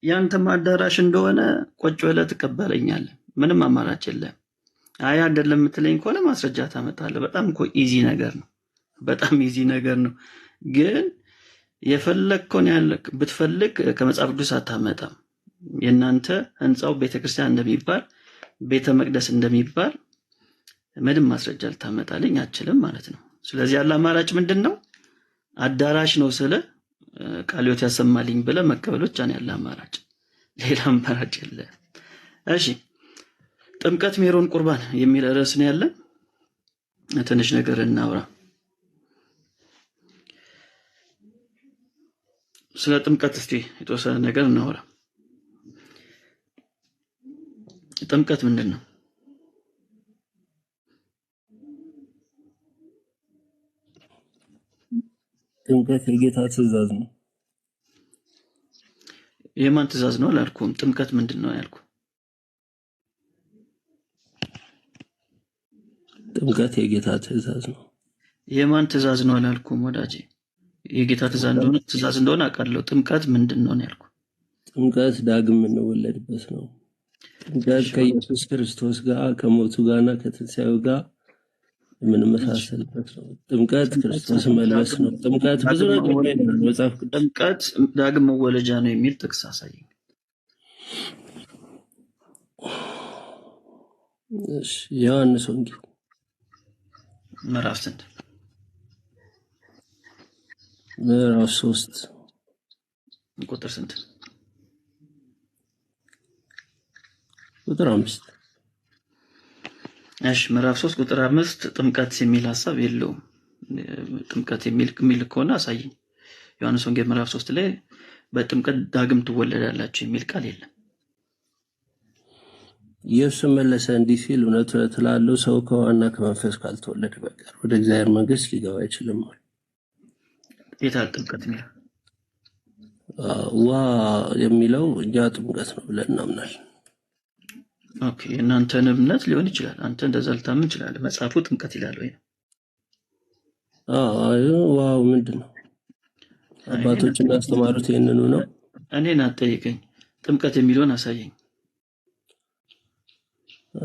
ያንተም አዳራሽ እንደሆነ ቁጭ ብለህ ትቀበለኛለህ። ምንም አማራጭ የለም። አይ አይደለም የምትለኝ ከሆነ ማስረጃ ታመጣለህ። በጣም እኮ ኢዚ ነገር ነው። በጣም ኢዚ ነገር ነው። ግን የፈለግከውን ያህል ብትፈልግ ከመጽሐፍ ቅዱስ አታመጣም። የእናንተ ህንፃው ቤተክርስቲያን እንደሚባል ቤተ መቅደስ እንደሚባል ምንም ማስረጃ ልታመጣልኝ አትችልም ማለት ነው። ስለዚህ ያለ አማራጭ ምንድን ነው? አዳራሽ ነው ስለ ቃለ ሕይወት ያሰማልኝ ብለህ መቀበል ብቻ ነው ያለ አማራጭ። ሌላ አማራጭ የለም። እሺ፣ ጥምቀት፣ ሜሮን፣ ቁርባን የሚል ርዕስ ነው ያለን። ትንሽ ነገር እናውራ። ስለ ጥምቀት እስቲ የተወሰነ ነገር እናውራ። ጥምቀት ምንድን ነው? ጥምቀት የጌታ ትእዛዝ ነው። የማን ትእዛዝ ነው አላልኩም። ጥምቀት ምንድን ነው ያልኩ። ጥምቀት የጌታ ትእዛዝ ነው። የማን ትእዛዝ ነው አላልኩም ወዳጄ። የጌታ ትእዛዝ እንደሆነ አውቃለሁ። ጥምቀት ምንድን ነው ያልኩ። ጥምቀት ዳግም የምንወለድበት ነው። ጥምቀት ከኢየሱስ ክርስቶስ ጋር ከሞቱ ጋርና ከትንሣኤው ጋር የምንመሳሰልበት ነው። ጥምቀት ክርስቶስ መልበስ ነው። ጥምቀት ብዙ ነገር ላይ ነው መጽሐፍ ቅዱስ። ጥምቀት ዳግም መወለጃ ነው የሚል ጥቅስ አሳየኝ። እሺ፣ ዮሐንስ ወንጌል ምዕራፍ ስንት? ምዕራፍ 3 ቁጥር ስንት? ቁጥር 5። እሺ፣ ምዕራፍ 3 ቁጥር 5 ጥምቀት የሚል ሐሳብ የለውም። ጥምቀት የሚል ከሆነ አሳየኝ። ዮሐንስ ወንጌል ምዕራፍ 3 ላይ በጥምቀት ዳግም ትወለዳላችሁ የሚል ቃል የለም። ኢየሱስ መለሰ እንዲህ ሲል፣ እውነት እውነት እላለሁ ሰው ከውኃና ከመንፈስ ካልተወለደ በቀር ወደ እግዚአብሔር መንግሥት ሊገባ አይችልም። የታል ጥምቀት የሚለው? ውሃ የሚለው እኛ ጥምቀት ነው ብለን እናምናለን። ኦኬ፣ እናንተን እምነት ሊሆን ይችላል። አንተ እንደዛ ልታምን ይችላል። መጽሐፉ ጥምቀት ይላል ወይ ነው? ውሃው ምንድን ነው? አባቶች እንዳስተማሩት ይህንኑ ነው። እኔን አትጠይቀኝ። ጥምቀት የሚለውን አሳየኝ።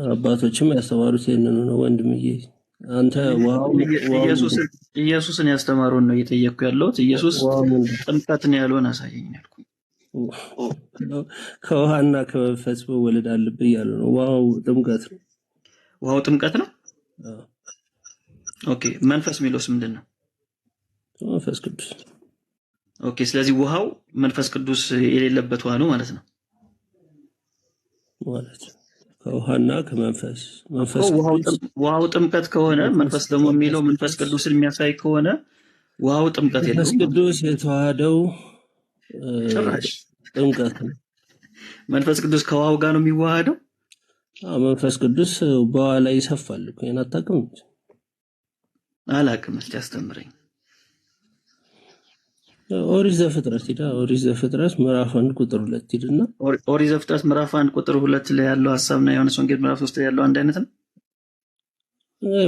አባቶችም ያስተማሩት ይህንኑ ነው ወንድምዬ። አንተ ኢየሱስን ያስተማሩን ነው እየጠየቅኩ ያለሁት። ኢየሱስ ጥምቀት ነው ያለውን አሳየኝ ያልኩ። ከውሃና ከመንፈስ መወለድ አለብህ እያሉ ነው። ውሃው ጥምቀት ነው። ውሃው ጥምቀት ነው። ኦኬ፣ መንፈስ የሚለውስ ምንድን ነው? መንፈስ ቅዱስ። ኦኬ፣ ስለዚህ ውሃው መንፈስ ቅዱስ የሌለበት ውሃ ነው ማለት ነው። ማለት ከውሃና ከመንፈስ ውሃው ጥምቀት ከሆነ መንፈስ ደግሞ የሚለው መንፈስ ቅዱስን የሚያሳይ ከሆነ ውሃው ጥምቀት የለውም። መንፈስ ቅዱስ የተዋሃደው ጭራሽ ጥምቀት ነው። መንፈስ ቅዱስ ከውሃው ጋር ነው የሚዋሃደው። መንፈስ ቅዱስ በውሃ ላይ ይሰፋል እኮ። ይሄን አታውቅም? አላውቅም። እስኪ አስተምረኝ። ኦሪት ዘፍጥረት ሂዳ። ኦሪት ዘፍጥረት ምዕራፍ 1 ቁጥር 2 ሂድና። ኦሪት ዘፍጥረት ምዕራፍ 1 ቁጥር 2 ላይ ያለው ሐሳብና ዮሐንስ ወንጌል ምዕራፍ 3 ላይ ያለው አንድ አይነት ነው።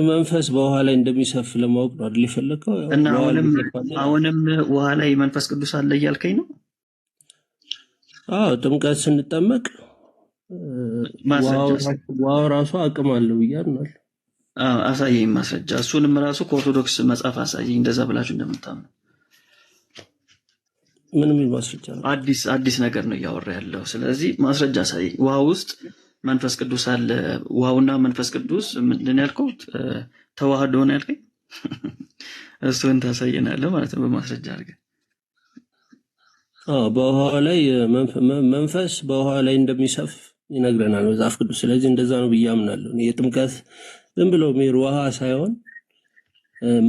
መንፈስ በውሃ ላይ እንደሚሰፍ ለማወቅ ነው አይደል የፈለከው? እና አሁንም ውሃ ላይ መንፈስ ቅዱስ አለ እያልከኝ ነው? ጥምቀት ስንጠመቅ ውሃው ራሱ አቅም አለው ብያለሁ። አሳየኝ ማስረጃ። እሱንም ራሱ ከኦርቶዶክስ መጽሐፍ አሳየኝ። እንደዛ ብላችሁ እንደምታምኑ ምን የሚል ማስረጃ ነው? አዲስ ነገር ነው እያወራ ያለው። ስለዚህ ማስረጃ አሳየኝ። ውሃ ውስጥ መንፈስ ቅዱስ አለ። ውሃውና መንፈስ ቅዱስ ምንድን ያልከው? ተዋህዶ ነው ያልከኝ። እሱን ታሳየናለህ ማለት ነው በማስረጃ አድርገን። በውሃ ላይ መንፈስ በውሃ ላይ እንደሚሰፍ ይነግረናል መጽሐፍ ቅዱስ። ስለዚህ እንደዛ ነው ብዬ አምናለሁ። የጥምቀት ዝም ብሎ ሜር ውሃ ሳይሆን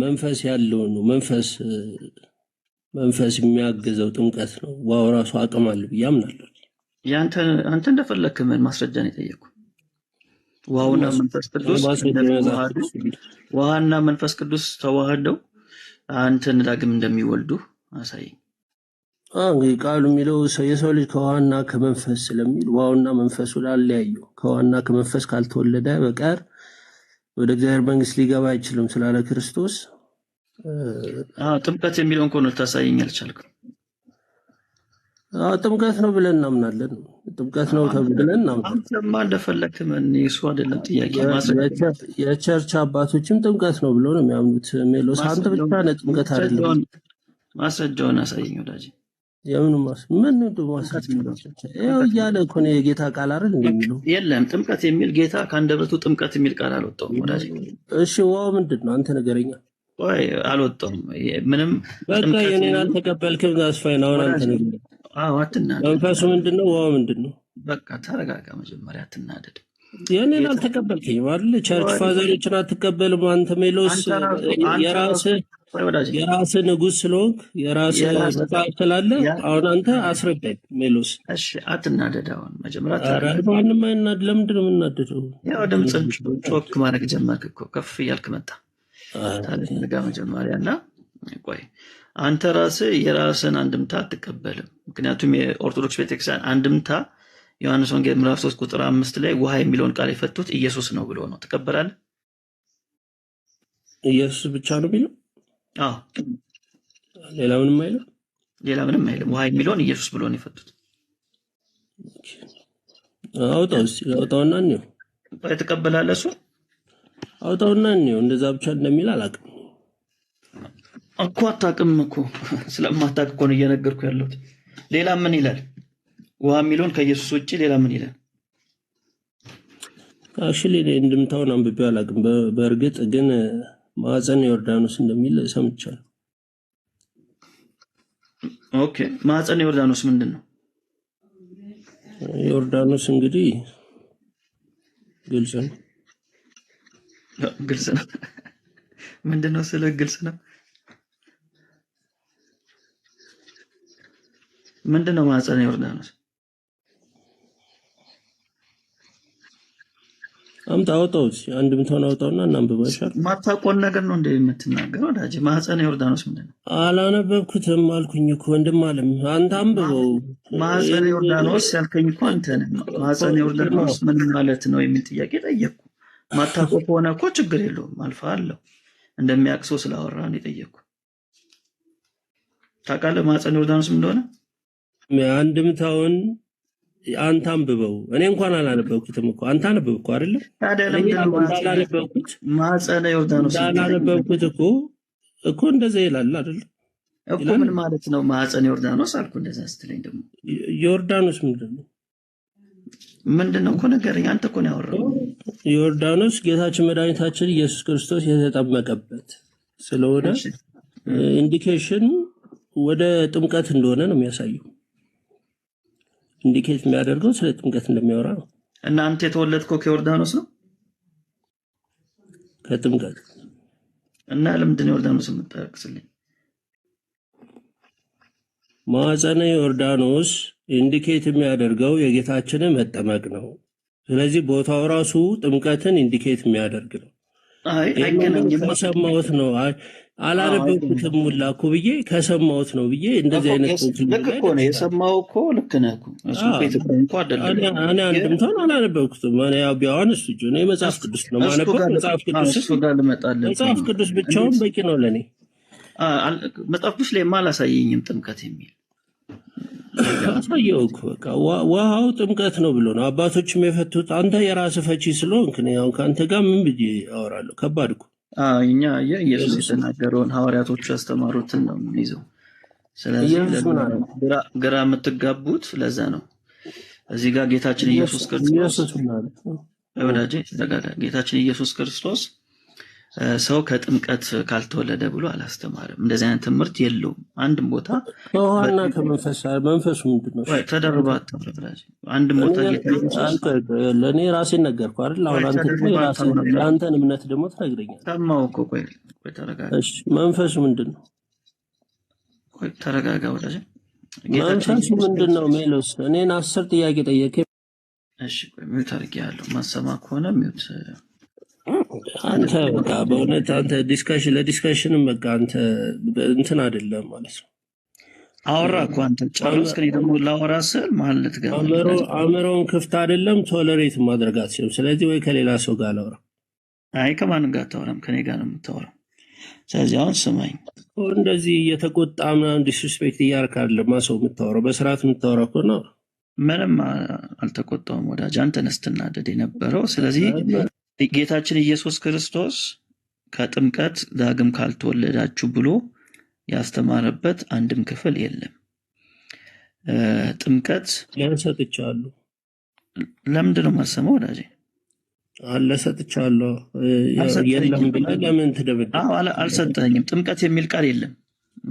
መንፈስ ያለው ነው። መንፈስ የሚያግዘው ጥምቀት ነው። ውሃው ራሱ አቅም አለ ብዬ አምናለሁ። አንተ እንደፈለክ ምን ማስረጃ ነው የጠየቁ? ውሃውና መንፈስ ቅዱስ ውሃና መንፈስ ቅዱስ ተዋህደው አንተን ዳግም እንደሚወልዱ አሳየኝ። እንግዲህ ቃሉ የሚለው የሰው ልጅ ከውሃና ከመንፈስ ስለሚል ውሃውና መንፈሱ ላለያየው ከውሃና ከመንፈስ ካልተወለደ በቀር ወደ እግዚአብሔር መንግሥት ሊገባ አይችልም ስላለ ክርስቶስ። ጥምቀት የሚለውን እኮ ነው ታሳየኝ አልቻልክም። ጥምቀት ነው ብለን እናምናለን። ጥምቀት ነው ብለን እናምናለን። አንተማ እንደፈለክ ምን እሱ አይደለም ጥያቄ። የቸርች አባቶችም ጥምቀት ነው ብለው ነው የሚያምኑት። ሜሎስ አንተ ብቻ ነህ ጥምቀት አይደለም። ማስረጃውን አሳየኝ ወዳጅ። የምን ማስረጃ? ይኸው እያለ እኮ ነው የጌታ ቃል አይደል እንደሚለው። የለም ጥምቀት የሚል ጌታ ከአንደበቱ ጥምቀት የሚል ቃል አልወጣውም ወዳጅ። እሺ ዋው ምንድን ነው? አንተ ነገረኛ። ወይ አልወጣውም ምንም። በቃ የኔን አልተቀበልክም። አስፋይን አሁን አንተ ነገረኛ። አዎ አትናደድ። መንፈሱ ምንድን ነው? ዋው ምንድን ነው? በቃ ተረጋጋ መጀመሪያ፣ አትናደድ። የኔን አልተቀበልክም አይደል? ቸርች ፋዘሮችን አትቀበልም አንተ ሜሎስ። የራስህ ንጉሥ ስለሆንክ የራስህ መጽሐፍ ስላለ አሁን አንተ አስረዳኝ ሜሎስ። እሺ አትናደድ። አሁን መጀመሪያ ማንም አይናድ። ለምንድን ነው የምናደደው? ያው ድምፅን ጮክ ማድረግ ጀመርክ እኮ፣ ከፍ እያልክ መጣ። ታዲያ መጀመሪያ እና ቆይ አንተ ራስህ የራስን አንድምታ አትቀበልም። ምክንያቱም የኦርቶዶክስ ቤተክርስቲያን አንድምታ ዮሐንስ ወንጌል ምዕራፍ 3 ቁጥር 5 ላይ ውሃ የሚለውን ቃል የፈቱት ኢየሱስ ነው ብሎ ነው። ትቀበላለህ? ኢየሱስ ብቻ ነው የሚለው? አዎ። ሌላ ምንም አይልም? ሌላ ምንም አይልም። ውሃ የሚለውን ኢየሱስ ብሎ ነው የፈቱት። አውጣውና እንየው። ትቀበላለህ? እሱ አውጣውና እንየው። እንደዛ ብቻ እንደሚል አላውቅም እኮ። አታውቅም እኮ። ስለማታውቅ እኮ ነው እየነገርኩ ያለሁት። ሌላ ምን ይላል? ውሃ የሚለውን ከኢየሱስ ውጭ ሌላ ምን ይላል? አሽሊ እንድምታውን አንብቤ አላውቅም። በእርግጥ ግን ማዕፀነ ዮርዳኖስ እንደሚል ሰምቻለሁ። ኦኬ፣ ማዕፀነ ዮርዳኖስ ምንድን ነው? ዮርዳኖስ እንግዲህ ግልጽ ነው። ግልጽ ነው ምንድን ነው? ስለ ግልጽ ነው ምንድን ነው ማዕፀነ ዮርዳኖስ? አውጣው አንድምታውን አውጣውና እናንብበው ይሻል። ማታውቀውን ነገር ነው እንደ የምትናገረው ወዳጅ። ማዕፀነ ዮርዳኖስ ምንድን ነው? አላነበብኩትም አልኩኝ እኮ ወንድም አለም። አንተ አንብበው። ማዕፀነ ዮርዳኖስ ያልከኝ እኮ አንተ ነህ። ማዕፀነ ዮርዳኖስ ምን ማለት ነው የሚል ጥያቄ ጠየቅኩ። ማታውቀው ከሆነ እኮ ችግር የለውም አልፋለሁ። እንደሚያውቅ ሰው ስላወራን የጠየቅኩ። ታውቃለህ ማዕፀነ ዮርዳኖስ ምን እንደሆነ? አንድምታውን አንተ አንብበው። እኔ እንኳን አላነበብኩትም እኮ አንተ አነበብኩ አይደለ? አላነበብኩት። ማዕፀነ ዮርዳኖስ አላነበብኩት እኮ እንደዛ ይላል አይደለ? እኮ ምን ማለት ነው ማዕፀነ ዮርዳኖስ አልኩ። እንደዛ ስትለኝ ደግሞ ዮርዳኖስ ምንድን ነው እኮ ነገረኝ። አንተ እኮ ነው ያወራው። ዮርዳኖስ ጌታችን መድኃኒታችን ኢየሱስ ክርስቶስ የተጠመቀበት ስለሆነ ኢንዲኬሽን ወደ ጥምቀት እንደሆነ ነው የሚያሳየው። ኢንዲኬት የሚያደርገው ስለ ጥምቀት እንደሚያወራ ነው። እና አንተ የተወለድከው ከዮርዳኖስ ነው? ከጥምቀት። እና ለምንድን ነው ዮርዳኖስ የምታጠቅስልኝ? ማዕፀነ ዮርዳኖስ ኢንዲኬት የሚያደርገው የጌታችንን መጠመቅ ነው። ስለዚህ ቦታው ራሱ ጥምቀትን ኢንዲኬት የሚያደርግ ነው። ከሰማሁት ነው አላነበብኩትም ሙላ እኮ ብዬ ከሰማሁት ነው ብዬ እንደዚህ አይነት ልክ እኮ ነው የሰማው እኮ ልክ ነህ እኮ። እሱ ቤተክርስቲያን እንኳን አይደለም። እኔ አንድምታውን አላነበብኩትም። እኔ ያው ቢያውን እሱ እኔ መጽሐፍ ቅዱስ ነው ማነበብ። መጽሐፍ ቅዱስ ብቻውን በቂ ነው ለኔ። መጽሐፍ ቅዱስ ላይ አላሳየኝም ጥምቀት የሚል አሳየው እኮ። በቃ ውሃው ጥምቀት ነው ብሎ ነው አባቶችም የፈቱት። አንተ የራስህ ፈቺ ስለሆንክ ነው። ያው ከአንተ ጋር ምን ብዬ አወራለሁ? ከባድ እኮ። እኛ ኢየሱስ የተናገረውን ሐዋርያቶቹ ያስተማሩትን ነው የምንይዘው። ስለዚህ ግራ የምትጋቡት ለዛ ነው። እዚህ ጋር ጌታችን ኢየሱስ ክርስቶስ ጌታችን ኢየሱስ ክርስቶስ ሰው ከጥምቀት ካልተወለደ ብሎ አላስተማርም። እንደዚህ አይነት ትምህርት የለውም አንድም ቦታ። ከውሃና መንፈሱ ምንድን ነው? ተደርባ አታብራራጅ። አንድም ቦታ ለእኔ ራሴን ነገርኩህ አይደል? አሁን አንተ ደግሞ የአንተን እምነት ደግሞ ትነግረኛለህ። ሰማሁ እኮ። ቆይ ተረጋጋ። መንፈሱ ምንድን ነው? ቆይ ተረጋጋ ወዳጅ። መንፈሱ ምንድን ነው? ሜሎስ እኔን 10 ጥያቄ ጠየቀኝ። እሺ ቆይ ሚውት አድርጌያለሁ። ማሰማ ከሆነ ሚውት አንተ በቃ በእውነት አንተ ለዲስካሽንም በቃ አንተ እንትን አይደለም ማለት ነው። አወራ እኮ አንተ ጨርስ። ከኔ ደግሞ ላወራ ስል መሀል ልትገባ። አእምሮውን ክፍት አይደለም፣ ቶለሬት ማድረግ አትችልም። ስለዚህ ወይ ከሌላ ሰው ጋር ላውራ። አይ ከማንም ጋር አታወራም፣ ከኔ ጋር ነው የምታወራው። ስለዚህ አሁን ስማኝ፣ እንደዚህ እየተቆጣ ምናምን ዲስሪስፔክት እያደረክ አይደለም ሰው የምታወራው፣ በስርዓት የምታወራ ከሆነ ምንም አልተቆጣውም ወዳጅ፣ አንተ ነህ ስትናደድ የነበረው። ስለዚህ ጌታችን ኢየሱስ ክርስቶስ ከጥምቀት ዳግም ካልተወለዳችሁ ብሎ ያስተማረበት አንድም ክፍል የለም። ጥምቀት ሰጥቻለሁ። ለምንድን ነው የማሰማው ወዳጄ? አለ ሰጥቻለሁ። የለም ብለህ ለምን ትደበድብ? አልሰጠኝም። ጥምቀት የሚል ቃል የለም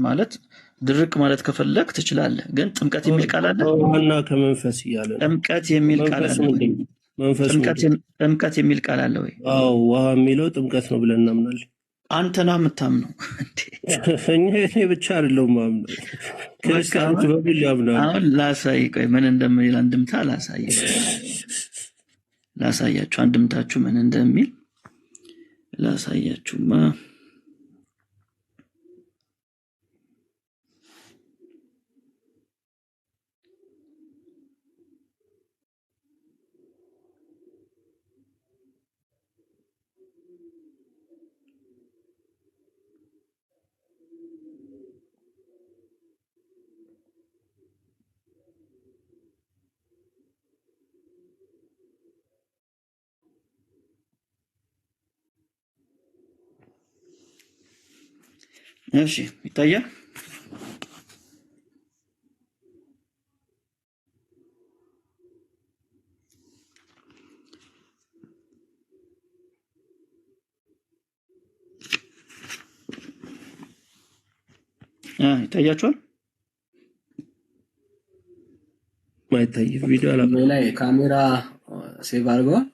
ማለት ድርቅ ማለት ከፈለግ ትችላለህ፣ ግን ጥምቀት የሚል ቃል አለ? ዋና ከመንፈስ እያለ ጥምቀት የሚል ቃል አለ? ጥምቀት የሚል ቃል አለ ወይ? አዎ፣ ውሃ የሚለው ጥምቀት ነው ብለን እናምናለን። አንተ ነህ የምታምነው። እኔ ብቻ አይደለሁም ማምነው፣ ክርስቲያኖች በሙሉ ያምናሉ። አሁን ላሳይ፣ ቆይ ምን እንደሚል አንድምታ ላሳያችሁ። አንድምታችሁ ምን እንደሚል ላሳያችሁማ። እሺ ይታያል። ይታያችኋል? ማይታይ ቪዲዮ ላይ ካሜራ ሴቭ አድርገዋል።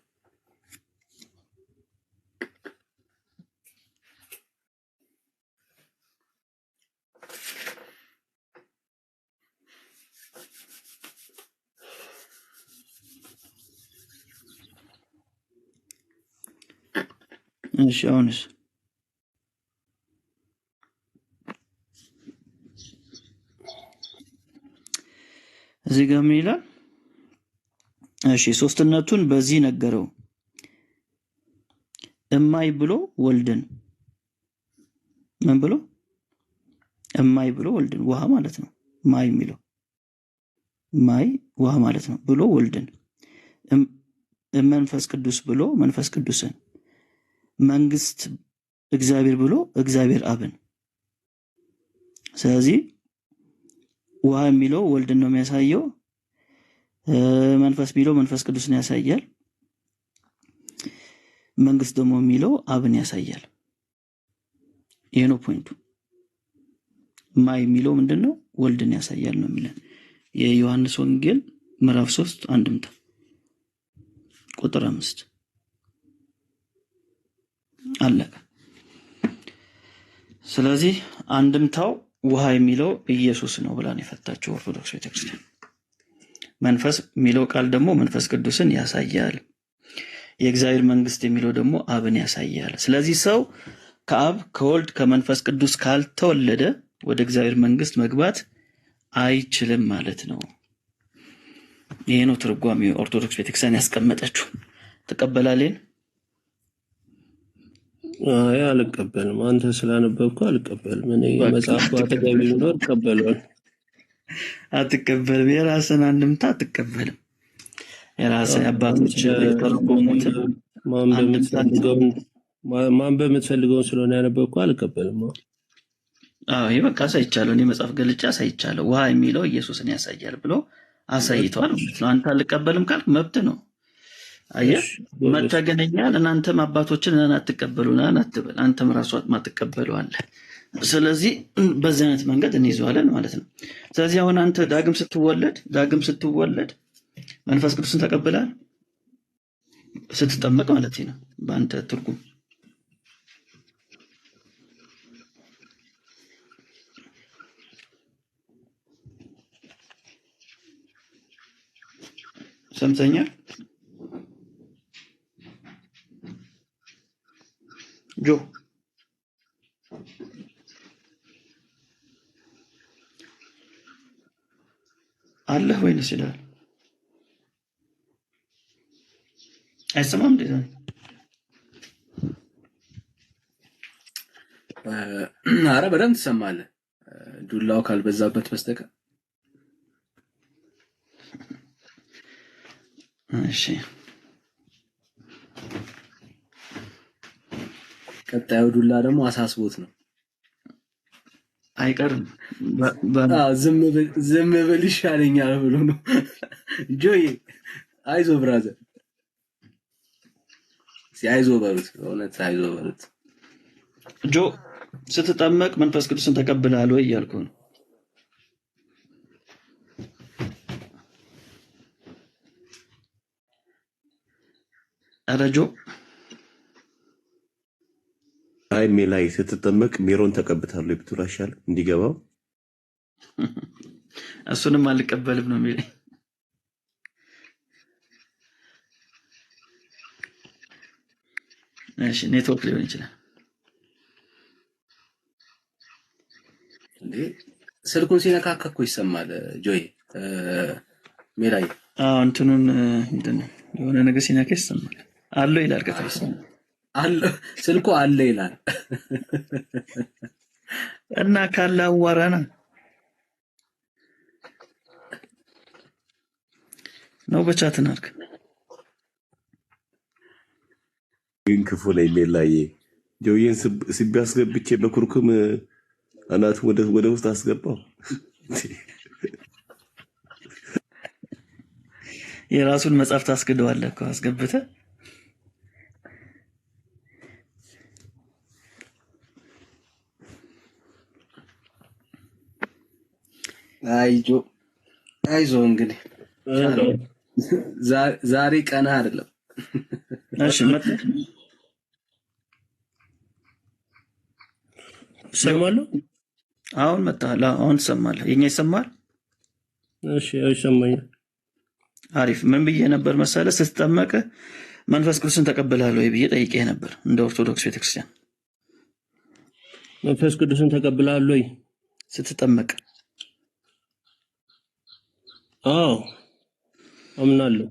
እሺ አሁንስ እዚህ ጋር ምን ይላል? እሺ ሶስትነቱን በዚህ ነገረው። እማይ ብሎ ወልድን ምን ብሎ? እማይ ብሎ ወልድን፣ ውሃ ማለት ነው። ማይ የሚለው ማይ ውሃ ማለት ነው ብሎ ወልድን፣ መንፈስ ቅዱስ ብሎ መንፈስ ቅዱስን፣ መንግስት እግዚአብሔር ብሎ እግዚአብሔር አብን። ስለዚህ ውሃ የሚለው ወልድን ነው የሚያሳየው። መንፈስ የሚለው መንፈስ ቅዱስን ያሳያል። መንግስት ደግሞ የሚለው አብን ያሳያል። ይሄ ነው ፖይንቱ። ማይ የሚለው ምንድነው? ወልድን ያሳያል ነው የሚለን የዮሐንስ ወንጌል ምዕራፍ 3 አንድምታ ቁጥር 5 አለቀ። ስለዚህ አንድምታው ውሃ የሚለው ኢየሱስ ነው ብላን የፈታችው ኦርቶዶክስ ቤተክርስቲያን። መንፈስ የሚለው ቃል ደግሞ መንፈስ ቅዱስን ያሳያል። የእግዚአብሔር መንግስት የሚለው ደግሞ አብን ያሳያል። ስለዚህ ሰው ከአብ ከወልድ ከመንፈስ ቅዱስ ካልተወለደ ወደ እግዚአብሔር መንግስት መግባት አይችልም ማለት ነው። ይሄ ነው ትርጓሜ ኦርቶዶክስ ቤተክርስቲያን ያስቀመጠችው። ትቀበላለህ? አይ አልቀበልም። አንተ ስላነበብኩ አልቀበልም። እኔ መጽሐፉ አጠገቤ ነው እቀበለዋለሁ። አትቀበልም? የራስን አንድምታ አትቀበልም? የራስን አባቶች የተረጎሙትን ማንበብ የምትፈልገውን ስለሆነ ያነበብኩ አልቀበልም። ይህ በቃ አሳይቻለሁ። እኔ መጽሐፍ ገልጬ አሳይቻለሁ። ውሃ የሚለው ኢየሱስን ያሳያል ብሎ አሳይተዋል ማለት ነው። አንተ አልቀበልም ካልክ መብት ነው። አየህ መተገነኛል። እናንተም አባቶችን አትቀበሉና አትበል፣ አንተም ራሱ ማትቀበለው አለ። ስለዚህ በዚህ አይነት መንገድ እንይዘዋለን ማለት ነው። ስለዚህ አሁን አንተ ዳግም ስትወለድ መንፈስ ቅዱስን ተቀብላል ስትጠመቅ ማለት ነው በአንተ ትርጉም። ሰምተኛል ጆ? አለህ ወይንስ ይላል? አይሰማም እንዴ? አረ በደንብ ትሰማለህ፣ ዱላው ካልበዛበት በስተቀር። እሺ ቀጣዩ ዱላ ደግሞ አሳስቦት ነው። አይቀርም። ዝም ብል ይሻለኛል ብሎ ነው። ጆይ አይዞ ብራዘር፣ አይዞ በሉት፣ እውነት አይዞ በሉት። ጆ ስትጠመቅ መንፈስ ቅዱስን ተቀብለሃል ወይ እያልኩ ነው። ኧረ ጆ አይሜ ላይ ስትጠመቅ ሜሮን ተቀብታለሁ ብትል አይሻልም? እንዲገባው እሱንም አልቀበልም ነው የሚለኝ። እሺ ኔትወርክ ሊሆን ይችላል። እንዴ ስልኩን ሲነካካ እኮ ይሰማል። ጆይ ሜላይ እንትኑን ምንድን ነው የሆነ ነገር ሲነካ ይሰማል። አለው ይላል ከታች ይሰማል። አለ ስልኩ አለ ይላል እና ካለ አዋራና ነው በቻትን አድርግ። ግን ክፉ ላይ ሜላይ ጆይን ሲቢያስገብቼ በኩርኩም አናቱ ወደ ውስጥ አስገባው። የራሱን መጽሐፍ ታስገደዋለህ እኮ አስገብተህ። አይዞ እንግዲህ ዛሬ ቀና አይደለም። እሺ መጣ ሰማለሁ። አሁን መጣህ። አሁን ትሰማለህ? የኛ ይሰማል? እሺ ይሰማኛል። አሪፍ። ምን ብዬ ነበር መሰለህ? ስትጠመቅ መንፈስ ቅዱስን ተቀብለሃል ወይ ብዬ ጠይቄ ነበር። እንደ ኦርቶዶክስ ቤተክርስቲያን መንፈስ ቅዱስን ተቀብለሃል ወይ ስትጠመቅ? አዎ አምናለሁ።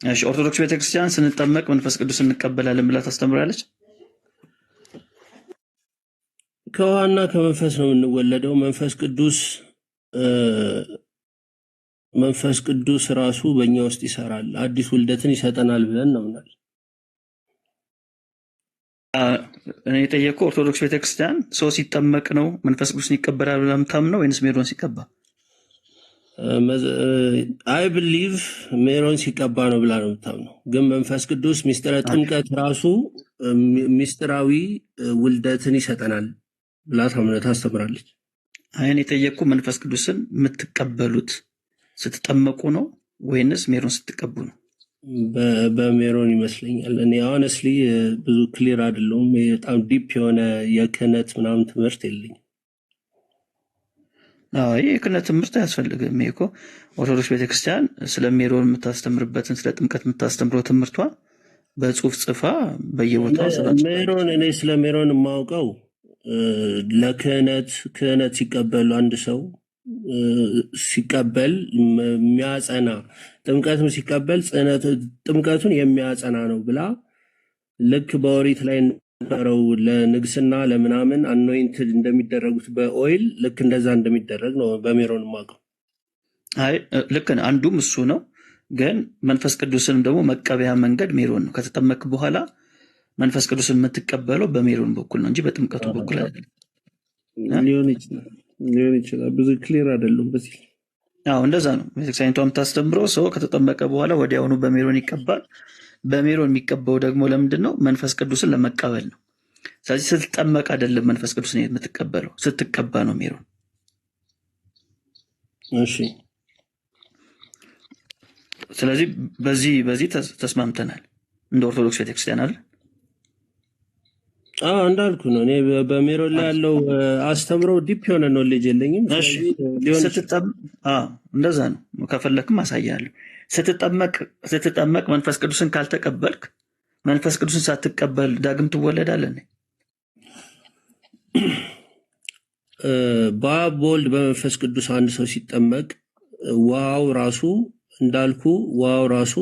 እሺ ኦርቶዶክስ ቤተክርስቲያን ስንጠመቅ መንፈስ ቅዱስን እንቀበላለን ብላ ታስተምራለች? ከውሃና ከመንፈስ ነው የምንወለደው። መንፈስ ቅዱስ ራሱ በእኛ ውስጥ ይሰራል፣ አዲስ ውልደትን ይሰጠናል ብለን እናምናል። እኔ የጠየቅኩህ ኦርቶዶክስ ቤተክርስቲያን ሰው ሲጠመቅ ነው መንፈስ ቅዱስን ይቀበላል ብላ የምታምነው ወይንስ ሜሮን ሲቀባ? አይ ብሊቭ ሜሮን ሲቀባ ነው ብላ ነው የምታምነው። ግን መንፈስ ቅዱስ ሚስጥረ ጥምቀት ራሱ ሚስጥራዊ ውልደትን ይሰጠናል ብላ ታስተምራለች። አይን የጠየቅኩህ መንፈስ ቅዱስን የምትቀበሉት ስትጠመቁ ነው ወይንስ ሜሮን ስትቀቡ ነው? በሜሮን ይመስለኛል። እኔ ሆነስሊ ብዙ ክሊር አይደለሁም። በጣም ዲፕ የሆነ የክህነት ምናምን ትምህርት የለኝም። ይህ የክህነት ትምህርት አያስፈልግም። ይሄ እኮ ኦርቶዶክስ ቤተክርስቲያን ስለ ሜሮን የምታስተምርበትን ስለ ጥምቀት የምታስተምረው ትምህርቷ በጽሁፍ ጽፋ በየቦታው ሜሮን እኔ ስለ ሜሮን የማውቀው ክህነት ሲቀበሉ አንድ ሰው ሲቀበል የሚያጸና ጥምቀትም ሲቀበል ጥምቀቱን የሚያጸና ነው ብላ ልክ በኦሪት ላይ ነበረው ለንግስና ለምናምን አኖይንትድ እንደሚደረጉት በኦይል ልክ እንደዛ እንደሚደረግ ነው በሜሮን የማውቀው። አይ ልክ ነው፣ አንዱም እሱ ነው። ግን መንፈስ ቅዱስንም ደግሞ መቀበያ መንገድ ሜሮን ነው። ከተጠመቅ በኋላ መንፈስ ቅዱስን የምትቀበለው በሜሮን በኩል ነው እንጂ በጥምቀቱ በኩል አይደለም። ሊሆን ይችላል። ብዙ ክሊር አይደለም በዚህ። እንደዛ ነው ቤተክርስቲያኒቷ የምታስተምረው። ሰው ከተጠመቀ በኋላ ወዲያውኑ በሜሮን ይቀባል። በሜሮን የሚቀባው ደግሞ ለምንድን ነው? መንፈስ ቅዱስን ለመቀበል ነው። ስለዚህ ስትጠመቅ አይደለም መንፈስ ቅዱስን የምትቀበለው፣ ስትቀባ ነው ሜሮን። እሺ ስለዚህ በዚህ ተስማምተናል እንደ ኦርቶዶክስ ቤተክርስቲያን አይደል? እንዳልኩ ነው። እኔ በሜሮን ላይ ያለው አስተምረው ዲፕ የሆነ ኖሌጅ የለኝም። እንደዛ ነው። ከፈለክም አሳያለሁ። ስትጠመቅ መንፈስ ቅዱስን ካልተቀበልክ መንፈስ ቅዱስን ሳትቀበል ዳግም ትወለዳለህ። በአብ በወልድ በመንፈስ ቅዱስ አንድ ሰው ሲጠመቅ ውሃው ራሱ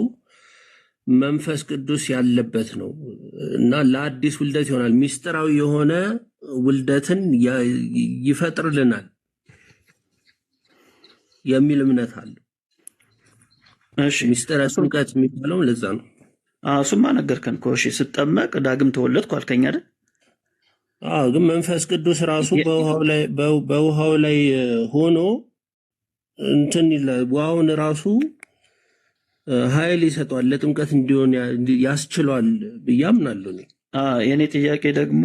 መንፈስ ቅዱስ ያለበት ነው እና ለአዲስ ውልደት ይሆናል። ሚስጥራዊ የሆነ ውልደትን ይፈጥርልናል የሚል እምነት አለ። እሺ ሚስጥረ ጥምቀት የሚባለው ለዛ ነው። እሱማ ነገርከን እኮ። እሺ ስጠመቅ ዳግም ተወለድኩ አልከኝ አይደል? ግን መንፈስ ቅዱስ ራሱ በውሃው ላይ ሆኖ እንትን ውሃውን ራሱ ኃይል ይሰጠዋል፣ ለጥምቀት እንዲሆን ያስችሏል ብዬ አምናለሁ። የኔ ጥያቄ ደግሞ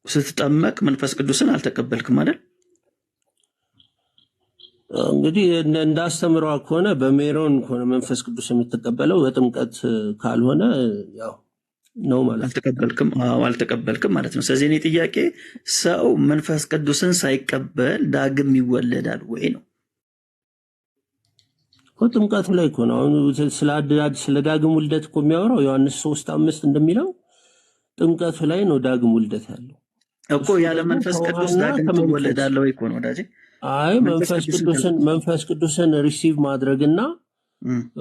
ስትጠመቅ መንፈስ ቅዱስን አልተቀበልክም አይደል? እንግዲህ እንዳስተምሯ ከሆነ በሜሮን ከሆነ መንፈስ ቅዱስ የምትቀበለው በጥምቀት ካልሆነ ያው ነው ማለት አልተቀበልክም። አልተቀበልክም ማለት ነው። ስለዚህ እኔ ጥያቄ ሰው መንፈስ ቅዱስን ሳይቀበል ዳግም ይወለዳል ወይ ነው። ጥምቀቱ ላይ እኮ ነው አሁን ስለ ዳግም ውልደት እኮ የሚያወራው ዮሐንስ 3:5 እንደሚለው ጥምቀቱ ላይ ነው ዳግም ውልደት ያለው እኮ። ያለ መንፈስ ቅዱስ ዳግም ትወለዳለህ ወይ እኮ ነው ወዳጄ። አይ መንፈስ ቅዱስን ሪሲቭ ማድረግና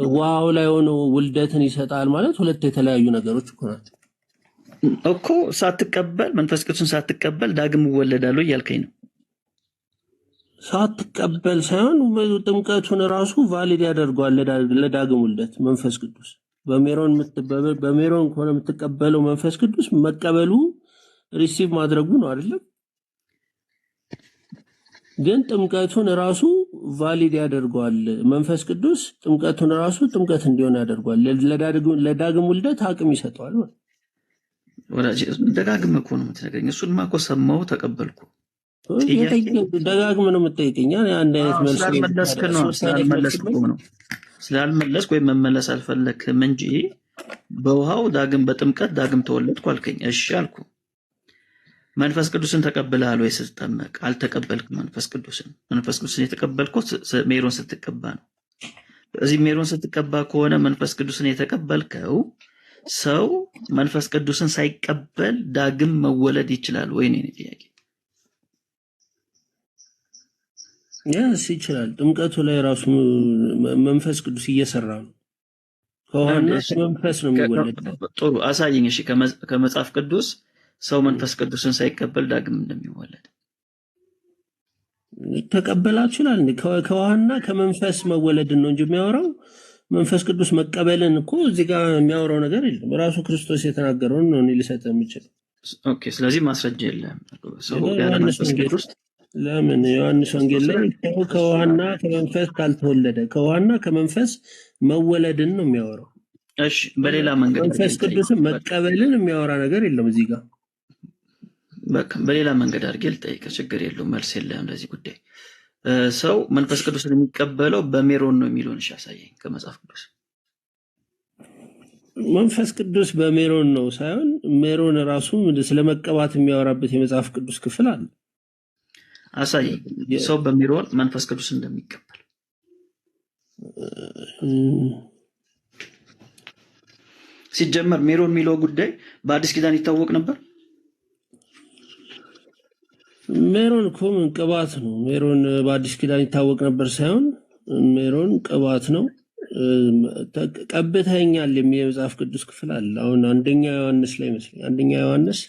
ውሃው ላይ ሆኖ ውልደትን ይሰጣል ማለት ሁለት የተለያዩ ነገሮች እኮ ናቸው እኮ። ሳትቀበል መንፈስ ቅዱስን ሳትቀበል ዳግም እወለዳለሁ እያልከኝ ነው። ሳትቀበል ሳይሆን ጥምቀቱን ራሱ ቫሊድ ያደርገዋል ለዳግም ውልደት መንፈስ ቅዱስ። በሜሮን ከሆነ የምትቀበለው መንፈስ ቅዱስ መቀበሉ ሪሲቭ ማድረጉ ነው አይደለም። ግን ጥምቀቱን ራሱ ቫሊድ ያደርገዋል መንፈስ ቅዱስ። ጥምቀቱን ራሱ ጥምቀት እንዲሆን ያደርገዋል፣ ለዳግም ውልደት አቅም ይሰጠዋል። ወዳጄ ደጋግመህ እኮ ነው የምትነግረኝ። እሱንማ እኮ ሰማሁ ተቀበልኩ። ደጋግመህ ነው የምትጠይቀኝ። አንድ አይነት መልስ ስላልመለስክ ወይም መመለስ አልፈለክም እንጂ በውሃው በጥምቀት ዳግም ተወለድኩ አልከኝ። እሺ አልኩ። መንፈስ ቅዱስን ተቀብለሃል ወይ ስትጠመቅ? አልተቀበልክም። መንፈስ ቅዱስን የተቀበልኩት ሜሮን ስትቀባ ነው። ስለዚህ ሜሮን ስትቀባ ከሆነ መንፈስ ቅዱስን የተቀበልከው ሰው መንፈስ ቅዱስን ሳይቀበል ዳግም መወለድ ይችላል ወይ ነው ጥያቄ። ያስ ይችላል። ጥምቀቱ ላይ ራሱ መንፈስ ቅዱስ እየሰራ ነው። ከሆነ መንፈስ ነው የሚወለደው። ጥሩ አሳየኝ። እሺ ከመጽሐፍ ቅዱስ ሰው መንፈስ ቅዱስን ሳይቀበል ዳግም እንደሚወለድ ተቀበላችሁ ይላል እንዴ? ከውሃና ከመንፈስ መወለድን ነው እንጂ የሚያወራው መንፈስ ቅዱስ መቀበልን እኮ እዚህ ጋር የሚያወራው ነገር የለም። ራሱ ክርስቶስ የተናገረውን ነው እኔ ልሰጥ የምችል። ኦኬ፣ ስለዚህ ማስረጃ የለም። ለምን ዮሐንስ ወንጌል ላይ ከውሃና ከመንፈስ ካልተወለደ ከውሃና ከመንፈስ መወለድን ነው የሚያወራው። እሺ፣ በሌላ መንገድ መንፈስ ቅዱስን መቀበልን የሚያወራ ነገር የለም እዚህ ጋር። በቃ በሌላ መንገድ አድርጌ ልጠይቅህ፣ ችግር የለውም። መልስ የለም ለዚህ ጉዳይ። ሰው መንፈስ ቅዱስን የሚቀበለው በሜሮን ነው የሚለውን እሺ አሳየኝ ከመጽሐፍ ቅዱስ። መንፈስ ቅዱስ በሜሮን ነው ሳይሆን ሜሮን ራሱ ስለመቀባት የሚያወራበት የመጽሐፍ ቅዱስ ክፍል አለ። አሳየኝ ሰው በሜሮን መንፈስ ቅዱስ እንደሚቀበል። ሲጀመር ሜሮን የሚለው ጉዳይ በአዲስ ኪዳን ይታወቅ ነበር። ሜሮን እኮ ቅባት ነው። ሜሮን በአዲስ ኪዳን ይታወቅ ነበር ሳይሆን ሜሮን ቅባት ነው። ቀብተኛል የሚል የመጽሐፍ ቅዱስ ክፍል አለ። አሁን አንደኛ ዮሐንስ ላይ መስለኝ አንደኛ ዮሐንስ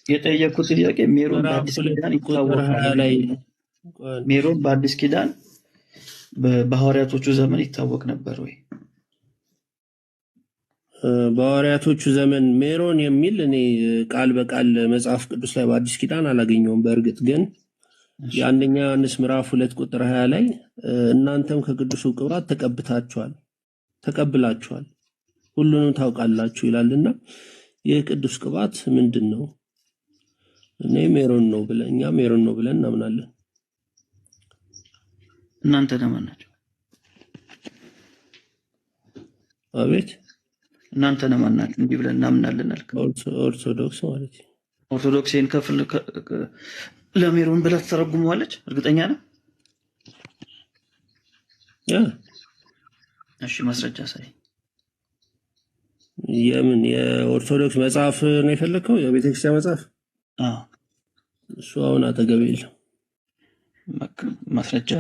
የጠየቁት ጥያቄ ሜሮን በአዲስ ኪዳን ይታወቃል። ሜሮን በአዲስ ኪዳን በሐዋርያቶቹ ዘመን ይታወቅ ነበር ወይ? በሐዋርያቶቹ ዘመን ሜሮን የሚል እኔ ቃል በቃል መጽሐፍ ቅዱስ ላይ በአዲስ ኪዳን አላገኘውም። በእርግጥ ግን የአንደኛ ዮሐንስ ምዕራፍ 2:20 ላይ እናንተም ከቅዱሱ ቅባት ተቀብላችኋል ሁሉንም ታውቃላችሁ ይላልና ይህ ቅዱስ ቅባት ምንድን ነው? እኛ ሜሮን ነው ብለን እናምናለን። እናንተ ለማን ናቸው? አቤት እናንተ ለማን ናችሁ? እንዲህ ብለን እናምናለን አልክ። ኦርቶዶክስ ማለት ነው። ኦርቶዶክስን ከፍል ለሜሮን ብላ ተተረጉመዋለች። እርግጠኛ ነህ? እሺ ማስረጃ ሳይ። የምን የኦርቶዶክስ መጽሐፍ ነው የፈለከው? የቤተክርስቲያን መጽሐፍ? እሱ አሁን አጠገቤ የለም። ማስረጃ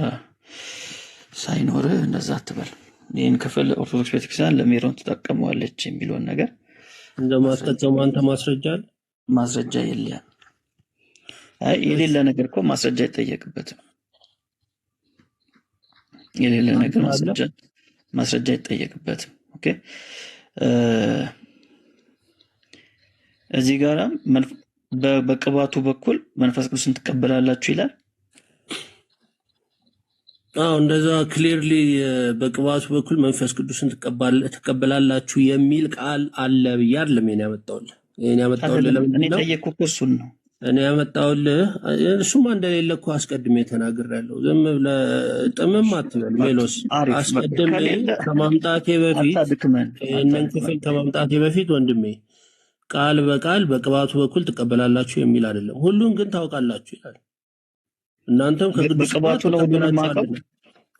ሳይኖር እንደዛ አትበል። ይህን ክፍል ኦርቶዶክስ ቤተክርስቲያን ለሜሮን ትጠቀመዋለች የሚለውን ነገር እንደማስጠቀሙ አንተ ማስረጃ አለ? ማስረጃ የለም። አይ የሌለ ነገር እኮ ማስረጃ አይጠየቅበትም። የሌለ ነገር ማስረጃ አይጠየቅበትም። ኦኬ እዚህ ጋራ በቅባቱ በኩል መንፈስ ቅዱስን ትቀበላላችሁ ይላል። እንደዛ ክሊርሊ በቅባቱ በኩል መንፈስ ቅዱስን ትቀበላላችሁ የሚል ቃል አለ ብዬ አይደለም እኔ ያመጣሁልህ። እኔ ጠየቅኩህ እኮ እሱን ነው እኔ ያመጣሁልህ። እሱማ እንደሌለ እኮ አስቀድሜ ተናግሬያለሁ። ዝም ብለህ ጥምም አትበል ሜሎስ። አስቀድሜ ከማምጣቴ በፊት ይህንን ክፍል ከማምጣቴ በፊት ወንድሜ ቃል በቃል በቅባቱ በኩል ትቀበላላችሁ የሚል አይደለም። ሁሉን ግን ታውቃላችሁ ይላል። እናንተም ከቅዱስ ቅባት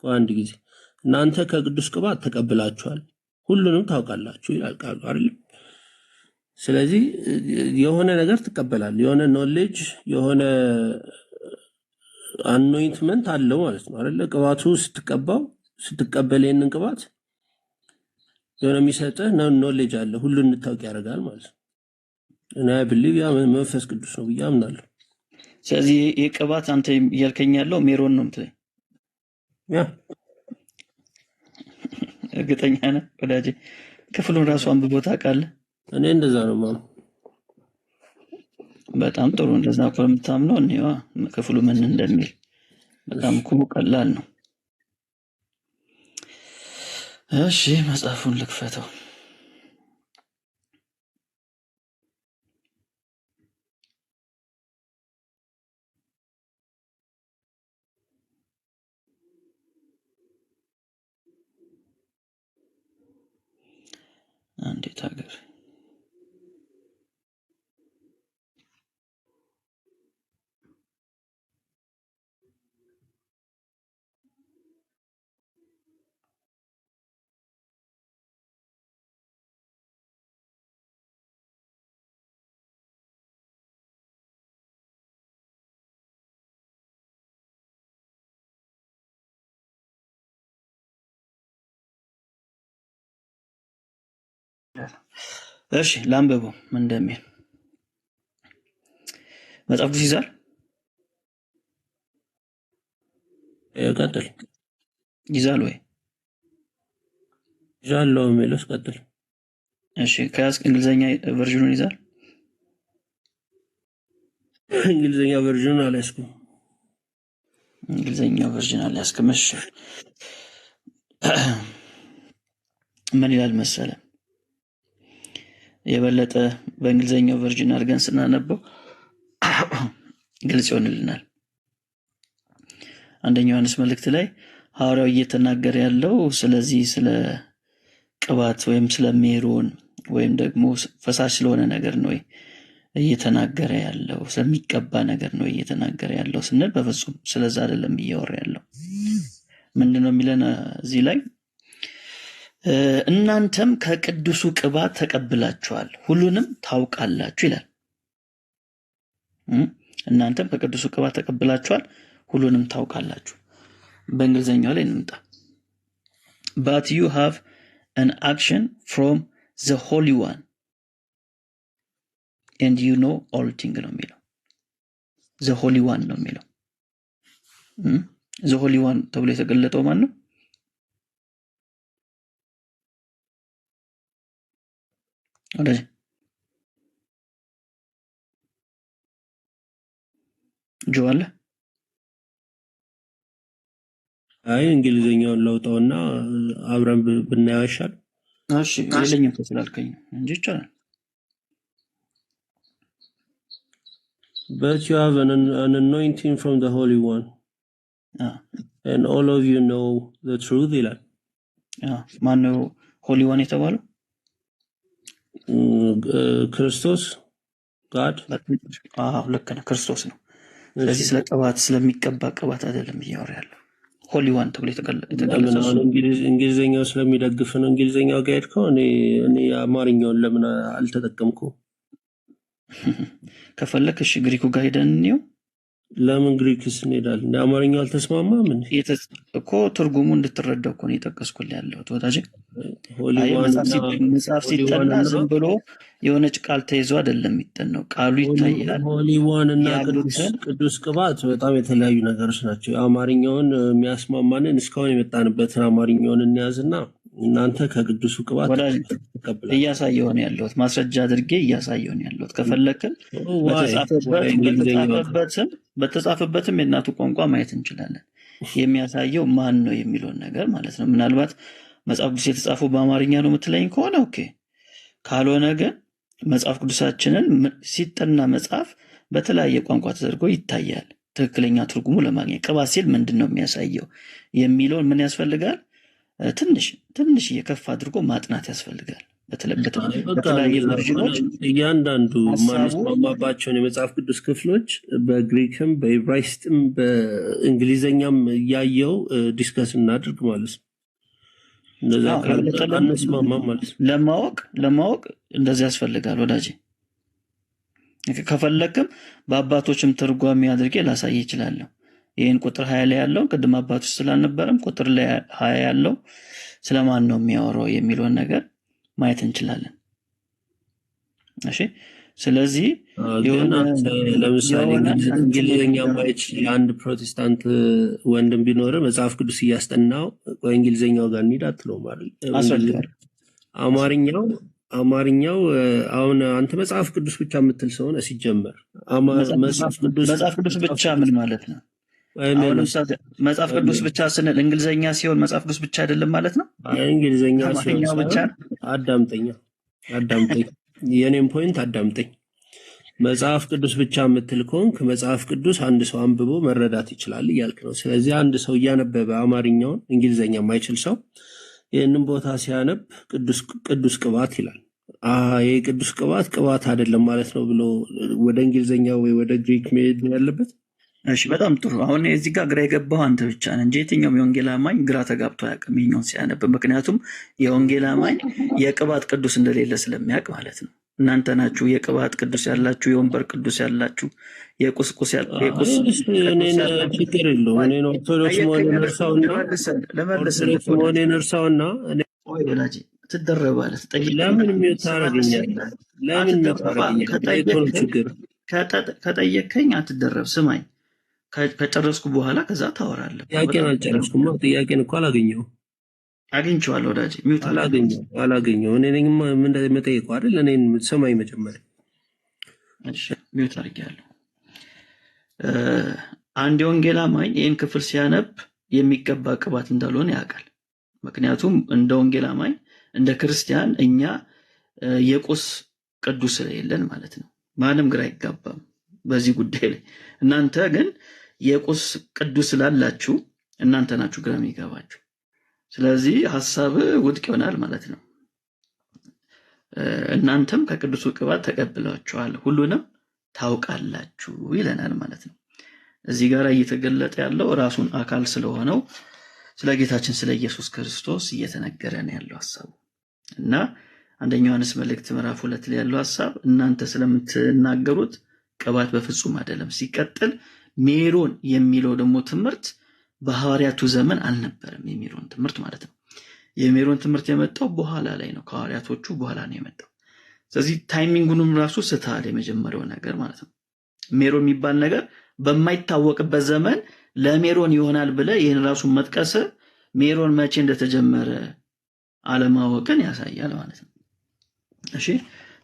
አንድ ጊዜ እናንተ ከቅዱስ ቅባት ተቀብላችኋል፣ ሁሉንም ታውቃላችሁ ይላል ቃሉ አይደል? ስለዚህ የሆነ ነገር ትቀበላለህ፣ የሆነ ኖሌጅ፣ የሆነ አኖይንትመንት አለው ማለት ነው አይደል? ቅባቱ ስትቀበል ይህንን ቅባት የሆነ የሚሰጥህ ኖሌጅ አለ፣ ሁሉን እንድታውቅ ያደርጋል ማለት ነው። እና ብሊቭ ያ መንፈስ ቅዱስ ነው ብዬ አምናለሁ። ስለዚህ የቅባት አንተ እያልከኝ ያለው ሜሮን ነው የምትለኝ? ያ እርግጠኛ ነህ ወዳጄ? ክፍሉን ራሱ አንብቦ ታውቃለህ? እኔ እንደዛ ነው ማለት። በጣም ጥሩ። እንደዛ እኮ የምታምነው እኔዋ ክፍሉ ምን እንደሚል በጣም እኮ ቀላል ነው። እሺ መጽሐፉን ልክፈተው። እንዴት ሀገር እሺ ላንብበው ምን እንደሚል። መጽሐፍ ቅዱስ ይዛል? ቀጥል። ይዛል ወይ? ይዛለው ሜሎስ ቀጥል። እሺ ከያዝክ እንግሊዘኛ ቨርዥኑን ይዛል? እንግሊዘኛ ቨርዥኑን አልያዝኩም። እንግሊዘኛ ቨርዥን አልያዝክም? እሺ ምን ይላል መሰለ? የበለጠ በእንግሊዘኛው ቨርዥን አድርገን ስናነበው ግልጽ ይሆንልናል። አንደኛ ዮሐንስ መልእክት ላይ ሐዋርያው እየተናገረ ያለው ስለዚህ ስለ ቅባት ወይም ስለ ሜሮን ወይም ደግሞ ፈሳሽ ስለሆነ ነገር ነው እየተናገረ ያለው፣ ስለሚቀባ ነገር ነው እየተናገረ ያለው ስንል በፍጹም ስለዛ አይደለም እያወራ ያለው። ምንድነው የሚለን እዚህ ላይ? እናንተም ከቅዱሱ ቅባት ተቀብላችኋል፣ ሁሉንም ታውቃላችሁ ይላል። እናንተም ከቅዱሱ ቅባት ተቀብላችኋል፣ ሁሉንም ታውቃላችሁ። በእንግሊዘኛው ላይ እንምጣ። but you have an action from the Holy One and you know all things ነው የሚለው። the Holy One ነው የሚለው። the Holy One ተብሎ የተገለጠው ማን ነው? ወዳጅ ጆ አለ? አይ እንግሊዘኛውን ለውጠውና አብረን ብናየው ይሻል። እሺ የለኝም ስላልከኝ እንጂ ይቻላል። But you have an anointing from the Holy One. And all of you know the truth ይላል። ማን ነው ሆሊ ዋን የተባለው? ክርስቶስ ጋድ። ልክ ነው፣ ክርስቶስ ነው። ስለዚህ ስለ ቅባት ስለሚቀባ ቅባት አይደለም እያወራ ያለው። ሆሊ ዋን ተብሎ የተገለጸው እንግሊዘኛው ስለሚደግፍ ነው። እንግሊዘኛው ጋር ሄድከው። እኔ አማርኛውን ለምን አልተጠቀምኩም? ከፈለክ እሺ ግሪኩ ጋር ሄደን እንየው። ለምን ግሪክስ እንሄዳለን? እንደ አማርኛው አልተስማማም እኮ ትርጉሙ እንድትረዳው እኮ ነው የጠቀስኩልህ ያለሁት ወዳጄ። ሆሊ አይ ዋን እና መጽሐፍ ሆሊ ዋን ሲጠና እና ዝም ብሎ የሆነች ቃል ተይዞ አይደለም የሚጠናው። ቃሉ ይታያል። ሆሊ ዋን እና ያሉትን ቅዱስ ቅባት በጣም የተለያዩ ነገሮች ናቸው። አማርኛውን የሚያስማማንን እስካሁን የመጣንበትን አማርኛውን እንያዝና እናንተ ከቅዱሱ ቅባት ወዳጅ ተቀብላችሁ እያሳየሁ ነው ያለሁት፣ ማስረጃ አድርጌ እያሳየሁ ነው ያለሁት። ከፈለክን እንግሊዝኛው በተጻፈበትም የእናቱ ቋንቋ ማየት እንችላለን። የሚያሳየው ማን ነው የሚለውን ነገር ማለት ነው። ምናልባት መጽሐፍ ቅዱስ የተጻፈው በአማርኛ ነው የምትለኝ ከሆነ ኦኬ። ካልሆነ ግን መጽሐፍ ቅዱሳችንን ሲጠና መጽሐፍ በተለያየ ቋንቋ ተደርጎ ይታያል። ትክክለኛ ትርጉሙ ለማግኘት ቅባት ሲል ምንድን ነው የሚያሳየው የሚለውን ምን ያስፈልጋል? ትንሽ እየከፍ አድርጎ ማጥናት ያስፈልጋል። በተለያየ ቨርዥኖች እያንዳንዱ ማንስማማባቸውን የመጽሐፍ ቅዱስ ክፍሎች በግሪክም በኢብራይስጥም በእንግሊዘኛም እያየው ዲስከስ እናድርግ ማለት ነው። እንደዛ አንስማማም ማለት ነው። ለማወቅ እንደዚህ ያስፈልጋል ወዳጄ። ከፈለክም በአባቶችም ትርጓሜ አድርጌ ላሳይ ይችላለሁ። ይህን ቁጥር 20 ላይ ያለው ቅድም አባቶች ስላልነበረም ቁጥር ላይ 20 ያለው ስለማን ነው የሚያወራው የሚለውን ነገር ማየት እንችላለን። እሺ፣ ስለዚህ ለምሳሌ እንግሊዝኛ ማየት አንድ ፕሮቴስታንት ወንድም ቢኖር መጽሐፍ ቅዱስ እያስጠናው ወይ እንግሊዝኛው ጋር እንሂድ አትለው ማለት አማርኛው አሁን አንተ መጽሐፍ ቅዱስ ብቻ የምትል ሰው ነህ ሲጀመር። መጽሐፍ ቅዱስ ብቻ ምን ማለት ነው? መጽሐፍ ቅዱስ ብቻ ስንል እንግሊዘኛ ሲሆን መጽሐፍ ቅዱስ ብቻ አይደለም ማለት ነው። እንግሊዘኛ ሲሆን ብቻ አዳምጠኝ፣ የኔም ፖይንት አዳምጠኝ። መጽሐፍ ቅዱስ ብቻ የምትል ከሆንክ መጽሐፍ ቅዱስ አንድ ሰው አንብቦ መረዳት ይችላል እያልክ ነው። ስለዚህ አንድ ሰው እያነበበ አማርኛውን እንግሊዘኛ የማይችል ሰው ይህንን ቦታ ሲያነብ ቅዱስ ቅባት ይላል። ይህ ቅዱስ ቅባት አይደለም ማለት ነው ብሎ ወደ እንግሊዘኛ ወይ ወደ ግሪክ መሄድ ያለበት። እሺ፣ በጣም ጥሩ። አሁን እዚህ ጋር ግራ የገባው አንተ ብቻ ነህ እንጂ የትኛውም የወንጌል አማኝ ግራ ተጋብቶ አያውቅም ይሄኛውን ሲያነብ። ምክንያቱም የወንጌል አማኝ የቅባት ቅዱስ እንደሌለ ስለሚያውቅ ማለት ነው። እናንተ ናችሁ የቅባት ቅዱስ ያላችሁ፣ የወንበር ቅዱስ ያላችሁ፣ የቁስቁስ ችግር የለውም። እኔን ኦርቶዶክስ መሆኔን እርሳውና ወዳጄ ትደረባለህ። ለምን ታረገኛለህ? ከጠየከኝ አትደረብ። ስማኝ፣ ከጨረስኩ በኋላ ከዛ ታወራለህ። ጥያቄን አልጨረስኩም። ጥያቄን እኮ አላገኘሁም። አግኝቼዋለሁ ወዳጄ። ሚውት አላገኘሁም። እኔ ነኝ የምጠይቀው አይደል? እኔን ሰማኝ መጀመሪያ። እሺ፣ ሚውት አድርጌያለሁ። አንድ የወንጌል አማኝ ይህን ክፍል ሲያነብ የሚገባ ቅባት እንዳልሆነ ያውቃል። ምክንያቱም እንደ ወንጌል አማኝ እንደ ክርስቲያን እኛ የቁስ ቅዱስ ስለሌለን ማለት ነው። ማንም ግራ አይጋባም በዚህ ጉዳይ ላይ። እናንተ ግን የቁስ ቅዱስ ስላላችሁ እናንተ ናችሁ ግራ የሚገባችሁ። ስለዚህ ሐሳብ ውድቅ ይሆናል ማለት ነው። እናንተም ከቅዱሱ ቅባት ተቀብላችኋል፣ ሁሉንም ታውቃላችሁ ይለናል ማለት ነው። እዚህ ጋር እየተገለጠ ያለው ራሱን አካል ስለሆነው ስለ ጌታችን ስለ ኢየሱስ ክርስቶስ እየተነገረ ነው ያለው ሐሳቡ እና አንደኛ ዮሐንስ መልእክት ምዕራፍ 2 ላይ ያለው ሐሳብ እናንተ ስለምትናገሩት ቅባት በፍጹም አይደለም። ሲቀጥል ሜሮን የሚለው ደግሞ ትምህርት በሐዋርያቱ ዘመን አልነበረም። የሜሮን ትምህርት ማለት ነው። የሜሮን ትምህርት የመጣው በኋላ ላይ ነው፣ ከሐዋርያቶቹ በኋላ ነው የመጣው። ስለዚህ ታይሚንጉንም ራሱ ስተሃል፣ የመጀመሪያው ነገር ማለት ነው። ሜሮን የሚባል ነገር በማይታወቅበት ዘመን ለሜሮን ይሆናል ብለህ ይህን ራሱን መጥቀስ ሜሮን መቼ እንደተጀመረ አለማወቅን ያሳያል ማለት ነው። እሺ፣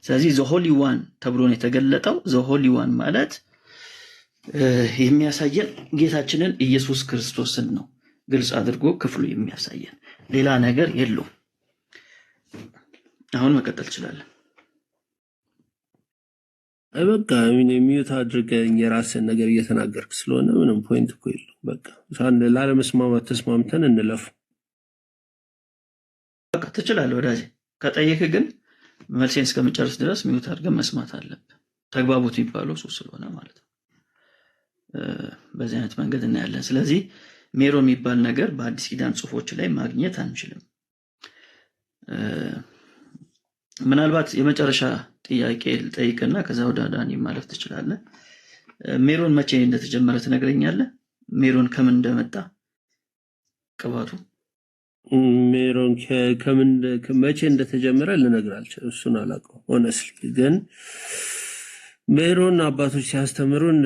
ስለዚህ ዘሆሊ ዋን ተብሎ ነው የተገለጠው። ዘሆሊ ዋን ማለት የሚያሳየን ጌታችንን ኢየሱስ ክርስቶስን ነው ግልጽ አድርጎ ክፍሉ የሚያሳየን፣ ሌላ ነገር የለውም። አሁን መቀጠል እንችላለን። በቃ ሚዩት አድርገኝ የራስን ነገር እየተናገርክ ስለሆነ ምንም ፖይንት እኮ የለውም። በቃ ላለመስማማት ተስማምተን እንለፍ። በቃ ትችላለህ ወዳጄ። ከጠየክ ግን መልሴን እስከምጨርስ ድረስ ሚዩት አድርገን መስማት አለብን። ተግባቡት የሚባለው እሱ ስለሆነ ማለት ነው። በዚህ አይነት መንገድ እናያለን። ስለዚህ ሜሮን የሚባል ነገር በአዲስ ኪዳን ጽሑፎች ላይ ማግኘት አንችልም። ምናልባት የመጨረሻ ጥያቄ ልጠይቅና ከዛ ወደ ዳኒ ማለፍ ትችላለህ። ሜሮን መቼ እንደተጀመረ ትነግረኛለህ? ሜሮን ከምን እንደመጣ ቅባቱ ሜሮን ከምን መቼ እንደተጀመረ ልነግር አልችልም። እሱን አላውቀውም ሆነስሊ። ግን ሜሮን አባቶች ሲያስተምሩን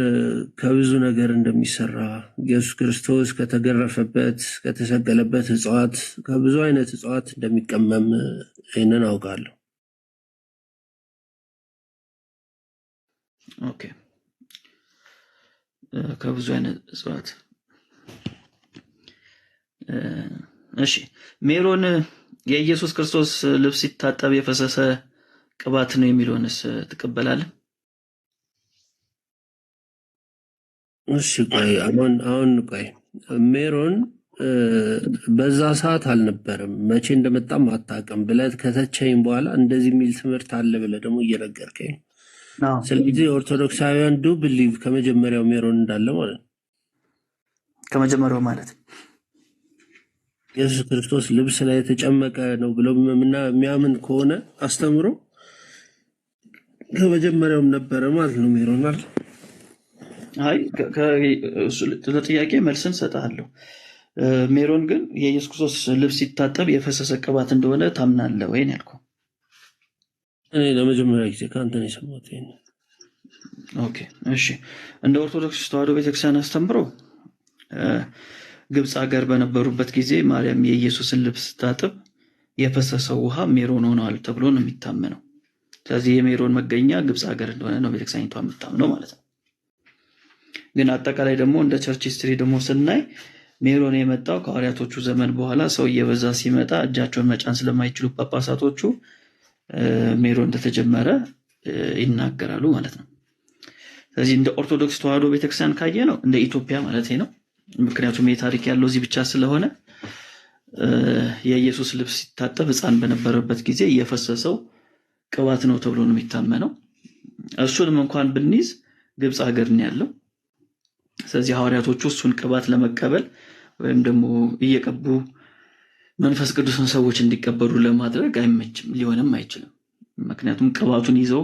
ከብዙ ነገር እንደሚሰራ ኢየሱስ ክርስቶስ ከተገረፈበት ከተሰቀለበት እጽዋት ከብዙ አይነት እጽዋት እንደሚቀመም ይህንን አውቃለሁ። ኦኬ። ከብዙ አይነት እጽዋት እሺ። ሜሮን የኢየሱስ ክርስቶስ ልብስ ሲታጠብ የፈሰሰ ቅባት ነው የሚለውንስ ትቀበላለህ? እሺ ቆይ አሁን ቆይ ሜሮን በዛ ሰዓት አልነበረም፣ መቼ እንደመጣም አታውቅም ብለህ ከተቸኝ በኋላ እንደዚህ የሚል ትምህርት አለ ብለህ ደግሞ እየነገርከኝ ነው። ስለዚህ ኦርቶዶክሳውያን ዱ ብሊቭ ከመጀመሪያው ሜሮን እንዳለ ማለት ነው። ከመጀመሪያው ማለት ኢየሱስ ክርስቶስ ልብስ ላይ የተጨመቀ ነው ብለው የሚያምን ከሆነ አስተምሮ ከመጀመሪያውም ነበረ ማለት ነው ሜሮን አይደል? አይ ለጥያቄ መልስን ሰጥሃለሁ። ሜሮን ግን የኢየሱስ ክርስቶስ ልብስ ሲታጠብ የፈሰሰ ቅባት እንደሆነ ታምናለህ ወይ ነው ያልኩህ። እኔ ለመጀመሪያ ጊዜ ከአንተ ነው የሰማሁት ይሄን። ኦኬ እሺ። እንደ ኦርቶዶክስ ተዋሕዶ ቤተክርስቲያን አስተምሮ ግብፅ ሀገር በነበሩበት ጊዜ ማርያም የኢየሱስን ልብስ ስታጥብ የፈሰሰው ውሃ ሜሮን ሆነዋል ተብሎ ነው የሚታመነው። ስለዚህ የሜሮን መገኛ ግብፅ ሀገር እንደሆነ ነው ቤተክርስቲያኒቷ የምታምነው ማለት ነው። ግን አጠቃላይ ደግሞ እንደ ቸርች ሂስትሪ ደግሞ ስናይ ሜሮን የመጣው ከሐዋርያቶቹ ዘመን በኋላ ሰው እየበዛ ሲመጣ እጃቸውን መጫን ስለማይችሉ ጳጳሳቶቹ ሜሮን እንደተጀመረ ይናገራሉ ማለት ነው። ስለዚህ እንደ ኦርቶዶክስ ተዋሕዶ ቤተክርስቲያን ካየ ነው እንደ ኢትዮጵያ ማለት ነው። ምክንያቱም የታሪክ ያለው እዚህ ብቻ ስለሆነ የኢየሱስ ልብስ ሲታጠብ ሕፃን በነበረበት ጊዜ የፈሰሰው ቅባት ነው ተብሎ ነው የሚታመነው። እሱንም እንኳን ብንይዝ ግብፅ ሀገር ነው ያለው። ስለዚህ ሐዋርያቶቹ እሱን ቅባት ለመቀበል ወይም ደግሞ እየቀቡ መንፈስ ቅዱስን ሰዎች እንዲቀበሉ ለማድረግ አይመችም፣ ሊሆንም አይችልም። ምክንያቱም ቅባቱን ይዘው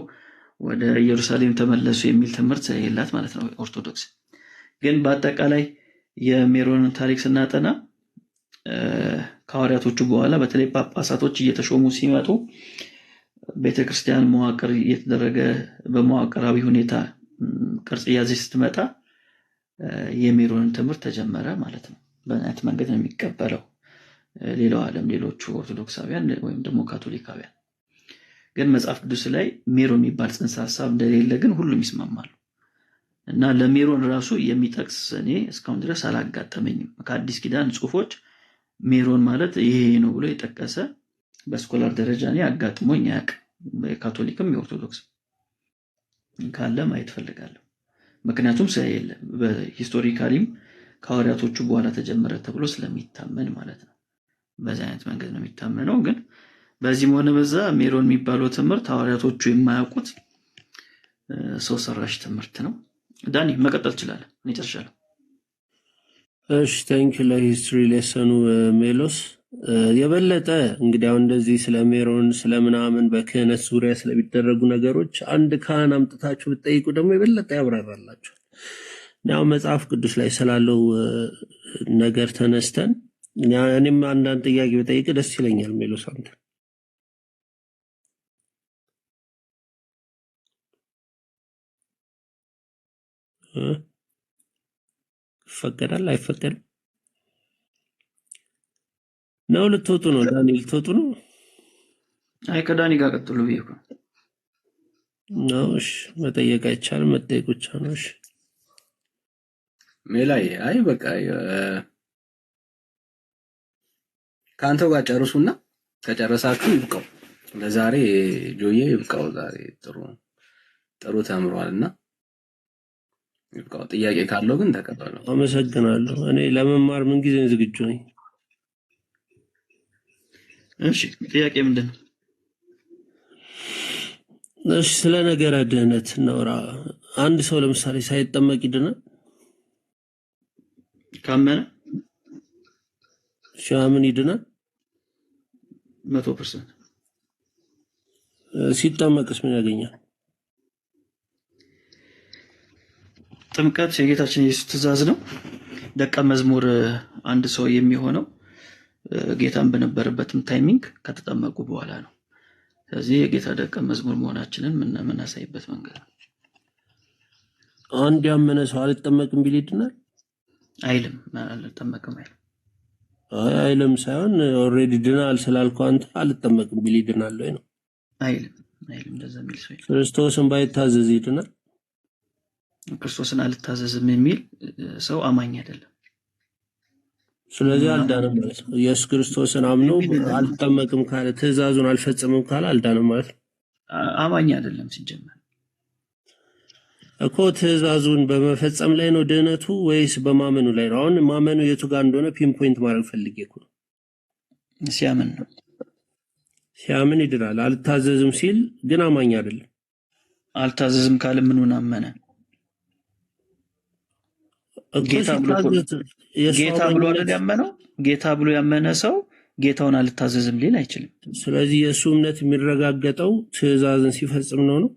ወደ ኢየሩሳሌም ተመለሱ የሚል ትምህርት ስለሌላት ማለት ነው ኦርቶዶክስ። ግን በአጠቃላይ የሜሮንን ታሪክ ስናጠና ከሐዋርያቶቹ በኋላ በተለይ ጳጳሳቶች እየተሾሙ ሲመጡ ቤተክርስቲያን መዋቅር እየተደረገ በመዋቅራዊ ሁኔታ ቅርጽ እያዘች ስትመጣ የሜሮንን ትምህርት ተጀመረ ማለት ነው። በአይነት መንገድ ነው የሚቀበለው ሌላው ዓለም ሌሎቹ ኦርቶዶክሳውያን ወይም ደግሞ ካቶሊካውያን። ግን መጽሐፍ ቅዱስ ላይ ሜሮን የሚባል ጽንሰ ሐሳብ እንደሌለ ግን ሁሉም ይስማማሉ። እና ለሜሮን ራሱ የሚጠቅስ እኔ እስካሁን ድረስ አላጋጠመኝም። ከአዲስ ኪዳን ጽሑፎች ሜሮን ማለት ይሄ ነው ብሎ የጠቀሰ በስኮላር ደረጃ እኔ አጋጥሞኝ አያውቅም። የካቶሊክም የኦርቶዶክስ ካለ ማየት ፈልጋለሁ። ምክንያቱም ስለሌለ በሂስቶሪካሊም ከሐዋርያቶቹ በኋላ ተጀመረ ተብሎ ስለሚታመን ማለት ነው። በዚህ አይነት መንገድ ነው የሚታመነው። ግን በዚህም ሆነ በዛ ሜሮን የሚባለው ትምህርት ሐዋርያቶቹ የማያውቁት ሰው ሰራሽ ትምህርት ነው። ዳኒ መቀጠል ትችላለህ። እኔ ጨርሻለሁ። እሺ ታንክ ለሂስትሪ ሌሰኑ ሜሎስ። የበለጠ እንግዲህ አሁን እንደዚህ ስለ ሜሮን ስለምናምን በክህነት ዙሪያ ስለሚደረጉ ነገሮች አንድ ካህን አምጥታችሁ ብትጠይቁ ደግሞ የበለጠ ያብራራላችኋል። ያው መጽሐፍ ቅዱስ ላይ ስላለው ነገር ተነስተን እኔም አንዳንድ ጥያቄ ብጠይቅ ደስ ይለኛል። ሜሎስ አንተ ይፈቀዳል አይፈቀድም? ነው ልትወጡ ነው? ዳኒ ልትወጡ ነው? አይ ከዳኒ ጋር ቀጥሉ ብዬ እኮ ነው። እሺ መጠየቅ አይቻልም፣ መጠየቅ ብቻ ነው። እሺ ሜላይ አይ በቃ ከአንተው ጋር ጨርሱና ከጨረሳችሁ ይብቃው። ለዛሬ ጆዬ ይብቃው። ዛሬ ጥሩ ተምሯልና ይብቃው። ጥያቄ ካለው ግን ተቀበለው። አመሰግናለሁ። እኔ ለመማር ምን ጊዜ ዝግጁ ነኝ። እሺ ጥያቄ ምንድን ነው? እሺ ስለ ነገረ ድህነት እናውራ። አንድ ሰው ለምሳሌ ሳይጠመቅ ይድናል? ካመነ ምን ይድናል? 100%። ሲጠመቅስ ምን ያገኛል? ጥምቀት የጌታችን ኢየሱስ ትእዛዝ ነው። ደቀ መዝሙር አንድ ሰው የሚሆነው ጌታን በነበረበትም ታይሚንግ ከተጠመቁ በኋላ ነው። ስለዚህ የጌታ ደቀ መዝሙር መሆናችንን የምናሳይበት መንገድ ነው። አንድ ያመነ ሰው አልጠመቅም ቢል ይድናል አይልም። አልጠመቅም አይልም። አይልም ሳይሆን ኦልሬዲ ድናል ስላልከው አንተ አልጠመቅም ቢል ይድናል ወይ ነው? አይልም። እንደዛ የሚል ሰው የለም። ክርስቶስን ባይታዘዝ ይድናል? ክርስቶስን አልታዘዝም የሚል ሰው አማኝ አይደለም። ስለዚህ አልዳንም ማለት ነው። ኢየሱስ ክርስቶስን አምኖ አልጠመቅም ካለ ትእዛዙን አልፈጸምም ካለ አልዳንም ማለት ነው። አማኝ አይደለም ሲጀመር እኮ ትእዛዙን በመፈጸም ላይ ነው ድህነቱ ወይስ በማመኑ ላይ ነው? አሁን ማመኑ የቱ ጋር እንደሆነ ፒንፖይንት ማድረግ ፈልጌ እኮ ነው። ሲያምን ነው። ሲያምን ይድናል። አልታዘዝም ሲል ግን አማኝ አይደለም። አልታዘዝም ካለ ምኑን አመነ? ጌታ ብሎ አይደል ያመነው? ጌታ ብሎ ያመነ ሰው ጌታውን አልታዘዝም ሊል አይችልም። ስለዚህ የእሱ እምነት የሚረጋገጠው ትእዛዝን ሲፈጽም ነው ነው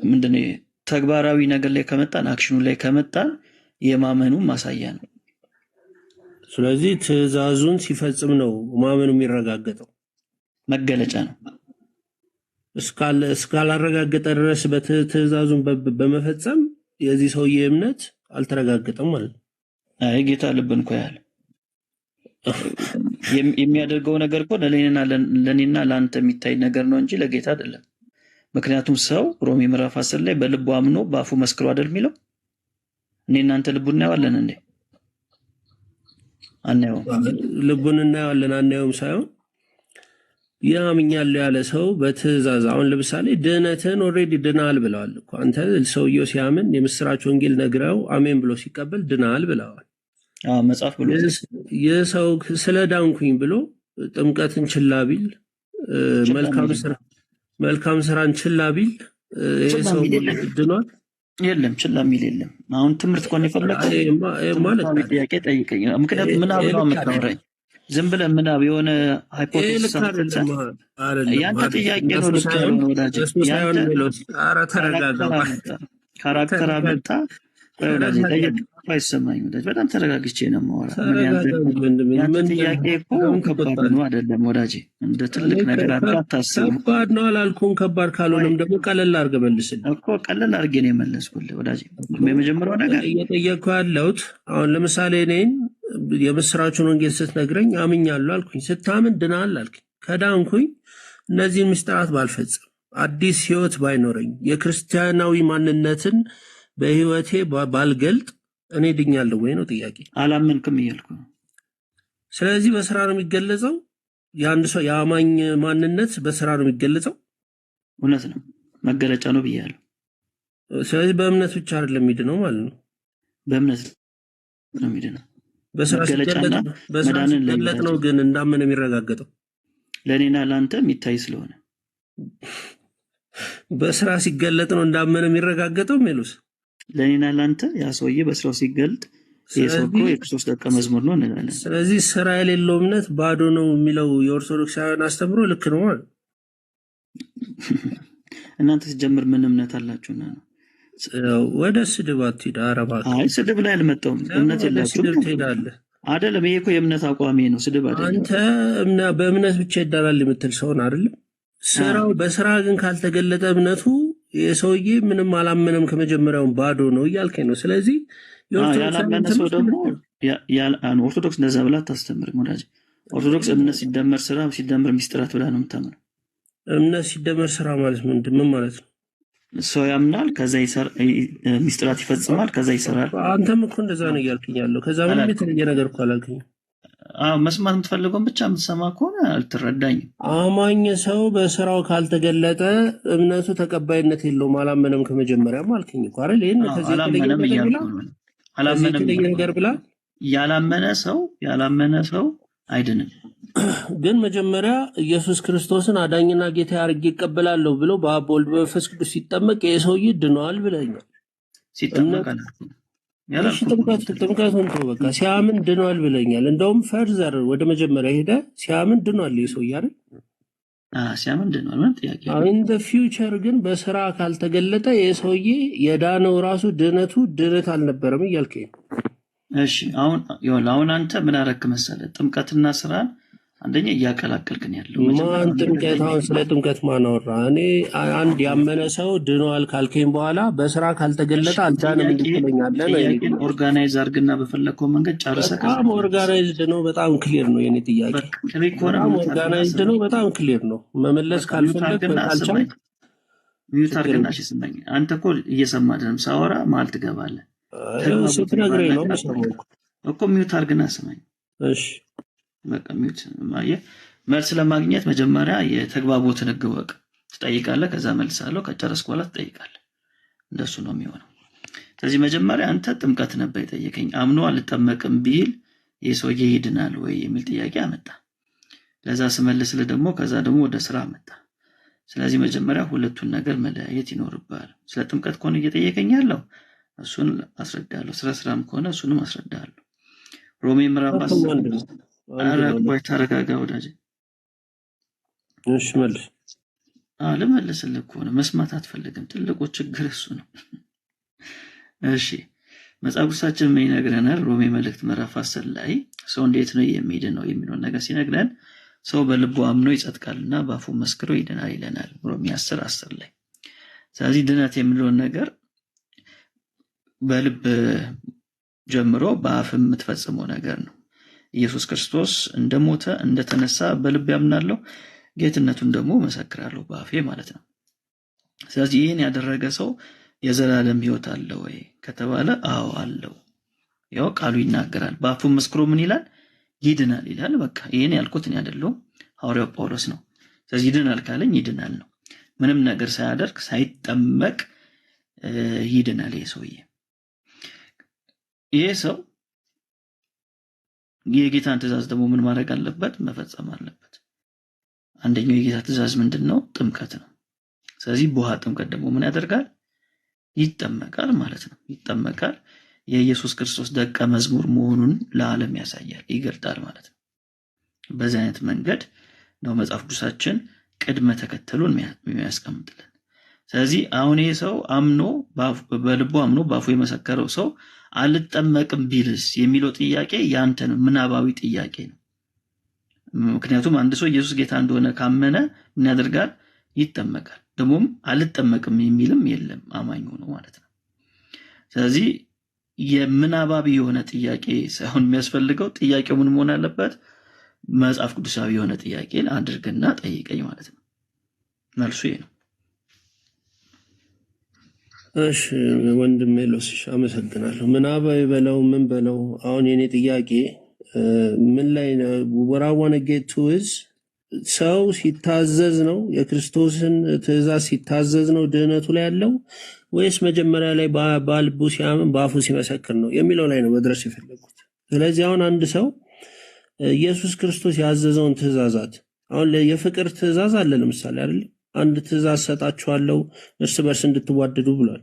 ምንድነው? ተግባራዊ ነገር ላይ ከመጣን አክሽኑ ላይ ከመጣን የማመኑ ማሳያ ነው። ስለዚህ ትእዛዙን ሲፈጽም ነው ማመኑ የሚረጋገጠው፣ መገለጫ ነው። እስካላረጋገጠ ድረስ በትእዛዙን በመፈጸም የዚህ ሰውዬ እምነት አልተረጋገጠም ማለት ነው። አይ ጌታ ልብን እኮ ያለ የሚያደርገው ነገር እኮ ለኔና ለአንተ የሚታይ ነገር ነው እንጂ ለጌታ አይደለም። ምክንያቱም ሰው ሮሜ ምዕራፍ 10 ላይ በልቡ አምኖ በአፉ መስክሮ አይደል የሚለው? እኔ እናንተ ልቡን እናየዋለን እንዴ? አናየውም። ልቡን እናየዋለን አናየውም ሳይሆን ያምኛል ያለ ሰው በትእዛዝ አሁን ለምሳሌ ድህነትን ኦልሬዲ ድናል ብለዋል እኮ አንተ። ሰውየው ሲያምን የምስራች ወንጌል ነግረው አሜን ብሎ ሲቀበል ድናል ብለዋል። መጽሐፍ ብሎ የሰው ስለ ዳንኩኝ ብሎ ጥምቀትን ችላ ቢል መልካም ስራን ችላ ቢል የሰው ድኗል? የለም፣ ችላ የሚል የለም። አሁን ትምህርት ኮን የፈለከው ማለት ጥያቄ ጠይቀኝ። ምክንያቱም ምናብ ነው የምታወራኝ። ዝም ብለህ ምናብ የሆነ ሃይፖቴሲስ ያንተ ጥያቄ ነው። ልክ ነው ወዳጅ፣ ካራክተር አመጣ ወዳጅ ጠየቅ አይሰማኝ ወዳጅ። በጣም ተረጋግቼ ነው የማወራው። ያንተ ጥያቄ እኮ ከባድ ነው አይደለም ወዳጅ? እንደ ትልቅ ነገር አታስብ። ከባድ ነው አላልኩም። ከባድ ካልሆነም ደግሞ ቀለል አድርገህ መልስልኝ እኮ። ቀለል አድርጌ ነው የመለስኩልህ ወዳጅ። የመጀመሪያው ነገር እየጠየቅኩ ያለሁት አሁን ለምሳሌ እኔን የምስራቹን ወንጌል ስትነግረኝ አምኛለሁ አልኩኝ። ስታምን ድናል አልኩኝ። ከዳንኩኝ እነዚህን ምስጢራት ባልፈጽም አዲስ ህይወት ባይኖረኝ የክርስቲያናዊ ማንነትን በህይወቴ ባልገልጥ እኔ ድኛለሁ ወይ ነው ጥያቄ። አላመንክም እያልኩ ነው። ስለዚህ በስራ ነው የሚገለጸው። የአንድ ሰው የአማኝ ማንነት በስራ ነው የሚገለጸው። እውነት ነው፣ መገለጫ ነው ብያለሁ። ስለዚህ በእምነት ብቻ አይደለም የሚድነው ማለት ነው። በእምነት ነው የሚድነው። በስራ ሲገለጥ ነው ግን እንዳመነ የሚረጋገጠው። ለእኔና ለአንተ የሚታይ ስለሆነ በስራ ሲገለጥ ነው እንዳመነ የሚረጋገጠው። ሜሉስ ለእኔና ለአንተ ያ ሰውዬ በስራው ሲገልጥ የሰው እኮ የክርስቶስ ደቀ መዝሙር ነው እንላለን። ስለዚህ ስራ የሌለው እምነት ባዶ ነው የሚለው የኦርቶዶክሳውያን አስተምሮ ልክ ነው ማለት እናንተ ሲጀምር ምን እምነት አላችሁና ነው? ወደ ስድብ አትሂድ። ኧረ እባክህ። አይ ስድብ ላይ አልመጣሁም። እምነት የላችሁም ትሄዳለህ አይደለም? ይሄ እኮ የእምነት አቋሜ ነው፣ ስድብ አይደለም። አንተ በእምነት ብቻ ይዳላል የምትል ሰውን አይደለም። ስራው በስራ ግን ካልተገለጠ እምነቱ የሰውዬ ምንም አላመነም ከመጀመሪያውን ባዶ ነው እያልከኝ ነው። ስለዚህ ያላመነ ሰው ደግሞ ኦርቶዶክስ እንደዛ ብላ አታስተምርም ወዳጅ። ኦርቶዶክስ እምነት ሲደመር ስራ ሲደመር ሚስጥራት ብላ ነው የምታምነው። እምነት ሲደመር ስራ ማለት ምን ማለት ነው? ሰው ያምናል፣ ከዛ ሚስጥራት ይፈጽማል፣ ከዛ ይሰራል። አንተም እኮ እንደዛ ነው እያልከኝ ያለው። ከዛ ምንም የተለየ ነገር እኮ አላልከኝም። መስማት የምትፈልገውን ብቻ የምትሰማ ከሆነ አልትረዳኝም። አማኝ ሰው በስራው ካልተገለጠ እምነቱ ተቀባይነት የለውም። አላመነም ከመጀመሪያም አልከኝ እኮ አይደል? ይሄን ከዚህ የተለየ ነገር ብላ ያላመነ ሰው አይድንም። ግን መጀመሪያ ኢየሱስ ክርስቶስን አዳኝና ጌታ አድርጌ እቀበላለሁ ብሎ በአብ ወልድ በመንፈስ ቅዱስ ሲጠመቅ የሰውዬ ድነዋል ብለኛል። ጥምቀቱን ተው በቃ። ሲያምን ድኗል ብለኛል። እንደውም ፈርዘር ወደ መጀመሪያ ሄደ ሲያምን ድኗል የሰውዬ አይደል? ሲያምን ድኗል ማለት ጥያቄ። አሁን ፊውቸር ግን በስራ ካልተገለጠ የሰውዬ የዳነው ራሱ ድነቱ ድነት አልነበረም እያልከኝ ነው። እሺ አሁን አንተ ምን አረክ መሰለህ? ጥምቀትና ስራን አንደኛ እያቀላቀልክን ያለው ማን ጥምቀት? አሁን ስለ ጥምቀት ማን አወራ? እኔ አንድ ያመነ ሰው ድኗል ካልከኝ በኋላ በስራ ካልተገለጠ አልዳንም እንድትለኛለህ ነው። ጥያቄን ኦርጋናይዝ አድርግና በፈለግከው መንገድ ጨርሰህ በጣም ኦርጋናይዝድ ነው። በጣም ክሊር ነው የኔ ጥያቄ። በጣም ኦርጋናይዝድ ነው። በጣም ክሊር ነው። መመለስ ካልፈለግ ካልቻል ሚዩት አድርግና እሺ ስማኝ። አንተ እኮ እየሰማህ አይደለም፣ ሳወራ መሀል ትገባለህ። ስትነግረኝ ነው የምሰማው እኮ። ሚዩት አድርግና ስማኝ። እሺ በቃ ሚዩት። መልስ ለማግኘት መጀመሪያ የተግባቦትን ህግ ወቅ ትጠይቃለህ፣ ከዛ መልሳለሁ፣ ከጨረስክ በኋላ ትጠይቃለህ። እንደሱ ነው የሚሆነው። ስለዚህ መጀመሪያ አንተ ጥምቀት ነበር የጠየቀኝ። አምኖ አልጠመቅም ቢል ይህ ሰውዬ ይድናል ወይ የሚል ጥያቄ አመጣ። ለዛ ስመልስልህ ደግሞ ከዛ ደግሞ ወደ ስራ አመጣ። ስለዚህ መጀመሪያ ሁለቱን ነገር መለያየት ይኖርብሃል። ስለ ጥምቀት ከሆነ እየጠየቀኝ ያለው እሱን አስረዳለሁ፣ ስለ ስራም ከሆነ እሱንም አስረዳለሁ። ሮሜ ምዕራፍ 10 ኧረ ቆይ ተረጋጋ ወዳጄ። እሺ መልስ። ልመልስልህ ከሆነ መስማት አትፈልግም። ትልቁ ችግር እሱ ነው። እሺ መጽሐፍ ቅዱሳችን ምን ይነግረናል? ሮሜ መልእክት ምዕራፍ 10 ላይ ሰው እንዴት ነው የሚድነው የሚለውን ነገር ሲነግረን ሰው በልቡ አምኖ ይጸድቃልና በአፉ መስክሮ ይድናል ይለናል ሮሜ 10:10 ላይ። ስለዚህ ድነት የሚለውን ነገር በልብ ጀምሮ በአፍም የምትፈጽመው ነገር ነው። ኢየሱስ ክርስቶስ እንደሞተ እንደተነሳ በልብ ያምናለሁ፣ ጌትነቱን ደግሞ መሰክራለሁ በአፌ ማለት ነው። ስለዚህ ይህን ያደረገ ሰው የዘላለም ሕይወት አለው ወይ ከተባለ አዎ አለው። ያው ቃሉ ይናገራል። በአፉ መስክሮ ምን ይላል? ይድናል ይላል። በቃ ይሄን ያልኩት እኔ አይደለሁም፣ ሐዋርያው ጳውሎስ ነው። ስለዚህ ይድናል ካለኝ ይድናል ነው። ምንም ነገር ሳያደርግ ሳይጠመቅ ይድናል ይሄ ሰውዬ። ይሄ ሰው የጌታን ትእዛዝ ደግሞ ምን ማድረግ አለበት? መፈጸም አለበት። አንደኛው የጌታ ትእዛዝ ምንድነው? ጥምቀት ነው። ስለዚህ በውሃ ጥምቀት ደግሞ ምን ያደርጋል? ይጠመቃል ማለት ነው። ይጠመቃል። የኢየሱስ ክርስቶስ ደቀ መዝሙር መሆኑን ለዓለም ያሳያል፣ ይገልጣል ማለት ነው። በዚህ አይነት መንገድ ነው መጽሐፍ ቅዱሳችን ቅድመ ተከተሉን የሚያስቀምጥልን። ስለዚህ አሁን ይሄ ሰው አምኖ በልቡ አምኖ በአፉ የመሰከረው ሰው አልጠመቅም ቢልስ የሚለው ጥያቄ ያንተ ነው፣ ምናባዊ ጥያቄ ነው። ምክንያቱም አንድ ሰው ኢየሱስ ጌታ እንደሆነ ካመነ ምን ያደርጋል? ይጠመቃል። ደግሞም አልጠመቅም የሚልም የለም አማኝ ሆኖ ማለት ነው። ስለዚህ የምናባቢ የሆነ ጥያቄ ሳይሆን የሚያስፈልገው ጥያቄው ምን መሆን አለበት? መጽሐፍ ቅዱሳዊ የሆነ ጥያቄ አድርግና ጠይቀኝ ማለት ነው። መልሱ ይሄ ነው። እሺ ወንድሜ ሎስሽ አመሰግናለሁ። ምናባዊ በለው ምን በለው አሁን የኔ ጥያቄ ምን ላይ ነው? ወራዋነ ጌቱ ሰው ሲታዘዝ ነው የክርስቶስን ትእዛዝ ሲታዘዝ ነው ድህነቱ ላይ ያለው ወይስ መጀመሪያ ላይ በልቡ ሲያምን በአፉ ሲመሰክር ነው የሚለው ላይ ነው መድረስ የፈለጉት። ስለዚህ አሁን አንድ ሰው ኢየሱስ ክርስቶስ ያዘዘውን ትእዛዛት አሁን የፍቅር ትእዛዝ አለ ለምሳሌ አይደል? አንድ ትእዛዝ ሰጣችኋለሁ እርስ በርስ እንድትዋደዱ ብሏል።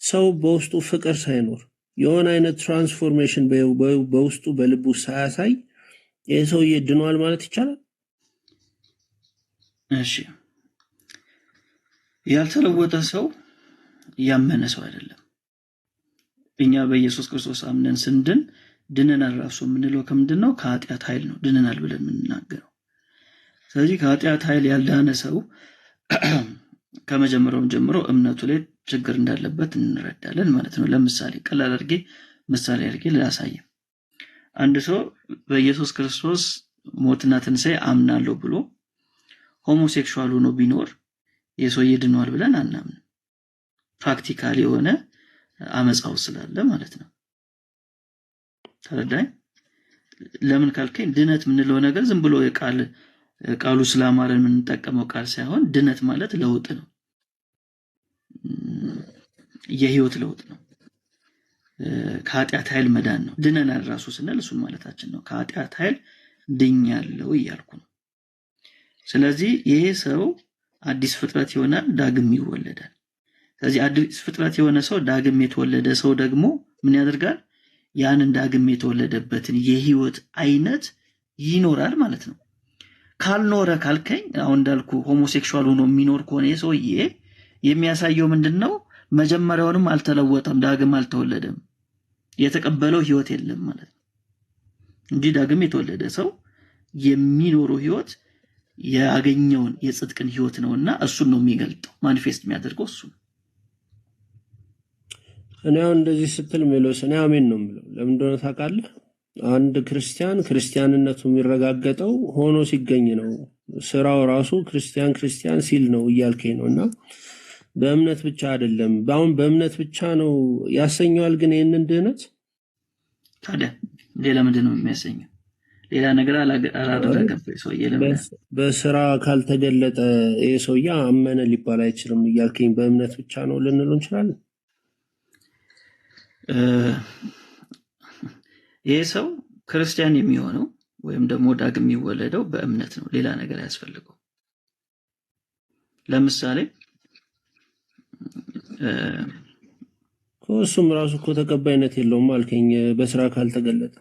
ሰው በውስጡ ፍቅር ሳይኖር የሆነ አይነት ትራንስፎርሜሽን በውስጡ በልቡ ሳያሳይ ይህ ሰውዬ ድኗል ማለት ይቻላል? እሺ ያልተለወጠ ሰው ያመነ ሰው አይደለም። እኛ በኢየሱስ ክርስቶስ አምነን ስንድን ድነናል ራሱ የምንለው ከምንድን ነው? ከኃጢአት ኃይል ነው ድነናል ብለን የምንናገረው። ስለዚህ ከኃጢአት ኃይል ያልዳነ ሰው ከመጀመሪያውም ጀምሮ እምነቱ ላይ ችግር እንዳለበት እንረዳለን ማለት ነው። ለምሳሌ ቀላል አድርጌ ምሳሌ አድርጌ ላሳየ። አንድ ሰው በኢየሱስ ክርስቶስ ሞትና ትንሣኤ አምናለሁ ብሎ ሆሞሴክሹዋል ሆኖ ቢኖር የሰውዬ ድኗል ብለን አናምንም። ፕራክቲካል የሆነ አመፃው ስላለ ማለት ነው። ተረዳኝ? ለምን ካልከኝ ድነት የምንለው ነገር ዝም ብሎ ቃሉ ስላማረን የምንጠቀመው ቃል ሳይሆን ድነት ማለት ለውጥ ነው፣ የህይወት ለውጥ ነው። ከኃጢአት ኃይል መዳን ነው። ድነናል ራሱ ስንል እሱን ማለታችን ነው። ከኃጢአት ኃይል ድኛለሁ እያልኩ ነው። ስለዚህ ይሄ ሰው አዲስ ፍጥረት ይሆናል፣ ዳግም ይወለዳል። ስለዚህ አዲስ ፍጥረት የሆነ ሰው ዳግም የተወለደ ሰው ደግሞ ምን ያደርጋል? ያንን ዳግም የተወለደበትን የህይወት አይነት ይኖራል ማለት ነው። ካልኖረ ካልከኝ አሁን እንዳልኩ ሆሞሴክሹዋል ሆኖ የሚኖር ከሆነ ሰውዬ የሚያሳየው ምንድነው? መጀመሪያውንም አልተለወጠም፣ ዳግም አልተወለደም። የተቀበለው ህይወት የለም ማለት ነው እንጂ ዳግም የተወለደ ሰው የሚኖረው ህይወት ያገኘውን የጽድቅን ህይወት ነውና እሱን ነው የሚገልጠው ማኒፌስት የሚያደርገው እሱ ነው። እኔ አሁን እንደዚህ ስትል ሜሎስ እኔ አሜን ነው የምለው። ለምን እንደሆነ ታውቃለህ? አንድ ክርስቲያን ክርስቲያንነቱ የሚረጋገጠው ሆኖ ሲገኝ ነው። ስራው ራሱ ክርስቲያን ሲል ነው እያልከኝ ነው። እና በእምነት ብቻ አይደለም። አሁን በእምነት ብቻ ነው ያሰኘዋል። ግን ይህንን ድህነት ታዲያ ሌላ ምንድን ነው የሚያሰኘው? ሌላ ነገር አላደረገም ሰውዬ። ለምን በስራ ካልተገለጠ ይሄ ሰውዬ አመነ ሊባል አይችልም እያልከኝ በእምነት ብቻ ነው ልንለው እንችላለን? ይሄ ሰው ክርስቲያን የሚሆነው ወይም ደግሞ ዳግም የሚወለደው በእምነት ነው። ሌላ ነገር ያስፈልገው። ለምሳሌ እሱም ራሱ እኮ ተቀባይነት የለውም አልከኝ። በስራ ካልተገለጠ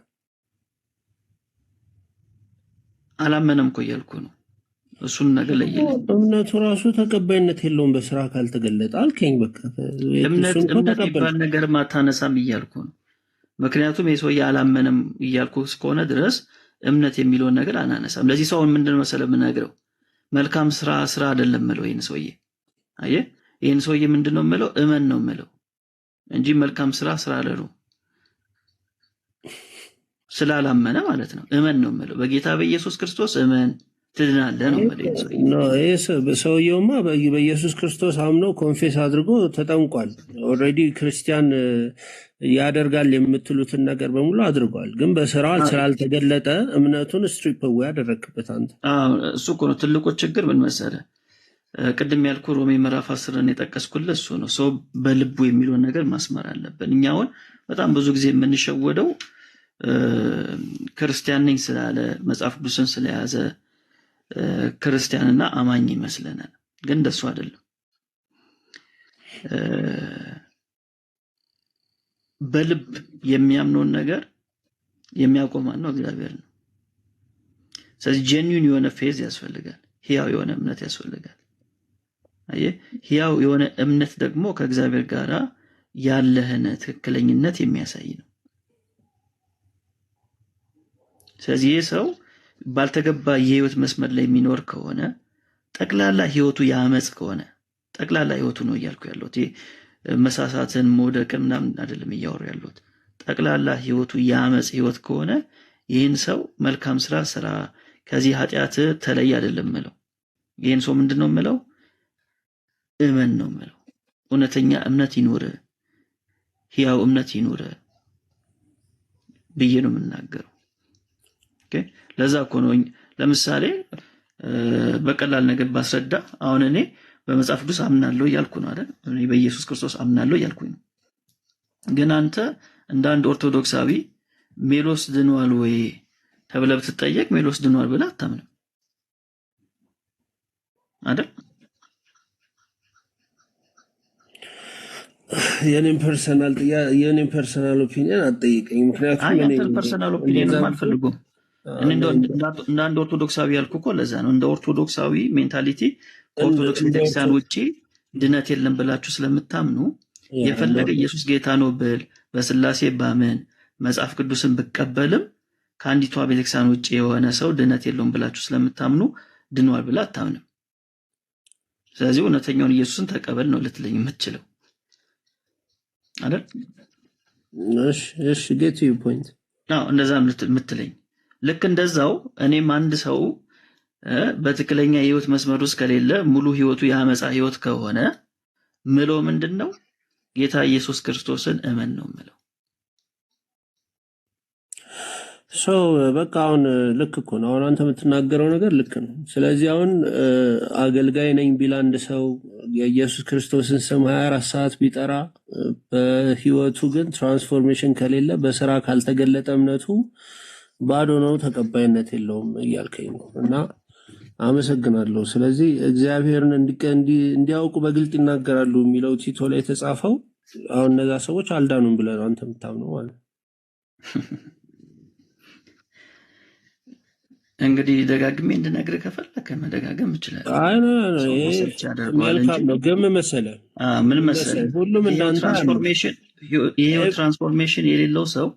አላመነም እኮ እያልኩ ነው። እሱን ነገር ለየልኝ። እምነቱ ራሱ ተቀባይነት የለውም በስራ ካልተገለጠ አልከኝ። በቃ እምነት የሚባል ነገር ማታነሳም እያልኩ ነው። ምክንያቱም የሰውዬ አላመነም እያልኩ እስከሆነ ድረስ እምነት የሚለውን ነገር አናነሳም። ለዚህ ሰው ምንድነው መሰለ የምነግረው? መልካም ስራ አይደለም ምለው ይሄን ሰውዬ። አየህ፣ ይሄን ሰውዬ ምንድነው ምለው? እመን ነው ምለው እንጂ መልካም ስራ አለው ስላላመነ ማለት ነው። እመን ነው ምለው። በጌታ በኢየሱስ ክርስቶስ እመን ትድናለህ ነው ማለት ነው። ሰውየውማ በኢየሱስ ክርስቶስ አምኖ ኮንፌስ አድርጎ ተጠምቋል። ኦልሬዲ ክርስቲያን ያደርጋል የምትሉትን ነገር በሙሉ አድርጓል። ግን በስራ ስላልተገለጠ እምነቱን ስትሪፕ አዌይ ያደረክበት አንተ። እሱ እኮ ነው ትልቁ ችግር። ምን መሰለህ? ቅድም ያልኩ ሮሜ ምዕራፍ 10ን የጠቀስኩልህ እሱ ነው። ሰው በልቡ የሚለውን ነገር ማስመር አለብን። እኛ አሁን በጣም ብዙ ጊዜ የምንሸወደው ክርስቲያን ነኝ ስላለ መጽሐፍ ቅዱስን ስለያዘ ክርስቲያንና አማኝ ይመስለናል። ግን እንደሱ አይደለም። በልብ የሚያምነውን ነገር የሚያውቀው ማን ነው? እግዚአብሔር ነው። ስለዚህ ጄኒዩን የሆነ ፌዝ ያስፈልጋል። ህያው የሆነ እምነት ያስፈልጋል። አየህ፣ ህያው የሆነ እምነት ደግሞ ከእግዚአብሔር ጋር ያለህን ትክክለኝነት የሚያሳይ ነው። ስለዚህ ይህ ሰው ባልተገባ የህይወት መስመር ላይ የሚኖር ከሆነ ጠቅላላ ህይወቱ ያመጽ ከሆነ ጠቅላላ ህይወቱ ነው እያልኩ ያለሁት። መሳሳትን መውደቅን ምናምን አይደለም እያወሩ ያለሁት። ጠቅላላ ህይወቱ ያመጽ ህይወት ከሆነ ይህን ሰው መልካም ስራ ከዚህ ኃጢአት ተለይ አይደለም ምለው። ይህን ሰው ምንድነው ምለው? እመን ነው ምለው። እውነተኛ እምነት ይኖር፣ ህያው እምነት ይኖር ብዬ ነው የምናገረው። ለዛ እኮ ነው ለምሳሌ በቀላል ነገር ባስረዳ። አሁን እኔ በመጽሐፍ ቅዱስ አምናለሁ እያልኩ ነው አይደል? እኔ በኢየሱስ ክርስቶስ አምናለሁ እያልኩኝ ነው። ግን አንተ እንደ አንድ ኦርቶዶክሳዊ ሜሎስ ድኗል ወይ ተብለህ ብትጠየቅ ሜሎስ ድኗል ብለህ አታምንም አይደል? የኔን ፐርሰናል ኦፒኒየን አትጠይቀኝ። ምክንያቱም እኔ ፐርሰናል ኦፒኒየን አልፈልጉም። እንደ አንድ ኦርቶዶክሳዊ ያልኩ እኮ ለዛ ነው። እንደ ኦርቶዶክሳዊ ሜንታሊቲ ኦርቶዶክስ ቤተክርስቲያን ውጪ ድነት የለም ብላችሁ ስለምታምኑ የፈለገ ኢየሱስ ጌታ ነው ብል በስላሴ ባመን መጽሐፍ ቅዱስን ብቀበልም ከአንዲቷ ቤተክርስቲያን ውጪ የሆነ ሰው ድነት የለውም ብላችሁ ስለምታምኑ ድኗል ብላ አታምንም። ስለዚህ እውነተኛውን ኢየሱስን ተቀበል ነው ልትለኝ የምትችለው አይደል? እሺ ጌት ዩ ፖይንት። እንደዛ የምትለኝ ልክ እንደዛው እኔም አንድ ሰው በትክክለኛ የህይወት መስመር ውስጥ ከሌለ ሙሉ ህይወቱ ያመጻ ህይወት ከሆነ ምለው ምንድነው? ጌታ ኢየሱስ ክርስቶስን እመን ነው ምለው። በቃ አሁን ልክ እኮ ነው። አሁን አንተ የምትናገረው ነገር ልክ ነው። ስለዚህ አሁን አገልጋይ ነኝ ቢል አንድ ሰው የኢየሱስ ክርስቶስን ስም 24 ሰዓት ቢጠራ በህይወቱ ግን ትራንስፎርሜሽን ከሌለ በስራ ካልተገለጠ እምነቱ ባዶ ነው፣ ተቀባይነት የለውም እያልከኝ ነው። እና አመሰግናለሁ። ስለዚህ እግዚአብሔርን እንዲያውቁ በግልጥ ይናገራሉ የሚለው ቲቶ ላይ የተጻፈው አሁን እነዛ ሰዎች አልዳኑም ብለህ ነው አንተ የምታምነው ማለት ነው። እንግዲህ ደጋግሜ እንድነግርህ ከፈለክ መደጋገም እችላለሁ። አይ ነው ሰው ይሄ ሪሰርች ያደርገዋል እንጂ መልካም ነው። ግን ምን መሰለህ ምን መሰለህ ሁሉም የህይወት እንዳንተ አለ ትራንስፎርሜሽን የህይወት ትራንስፎርሜሽን የሌለው ሰው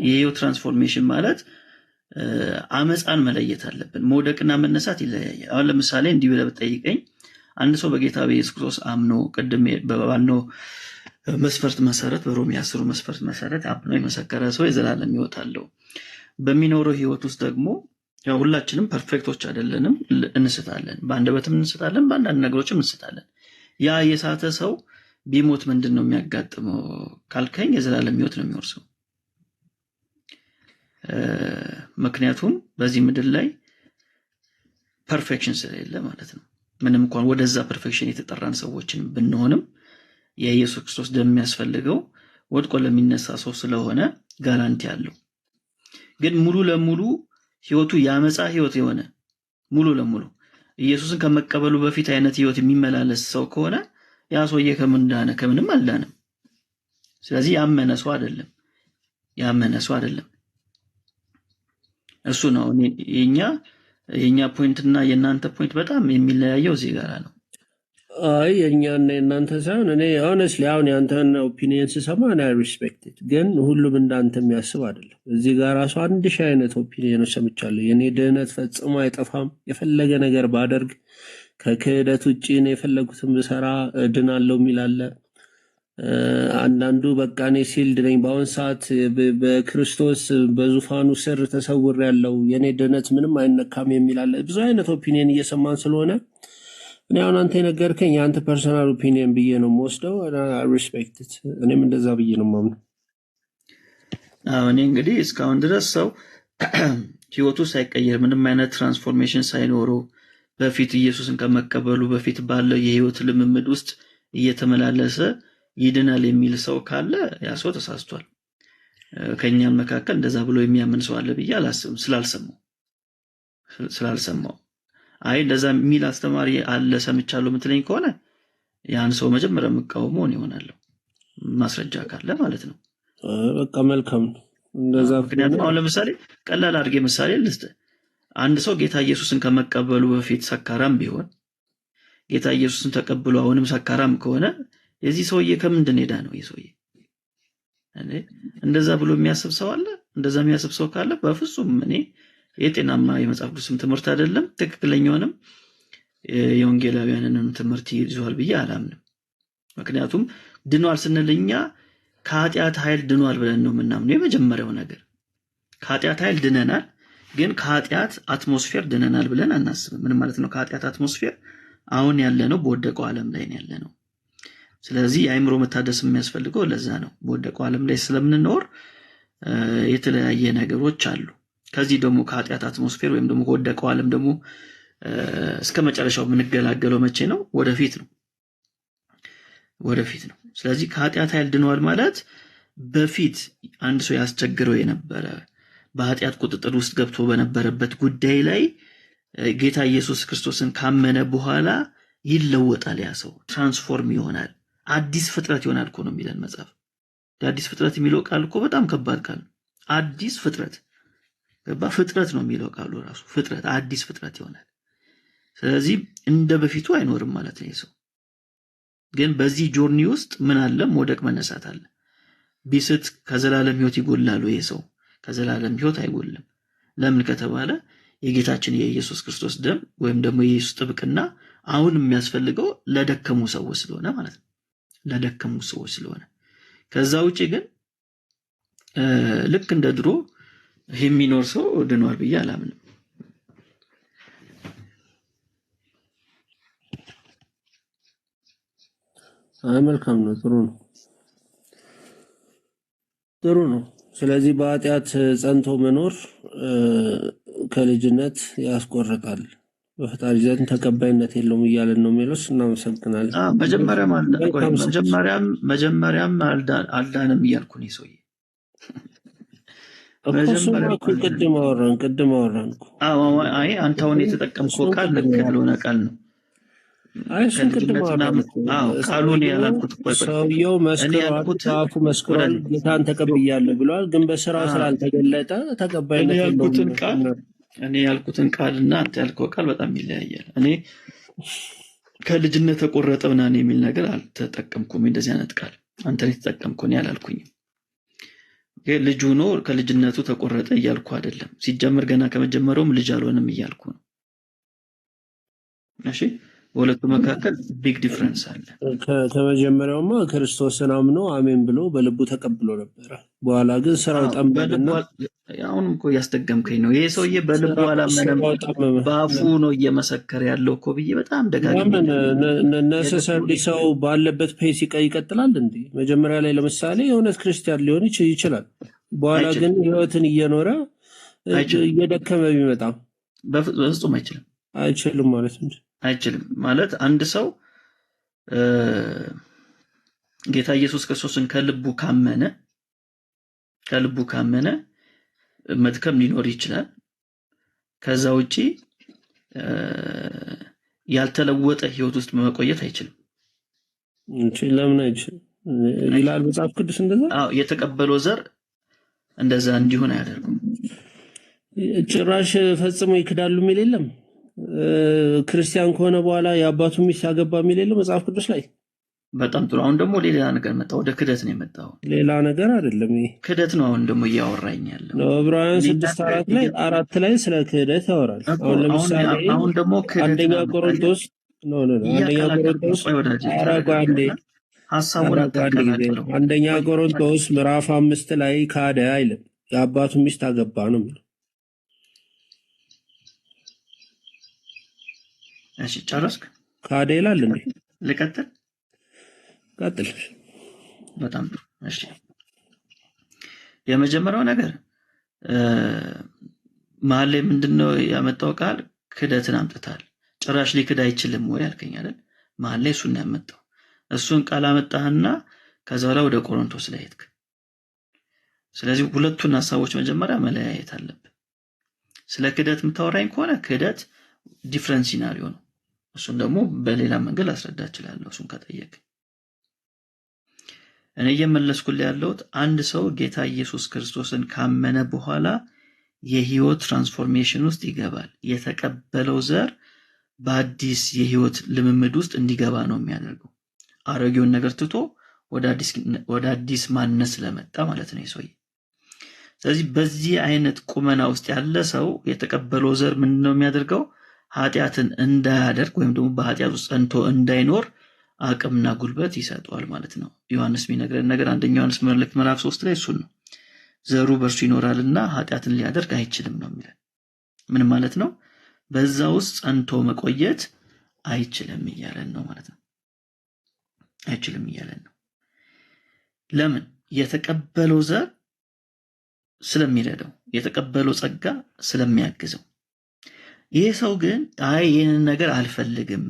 የህይወት ትራንስፎርሜሽን ማለት አመፃን መለየት አለብን። መውደቅና መነሳት ይለያያል። አሁን ለምሳሌ እንዲህ ብለህ ብትጠይቀኝ አንድ ሰው በጌታ በኢየሱስ ክርስቶስ አምኖ ቅድም ባልነው መስፈርት መሰረት በሮሜ 10 መስፈርት መሰረት አምኖ የመሰከረ ሰው የዘላለም ሕይወት አለው። በሚኖረው ሕይወት ውስጥ ደግሞ ያው ሁላችንም ፐርፌክቶች አይደለንም፣ እንስታለን። በአንደበትም እንስታለን፣ በአንዳንድ ነገሮችም እንስታለን። ያ የሳተ ሰው ቢሞት ምንድን ነው የሚያጋጥመው ካልከኝ የዘላለም ሕይወት ነው የሚወርሰው። ምክንያቱም በዚህ ምድር ላይ ፐርፌክሽን ስለሌለ ማለት ነው። ምንም እንኳን ወደዛ ፐርፌክሽን የተጠራን ሰዎችን ብንሆንም የኢየሱስ ክርስቶስ ደም የሚያስፈልገው ወድቆ ለሚነሳ ሰው ስለሆነ ጋራንቲ አለው። ግን ሙሉ ለሙሉ ህይወቱ ያመጻ ህይወት የሆነ ሙሉ ለሙሉ ኢየሱስን ከመቀበሉ በፊት አይነት ህይወት የሚመላለስ ሰው ከሆነ ያ ሰውዬ ከምን ዳነ? ከምንም አልዳነም። ስለዚህ ያመነ ሰው አይደለም። እሱ ነው የኛ ፖይንትና የናንተ ፖይንት በጣም የሚለያየው እዚህ ጋር ነው። አይ የኛና የናንተ ሳይሆን እኔ ሆነስትሊ አሁን ያንተን ኦፒኒየን ስሰማ እኔ ሪስፔክት ግን ሁሉም እንዳንተ የሚያስብ አይደለም። እዚህ ጋር ራሱ 1000 አይነት ኦፒኒየኖች ሰምቻለሁ። የኔ ድህነት ፈጽሞ አይጠፋም፣ የፈለገ ነገር ባደርግ ከክህደት ውጪ ነው የፈለጉትን ብሰራ ድናለው የሚል አለ። አንዳንዱ በቃ እኔ ሲልድ ነኝ በአሁን ሰዓት በክርስቶስ በዙፋኑ ስር ተሰውር ያለው የኔ ድህነት ምንም አይነካም የሚል አለ። ብዙ አይነት ኦፒኒየን እየሰማን ስለሆነ እኔ አሁን አንተ የነገርከኝ የአንተ ፐርሰናል ኦፒኒየን ብዬ ነው የምወስደው። ሪስፔክት እኔም እንደዛ ብዬ ነው የማምነው። እኔ እንግዲህ እስካሁን ድረስ ሰው ህይወቱ ሳይቀየር ምንም አይነት ትራንስፎርሜሽን ሳይኖረው በፊት ኢየሱስን ከመቀበሉ በፊት ባለው የህይወት ልምምድ ውስጥ እየተመላለሰ ይድናል የሚል ሰው ካለ ያ ሰው ተሳስቷል። ከኛም መካከል እንደዛ ብሎ የሚያምን ሰው አለ ብዬ አላስብም፣ ስላልሰማው። አይ እንደዛ የሚል አስተማሪ አለ ሰምቻለሁ የምትለኝ ከሆነ ያን ሰው መጀመሪያ የምቃወመው ይሆናለሁ፣ ማስረጃ ካለ ማለት ነው። በቃ መልካም ነው እንደዛ። ምክንያቱም አሁን ለምሳሌ ቀላል አድርጌ ምሳሌ ልስጥ። አንድ ሰው ጌታ ኢየሱስን ከመቀበሉ በፊት ሰካራም ቢሆን ጌታ ኢየሱስን ተቀብሎ አሁንም ሰካራም ከሆነ የዚህ ሰውዬ ከምንድን ሄዳ ነው? የሰውዬ እንደዛ ብሎ የሚያስብ ሰው አለ? እንደዛ የሚያስብ ሰው ካለ በፍጹም እኔ የጤናማ የመጽሐፍ ቅዱስም ትምህርት አይደለም፣ ትክክለኛውንም የወንጌላውያንንም ትምህርት ይዟል ብዬ አላምንም። ምክንያቱም ድኗል ስንል እኛ ከኃጢአት ኃይል ድኗል ብለን ነው የምናምነው። የመጀመሪያው ነገር ከኃጢአት ኃይል ድነናል፣ ግን ከኃጢአት አትሞስፌር ድነናል ብለን አናስብም። ምን ማለት ነው? ከኃጢአት አትሞስፌር አሁን ያለነው በወደቀው ዓለም ላይ ነው ያለነው። ስለዚህ የአእምሮ መታደስ የሚያስፈልገው ለዛ ነው። በወደቀው ዓለም ላይ ስለምንኖር የተለያየ ነገሮች አሉ። ከዚህ ደግሞ ከኃጢአት አትሞስፌር ወይም ደግሞ ከወደቀው ዓለም ደግሞ እስከ መጨረሻው የምንገላገለው መቼ ነው? ወደፊት ነው። ስለዚህ ከኃጢአት ኃይል ድኗል ማለት በፊት አንድ ሰው ያስቸግረው የነበረ በኃጢአት ቁጥጥር ውስጥ ገብቶ በነበረበት ጉዳይ ላይ ጌታ ኢየሱስ ክርስቶስን ካመነ በኋላ ይለወጣል። ያ ሰው ትራንስፎርም ይሆናል፣ አዲስ ፍጥረት ይሆናል እኮ ነው የሚለን መጽሐፍ። አዲስ ፍጥረት የሚለው ቃል እኮ በጣም ከባድ ቃል ነው። አዲስ ፍጥረት ፍጥረት ነው የሚለው ቃሉ ራሱ። ፍጥረት አዲስ ፍጥረት ይሆናል። ስለዚህ እንደ በፊቱ አይኖርም ማለት ነው። ሰው ግን በዚህ ጆርኒ ውስጥ ምን አለ? መውደቅ መነሳት አለ። ቢስት ከዘላለም ሕይወት ይጎላል ወይ? ሰው ከዘላለም ሕይወት አይጎልም። ለምን ከተባለ የጌታችን የኢየሱስ ክርስቶስ ደም ወይም ደግሞ የኢየሱስ ጥብቅና አሁን የሚያስፈልገው ለደከሙ ሰዎች ስለሆነ ማለት ነው። ለደከሙ ሰዎች ስለሆነ ከዛ ውጪ ግን ልክ እንደ ድሮ የሚኖር ሰው ድኗል ብዬ አላምንም። መልካም ነው። ጥሩ ነው። ስለዚህ በኃጢአት ጸንቶ መኖር ከልጅነት ያስቆርጣል፣ በፈጣሪ ዘንድ ተቀባይነት የለውም እያለን ነው ሜሎስ። እናመሰግናለን። መጀመሪያም አልዳንም እያልኩ ነው ሰውዬ። ቅድም አወራን እኮ። አይ አንተ አሁን የተጠቀምከው ቃል ልክ ያልሆነ ቃል ነው። እሱን ቅድም አወራን። ቃሉን ያላልኩት ሰውየው መስክሯል፣ በአፉ መስክሯል፣ ጌታን ተቀብያለሁ ብለዋል። ግን በስራው ስላልተገለጠ ተቀባይነት የለውም። እኔ ያልኩትን ቃልና አንተ ያልከው ቃል በጣም ይለያያል። እኔ ከልጅነት ተቆረጠ ምናምን የሚል ነገር አልተጠቀምኩም። እንደዚህ አይነት ቃል አንተ ላይ ተጠቀምኩ፣ እኔ አላልኩኝም። ልጅ ሆኖ ከልጅነቱ ተቆረጠ እያልኩ አይደለም። ሲጀምር ገና ከመጀመሪያውም ልጅ አልሆነም እያልኩ ነው። እሺ፣ በሁለቱ መካከል ቢግ ዲፍረንስ አለ። ከመጀመሪያውማ ክርስቶስን አምኖ አሜን ብሎ በልቡ ተቀብሎ ነበረ። በኋላ ግን ስራው ጠመመና አሁንም እኮ ያስደገምከኝ ነው። ይሄ ሰውዬ በልቡ አላመነም በአፉ ነው እየመሰከረ ያለው እኮ ብዬ በጣም ደጋግሜ ነሰሰርሊ ሰው ባለበት ፔስ ይቀጥላል እንዴ? መጀመሪያ ላይ ለምሳሌ የእውነት ክርስቲያን ሊሆን ይችላል። በኋላ ግን ህይወትን እየኖረ እየደከመ ቢመጣ በፍጹም አይችልም ማለት እንጂ አይችልም ማለት አንድ ሰው ጌታ ኢየሱስ ክርስቶስን ከልቡ ካመነ መድከም ሊኖር ይችላል። ከዛ ውጪ ያልተለወጠ ህይወት ውስጥ መቆየት አይችልም። ለምን አይችልም ይላል መጽሐፍ ቅዱስ እንደዛ? አዎ፣ የተቀበለው ዘር እንደዛ እንዲሆን አያደርጉም። ጭራሽ ፈጽሞ ይክዳሉ የሚል የለም። ክርስቲያን ከሆነ በኋላ የአባቱ ሚስት ያገባ የሚል የለም መጽሐፍ ቅዱስ ላይ። በጣም ጥሩ። አሁን ደግሞ ሌላ ነገር መጣ። ወደ ክደት ነው የመጣው። ሌላ ነገር አይደለም፣ ይሄ ክደት ነው። አሁን ደግሞ እያወራኝ ያለው ዕብራውያን 6:4 ላይ ስለ ክደት ያወራል። አሁን ለምሳሌ አሁን ደግሞ አንደኛ ቆሮንቶስ አንደኛ ቆሮንቶስ ምዕራፍ 5 ላይ ካደ አይልም፣ የአባቱ ሚስት አገባ ነው የሚለው። እሺ ጨረስክ? ካደ ይላል እንዴ? ልቀጥል? ቀጥል። በጣም ጥሩ። እሺ የመጀመሪያው ነገር መሀል ላይ ምንድነው ያመጣው ቃል? ክደትን አምጥታል። ጭራሽ ሊክድ አይችልም ወይ አልከኝ አይደል? መሀል ላይ እሱን ያመጣው እሱን ቃል አመጣህና ከዛ በኋላ ወደ ቆሮንቶስ ላይ ሄድክ። ስለዚህ ሁለቱን ሐሳቦች መጀመሪያ መለያየት አለብን። ስለ ክደት የምታወራኝ ከሆነ ክደት ዲፍረንት ሲናሪዮ ነው። እሱን ደግሞ በሌላ መንገድ ላስረዳ እችላለሁ እሱን ከጠየቅ። እኔ እየመለስኩልህ ያለሁት አንድ ሰው ጌታ ኢየሱስ ክርስቶስን ካመነ በኋላ የህይወት ትራንስፎርሜሽን ውስጥ ይገባል። የተቀበለው ዘር በአዲስ የህይወት ልምምድ ውስጥ እንዲገባ ነው የሚያደርገው። አሮጌውን ነገር ትቶ ወደ አዲስ ማንነት ስለመጣ ማለት ነው ይሰውዬ። ስለዚህ በዚህ አይነት ቁመና ውስጥ ያለ ሰው የተቀበለው ዘር ምንድነው የሚያደርገው? ኃጢአትን እንዳያደርግ ወይም ደግሞ በኃጢአት ውስጥ ጸንቶ እንዳይኖር አቅምና ጉልበት ይሰጠዋል ማለት ነው። ዮሐንስ የሚነግረን ነገር አንደኛ ዮሐንስ መልእክት ምዕራፍ 3 ላይ እሱን ነው። ዘሩ በእርሱ ይኖራልና ኃጢአትን ሊያደርግ አይችልም ነው የሚለን። ምን ማለት ነው? በዛ ውስጥ ጸንቶ መቆየት አይችልም እያለን ነው ማለት ነው። አይችልም እያለን ነው። ለምን? የተቀበለው ዘር ስለሚረዳው፣ የተቀበለው ጸጋ ስለሚያግዘው። ይህ ሰው ግን አይ ይህንን ነገር አልፈልግም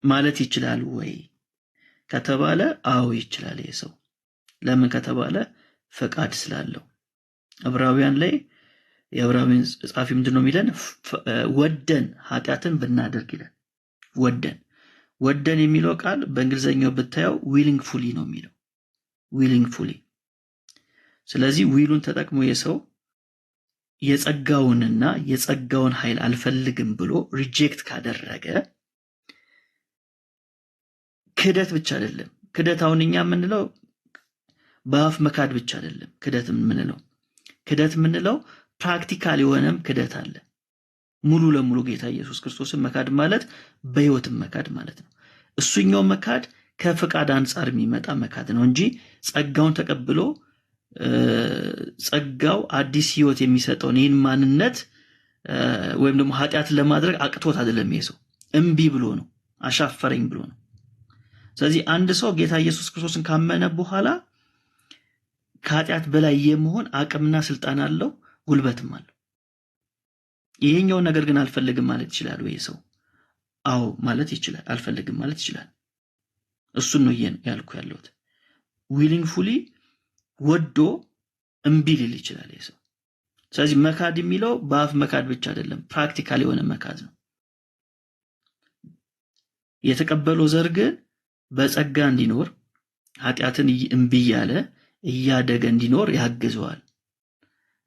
ማለት ይችላል ወይ ከተባለ አዎ ይችላል ይህ ሰው። ለምን ከተባለ ፈቃድ ስላለው። ዕብራውያን ላይ የዕብራውያን ጻፊ ምንድነው የሚለን? ወደን ኃጢአትን ብናደርግ ይላል። ወደን የሚለው ቃል በእንግሊዘኛው ብታየው ዊሊንግፉሊ ነው የሚለው። ዊሊንግፉሊ። ስለዚህ ዊሉን ተጠቅሞ የሰው የጸጋውንና የጸጋውን ኃይል አልፈልግም ብሎ ሪጀክት ካደረገ ክደት ብቻ አይደለም። ክደት አሁን እኛ የምንለው በአፍ መካድ ብቻ አይደለም። ክደት የምንለው ፕራክቲካል የሆነም ክደት አለ። ሙሉ ለሙሉ ጌታ ኢየሱስ ክርስቶስን መካድ ማለት በህይወትም መካድ ማለት ነው። እሱኛው መካድ ከፍቃድ አንጻር የሚመጣ መካድ ነው እንጂ ጸጋውን ተቀብሎ ጸጋው አዲስ ህይወት የሚሰጠውን ይህን ማንነት ወይም ደግሞ ኃጢአትን ለማድረግ አቅቶት አይደለም። ይሄ ሰው እምቢ ብሎ ነው፣ አሻፈረኝ ብሎ ነው። ስለዚህ አንድ ሰው ጌታ ኢየሱስ ክርስቶስን ካመነ በኋላ ከኃጢአት በላይ የመሆን አቅምና ስልጣን አለው፣ ጉልበትም አለው። ይሄኛው ነገር ግን አልፈልግም ማለት ይችላል ወይ ሰው? አዎ ማለት ይችላል። አልፈልግም ማለት ይችላል። እሱን ነው ያልኩ ያለሁት። ዊሊንግፉሊ ወዶ እምቢ ሊል ይችላል ይሄ ሰው። ስለዚህ መካድ የሚለው በአፍ መካድ ብቻ አይደለም፣ ፕራክቲካል የሆነ መካድ ነው። የተቀበለው ዘር ግን በጸጋ እንዲኖር ኃጢአትን እምቢ እያለ እያደገ እንዲኖር ያግዘዋል።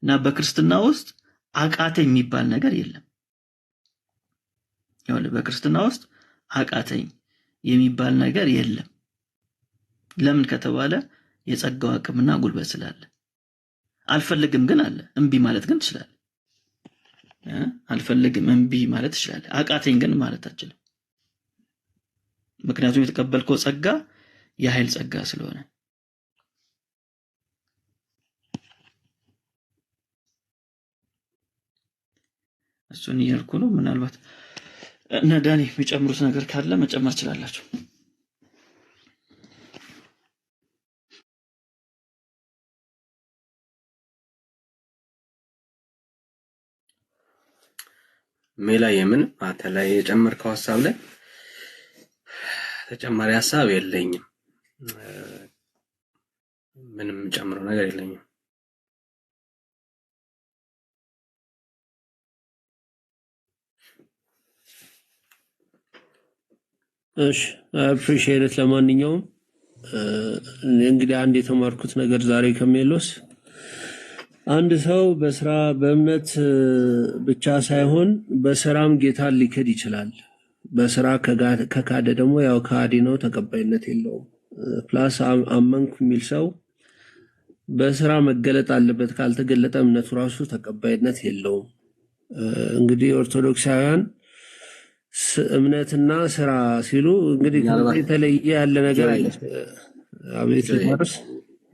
እና በክርስትና ውስጥ አቃተኝ የሚባል ነገር የለም። ይኸውልህ በክርስትና ውስጥ አቃተኝ የሚባል ነገር የለም። ለምን ከተባለ የጸጋው አቅምና ጉልበት ስላለ። አልፈልግም ግን አለ። እምቢ ማለት ግን ትችላለህ። አልፈልግም እምቢ ማለት ትችላለህ። አቃተኝ ግን ማለት አትችልም። ምክንያቱም የተቀበልከው ጸጋ የኃይል ጸጋ ስለሆነ። እሱን እያልኩ ነው። ምናልባት እነ ዳኒ የሚጨምሩት ነገር ካለ መጨመር ትችላላችሁ። ሜላ የምን አንተ ላይ የጨመርከው ሐሳብ ላይ ተጨማሪ ሐሳብ የለኝም። ምንም ጨምሮ ነገር የለኝም። እሺ አፕሪሺየት ለማንኛውም እንግዲህ አንድ የተማርኩት ነገር ዛሬ ከሜሎስ አንድ ሰው በስራ በእምነት ብቻ ሳይሆን በስራም ጌታን ሊክድ ይችላል። በስራ ከካደ ደግሞ ያው ካዲ ነው፣ ተቀባይነት የለውም። ፕላስ አመንኩ የሚል ሰው በስራ መገለጥ አለበት፣ ካልተገለጠ እምነቱ ራሱ ተቀባይነት የለውም። እንግዲህ ኦርቶዶክሳውያን እምነትና ስራ ሲሉ እንግዲህ የተለየ ያለ ነገር አይደለም። አቤት ይማርስ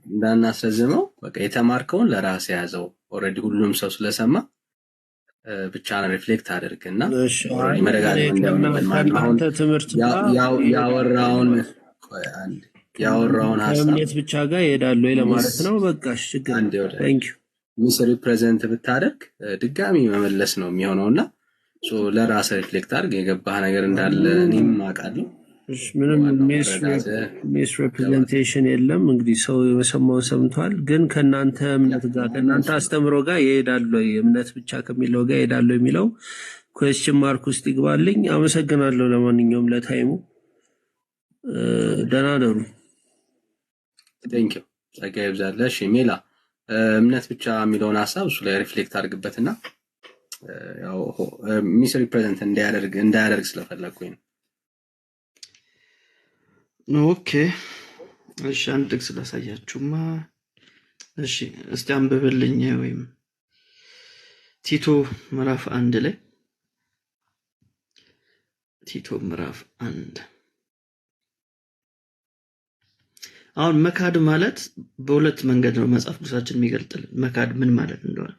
እንዳናስረዝመው በቃ የተማርከውን ለራስ ያዘው። ኦሬዲ ሁሉም ሰው ስለሰማ ብቻ ሪፍሌክት አድርግና መረጋጋት እንደምን ትምህርት ያወራውን ሐሳብ ብቻ ጋር ይሄዳሉ ለማለት ነው። በቃ ችግር ታንክ ዩ ሚስ ሪፕሬዘንት ብታደርግ ድጋሚ መመለስ ነው የሚሆነውና ለራስ ሪፍሌክት አድርግ። የገባህ ነገር እንዳለ እኔም አውቃለሁ። ምንም ሚስ ሪፕሬዘንቴሽን የለም። እንግዲህ ሰው የሰማውን ሰምቷል። ግን ከናንተ እምነት ጋር ከናንተ አስተምሮ ጋር ይሄዳሉ ወይ እምነት ብቻ ከሚለው ጋር ይሄዳሉ የሚለው ኩዌስችን ማርክ ውስጥ ይግባልኝ። አመሰግናለሁ። ለማንኛውም ለታይሙ ደህና ደሩ። ቴንክ ዩ ጸጋ ይብዛልሽ። ሜላ እምነት ብቻ የሚለውን ሐሳብ እሱ ላይ ሪፍሌክት አድርግበትና ያው ሚስ ሪፕሬዘንት እንዳያደርግ ስለፈለኩኝ ነው። ኦኬ እሺ፣ አንድ ጥቅስ ላሳያችሁማ። እሺ እስቲ አንብብልኝ ወይም ቲቶ ምዕራፍ 1 ላይ ቲቶ ምዕራፍ 1 አሁን መካድ ማለት በሁለት መንገድ ነው መጽሐፍ ቅዱሳችን የሚገልጥልን መካድ ምን ማለት እንደሆነ።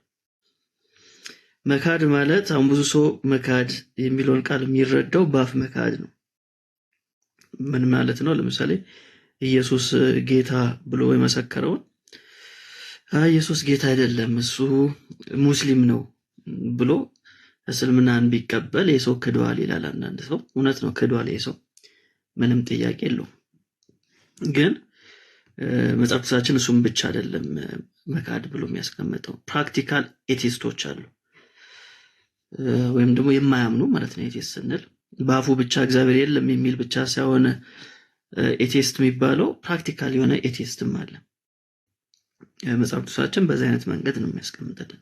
መካድ ማለት አሁን ብዙ ሰው መካድ የሚለውን ቃል የሚረዳው በአፍ መካድ ነው። ምን ማለት ነው? ለምሳሌ ኢየሱስ ጌታ ብሎ የመሰከረውን ኢየሱስ ጌታ አይደለም እሱ ሙስሊም ነው ብሎ እስልምናን ቢቀበል የሰው ክዷል ይላል አንዳንድ ሰው። እውነት ነው ክዷል የሰው ምንም ጥያቄ የለውም። ግን መጽሐፍ ቅዱሳችን እሱም ብቻ አይደለም መካድ ብሎ የሚያስቀምጠው። ፕራክቲካል ኤቲስቶች አሉ ወይም ደግሞ የማያምኑ ማለት ነው። ኤቲስት ስንል በአፉ ብቻ እግዚአብሔር የለም የሚል ብቻ ሳይሆን ኤቲስት የሚባለው ፕራክቲካል የሆነ ኤቲስትም አለ። መጽሐፍ ቅዱሳችን በዚህ አይነት መንገድ ነው የሚያስቀምጥልን።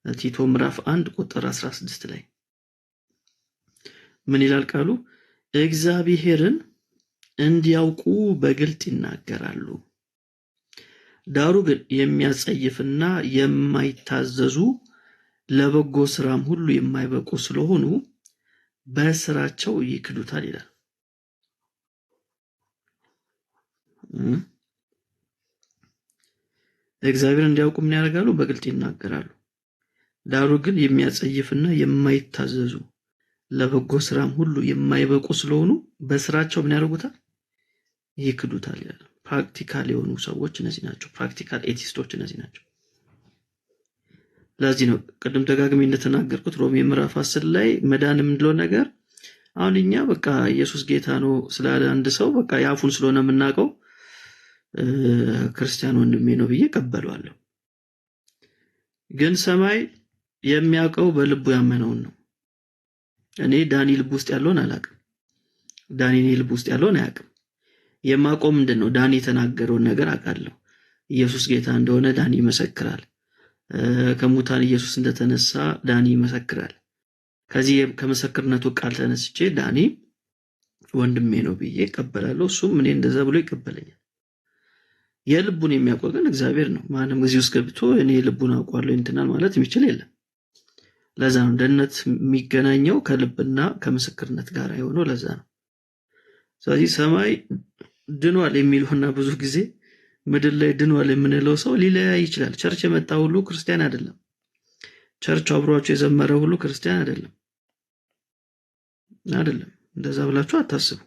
ቲቶ ምዕራፍ 1 ቁጥር 16 ላይ ምን ይላል ቃሉ? እግዚአብሔርን እንዲያውቁ በግልጥ ይናገራሉ። ዳሩ ግን የሚያጸይፍና የማይታዘዙ ለበጎ ስራም ሁሉ የማይበቁ ስለሆኑ በስራቸው ይክዱታል ይላል። እግዚአብሔር እንዲያውቁ ምን ያደርጋሉ? በግልጥ ይናገራሉ። ዳሩ ግን የሚያጸይፍና የማይታዘዙ ለበጎ ስራም ሁሉ የማይበቁ ስለሆኑ በስራቸው ምን ያደርጉታል? ይክዱታል ይላል። ፕራክቲካል የሆኑ ሰዎች እነዚህ ናቸው። ፕራክቲካል ኤቲስቶች እነዚህ ናቸው። ለዚህ ነው ቅድም ደጋግሜ እንደተናገርኩት ሮሜ ምዕራፍ 10 ላይ መዳን የምንለው ነገር አሁን እኛ በቃ ኢየሱስ ጌታ ነው ስላለ አንድ ሰው በቃ ያፉን ስለሆነ የምናውቀው ክርስቲያን ወንድሜ ነው ብዬ ቀበለዋለሁ። ግን ሰማይ የሚያውቀው በልቡ ያመነውን ነው። እኔ ዳኒ ልብ ውስጥ ያለውን አላውቅም። ዳኒ እኔ ልብ ውስጥ ያለውን አያውቅም። የማውቀው ምንድነው? ዳኒ የተናገረውን ነገር አውቃለሁ። ኢየሱስ ጌታ እንደሆነ ዳኒ ይመሰክራል። ከሙታን ኢየሱስ እንደተነሳ ዳኒ ይመሰክራል። ከዚህ ከመሰክርነቱ ቃል ተነስቼ ዳኒ ወንድሜ ነው ብዬ እቀበላለሁ፣ እሱም እኔ እንደዛ ብሎ ይቀበለኛል። የልቡን የሚያውቀው ግን እግዚአብሔር ነው። ማንም እዚህ ውስጥ ገብቶ እኔ ልቡን አውቀዋለሁ እንትናል ማለት የሚችል የለም። ለዛ ነው ደህንነት የሚገናኘው ከልብና ከምስክርነት ጋር የሆነው ለዛ ነው። ስለዚህ ሰማይ ድኗል የሚለውና ብዙ ጊዜ ምድር ላይ ድኗል የምንለው ሰው ሊለያይ ይችላል። ቸርች የመጣ ሁሉ ክርስቲያን አይደለም። ቸርች አብሯቸው የዘመረ ሁሉ ክርስቲያን አይደለም። እንደዛ ብላችሁ አታስቡ።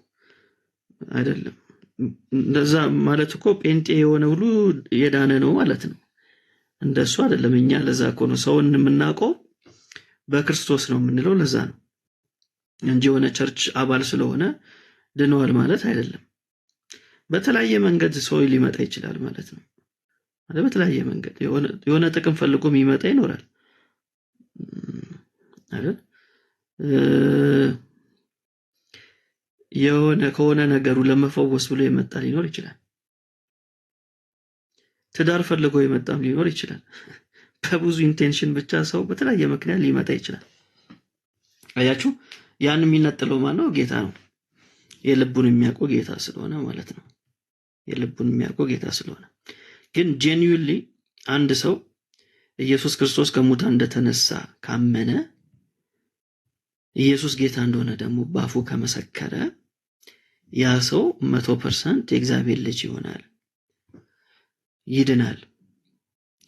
አይደለም እንደዛ ማለት እኮ ጴንጤ የሆነ ሁሉ የዳነ ነው ማለት ነው። እንደሱ አይደለም። እኛ ለዛ እኮ ነው ሰውን የምናውቀው በክርስቶስ ነው የምንለው ለዛ ነው እንጂ የሆነ ቸርች አባል ስለሆነ ድነዋል ማለት አይደለም። በተለያየ መንገድ ሰው ሊመጣ ይችላል ማለት ነው። በተለያየ መንገድ የሆነ ጥቅም ፈልጎ የሚመጣ ይኖራል አይደል? የሆነ ከሆነ ነገሩ ለመፈወስ ብሎ የመጣ ሊኖር ይችላል። ትዳር ፈልጎ የመጣም ሊኖር ይችላል። በብዙ ኢንቴንሽን ብቻ ሰው በተለያየ ምክንያት ሊመጣ ይችላል። አያችሁ፣ ያን የሚነጥለው ማን ነው? ጌታ ነው። የልቡን የሚያውቀው ጌታ ስለሆነ ማለት ነው። የልቡን የሚያውቀው ጌታ ስለሆነ ግን ጄኒዩንሊ አንድ ሰው ኢየሱስ ክርስቶስ ከሙታን እንደተነሳ ካመነ ኢየሱስ ጌታ እንደሆነ ደግሞ ባፉ ከመሰከረ ያ ሰው 100% የእግዚአብሔር ልጅ ይሆናል፣ ይድናል።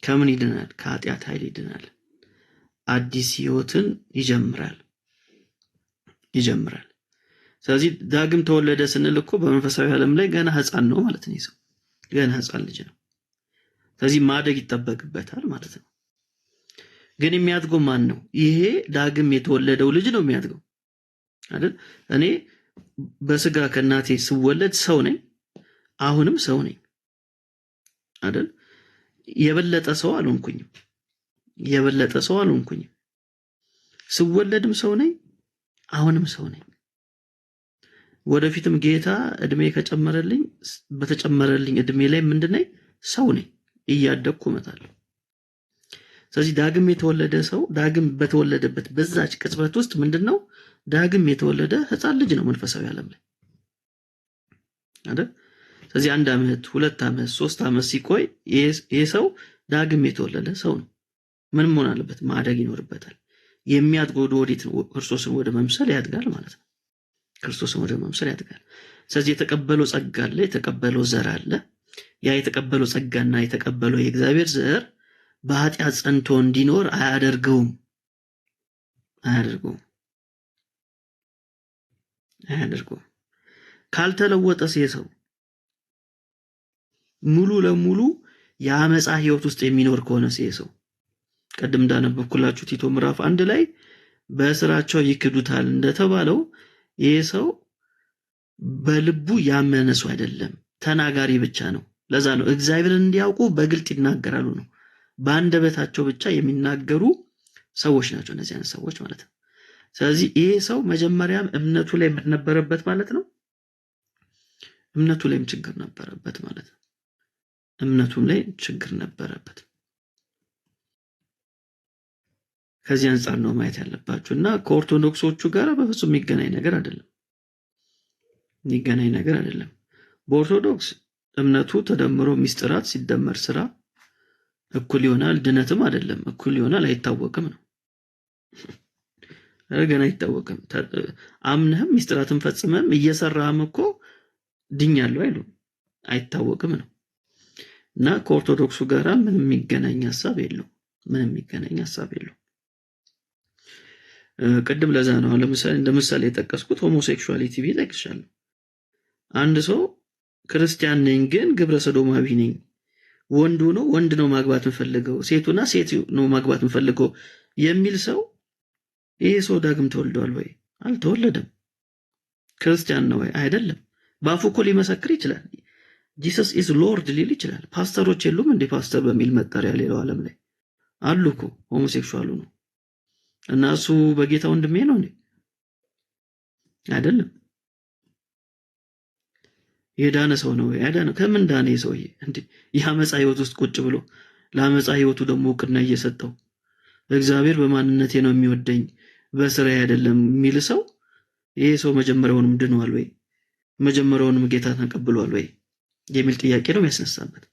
ከምን ይድናል? ከኃጢአት ኃይል ይድናል። አዲስ ህይወትን ይጀምራል። ስለዚህ ዳግም ተወለደ ስንል እኮ በመንፈሳዊ ዓለም ላይ ገና ህፃን ነው ማለት ነው። ሰው ገና ህፃን ልጅ ነው። ስለዚህ ማደግ ይጠበቅበታል ማለት ነው። ግን የሚያድገው ማን ነው? ይሄ ዳግም የተወለደው ልጅ ነው የሚያድገው አይደል? እኔ በስጋ ከእናቴ ስወለድ ሰው ነኝ፣ አሁንም ሰው ነኝ አይደል? የበለጠ ሰው አልሆንኩኝም። ስወለድም ሰው ነኝ፣ አሁንም ሰው ነኝ። ወደፊትም ጌታ እድሜ ከጨመረልኝ በተጨመረልኝ እድሜ ላይ ምንድነኝ? ሰው ነኝ፣ እያደግኩ እመጣለሁ። ስለዚህ ዳግም የተወለደ ሰው ዳግም በተወለደበት በዛች ቅጽበት ውስጥ ምንድነው? ዳግም የተወለደ ህፃን ልጅ ነው መንፈሳዊ ዓለም ላይ አይደል? ስለዚህ 1 ዓመት 2 ዓመት 3 ዓመት ሲቆይ ይሄ ሰው ዳግም የተወለደ ሰው ነው። ምን መሆን አለበት? ማደግ ይኖርበታል። የሚያድገው ወዴት ነው? ክርስቶስን ወደ መምሰል ያድጋል ማለት ነው። ክርስቶስን ወደ መምሰል ያድጋል። ስለዚህ የተቀበለው ጸጋ አለ፣ የተቀበለው ዘር አለ። ያ የተቀበለው ጸጋና የተቀበለው የእግዚአብሔር ዘር በኃጢአት ጸንቶ እንዲኖር አያደርገውም። ካልተለወጠስ የሰው ሙሉ ለሙሉ የአመፃ ህይወት ውስጥ የሚኖር ከሆነስ የሰው ቀደም እንዳነበብኩላችሁ ቲቶ ምዕራፍ 1 ላይ በስራቸው ይክዱታል እንደተባለው ይሄ ሰው በልቡ ያመነ ሰው አይደለም፣ ተናጋሪ ብቻ ነው። ለዛ ነው እግዚአብሔርን እንዲያውቁ በግልጥ ይናገራሉ ነው። በአንደበታቸው ብቻ የሚናገሩ ሰዎች ናቸው እነዚህ አይነት ሰዎች ማለት ነው። ስለዚህ ይሄ ሰው መጀመሪያም እምነቱ ላይ ነበረበት ማለት ነው። እምነቱ ላይም ችግር ነበረበት ማለት ነው። እምነቱም ላይ ችግር ነበረበት። ከዚህ አንፃር ነው ማየት ያለባችሁ እና ከኦርቶዶክሶቹ ጋር በፍጹም የሚገናኝ ነገር አይደለም። በኦርቶዶክስ እምነቱ ተደምሮ ሚስጥራት ሲደመር ስራ እኩል ይሆናል። ድነትም አይደለም እኩል ይሆናል፣ አይታወቅም ነው። ገና አይታወቅም። አምነህም ሚስጥራትን ፈጽመህም እየሰራህም እኮ ድኛለሁ አይሉም፣ አይታወቅም ነው። እና ከኦርቶዶክሱ ጋር ምንም የሚገናኝ ሐሳብ የለው። ቅድም ለዛ ነው ለምሳሌ እንደምሳሌ የጠቀስኩት ሆሞሴክሹዋሊቲ ቢጠቅሻለሁ። አንድ ሰው ክርስቲያን ነኝ ግን ግብረ ሰዶማዊ ነኝ፣ ወንድ ነው ማግባት የምፈልገው፣ ሴቱና ሴት ነው ማግባት የምፈልገው የሚል ሰው ይሄ ሰው ዳግም ተወልዷል ወይ? አልተወለደም። ክርስቲያን ነው ወይ? አይደለም። በአፉ እኮ ሊመሰክር ይችላል። ጂሰስ ኢዝ ሎርድ ሊል ይችላል። ፓስተሮች የሉም እንዴ? ፓስተር በሚል መጠሪያ ሌላው ዓለም ላይ አሉ እኮ ሆሞሴክሹዋሉ ነው እና እሱ በጌታ ወንድሜ ነው እንዴ? አይደለም። የዳነ ሰው ነው ያዳነ። ከምን ዳነ ሰውዬ እንዴ? የአመፃ ህይወት ውስጥ ቁጭ ብሎ ለአመፃ ህይወቱ ደግሞ እውቅና እየሰጠው እግዚአብሔር በማንነቴ ነው የሚወደኝ በስራዬ አይደለም የሚል ሰው ይሄ ሰው መጀመሪያውንም ድኗል ወይ መጀመሪያውንም ጌታ ተቀብሏል ወይ የሚል ጥያቄ ነው የሚያስነሳበት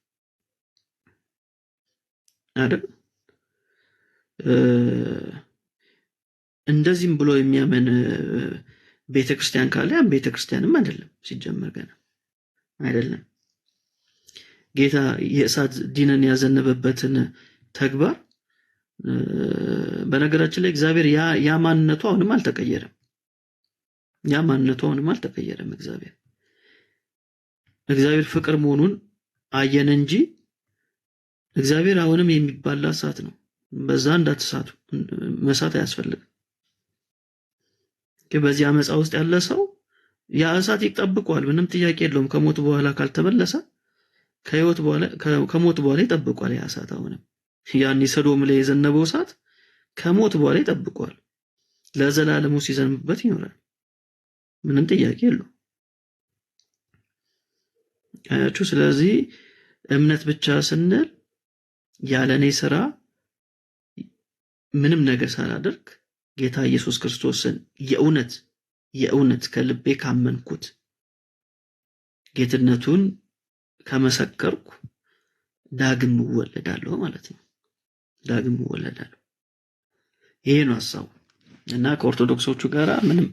አይደል? እንደዚህም ብሎ የሚያመን ቤተክርስቲያን ካለ ያን ቤተክርስቲያንም አይደለም ሲጀመር ገና አይደለም። ጌታ የእሳት ዲንን ያዘነበበትን ተግባር በነገራችን ላይ እግዚአብሔር ያ ማንነቱ አሁንም አልተቀየረም። እግዚአብሔር ፍቅር መሆኑን አየን እንጂ እግዚአብሔር አሁንም የሚባላ እሳት ነው። በዛ እንዳትሳቱ መሳት አያስፈልግም። በዚህ አመፃ ውስጥ ያለ ሰው ያ እሳት ይጠብቀዋል፣ ምንም ጥያቄ የለውም። ከሞት በኋላ ካልተመለሰ ከሞት በኋላ ይጠብቀዋል ያ እሳት። አሁንም ያን ሰዶም ላይ የዘነበው እሳት ከሞት በኋላ ይጠብቀዋል፣ ለዘላለሙ ሲዘንብበት ይኖራል፣ ምንም ጥያቄ የለውም። አያችሁ? ስለዚህ እምነት ብቻ ስንል ያለኔ ስራ ምንም ነገር ሳላደርግ ጌታ ኢየሱስ ክርስቶስን የእውነት ከልቤ ካመንኩት ጌትነቱን ከመሰከርኩ ዳግም እወለዳለሁ ማለት ነው። ዳግም እወለዳለሁ። ይሄ ነው ሐሳቡ እና ከኦርቶዶክሶቹ ጋር ምንም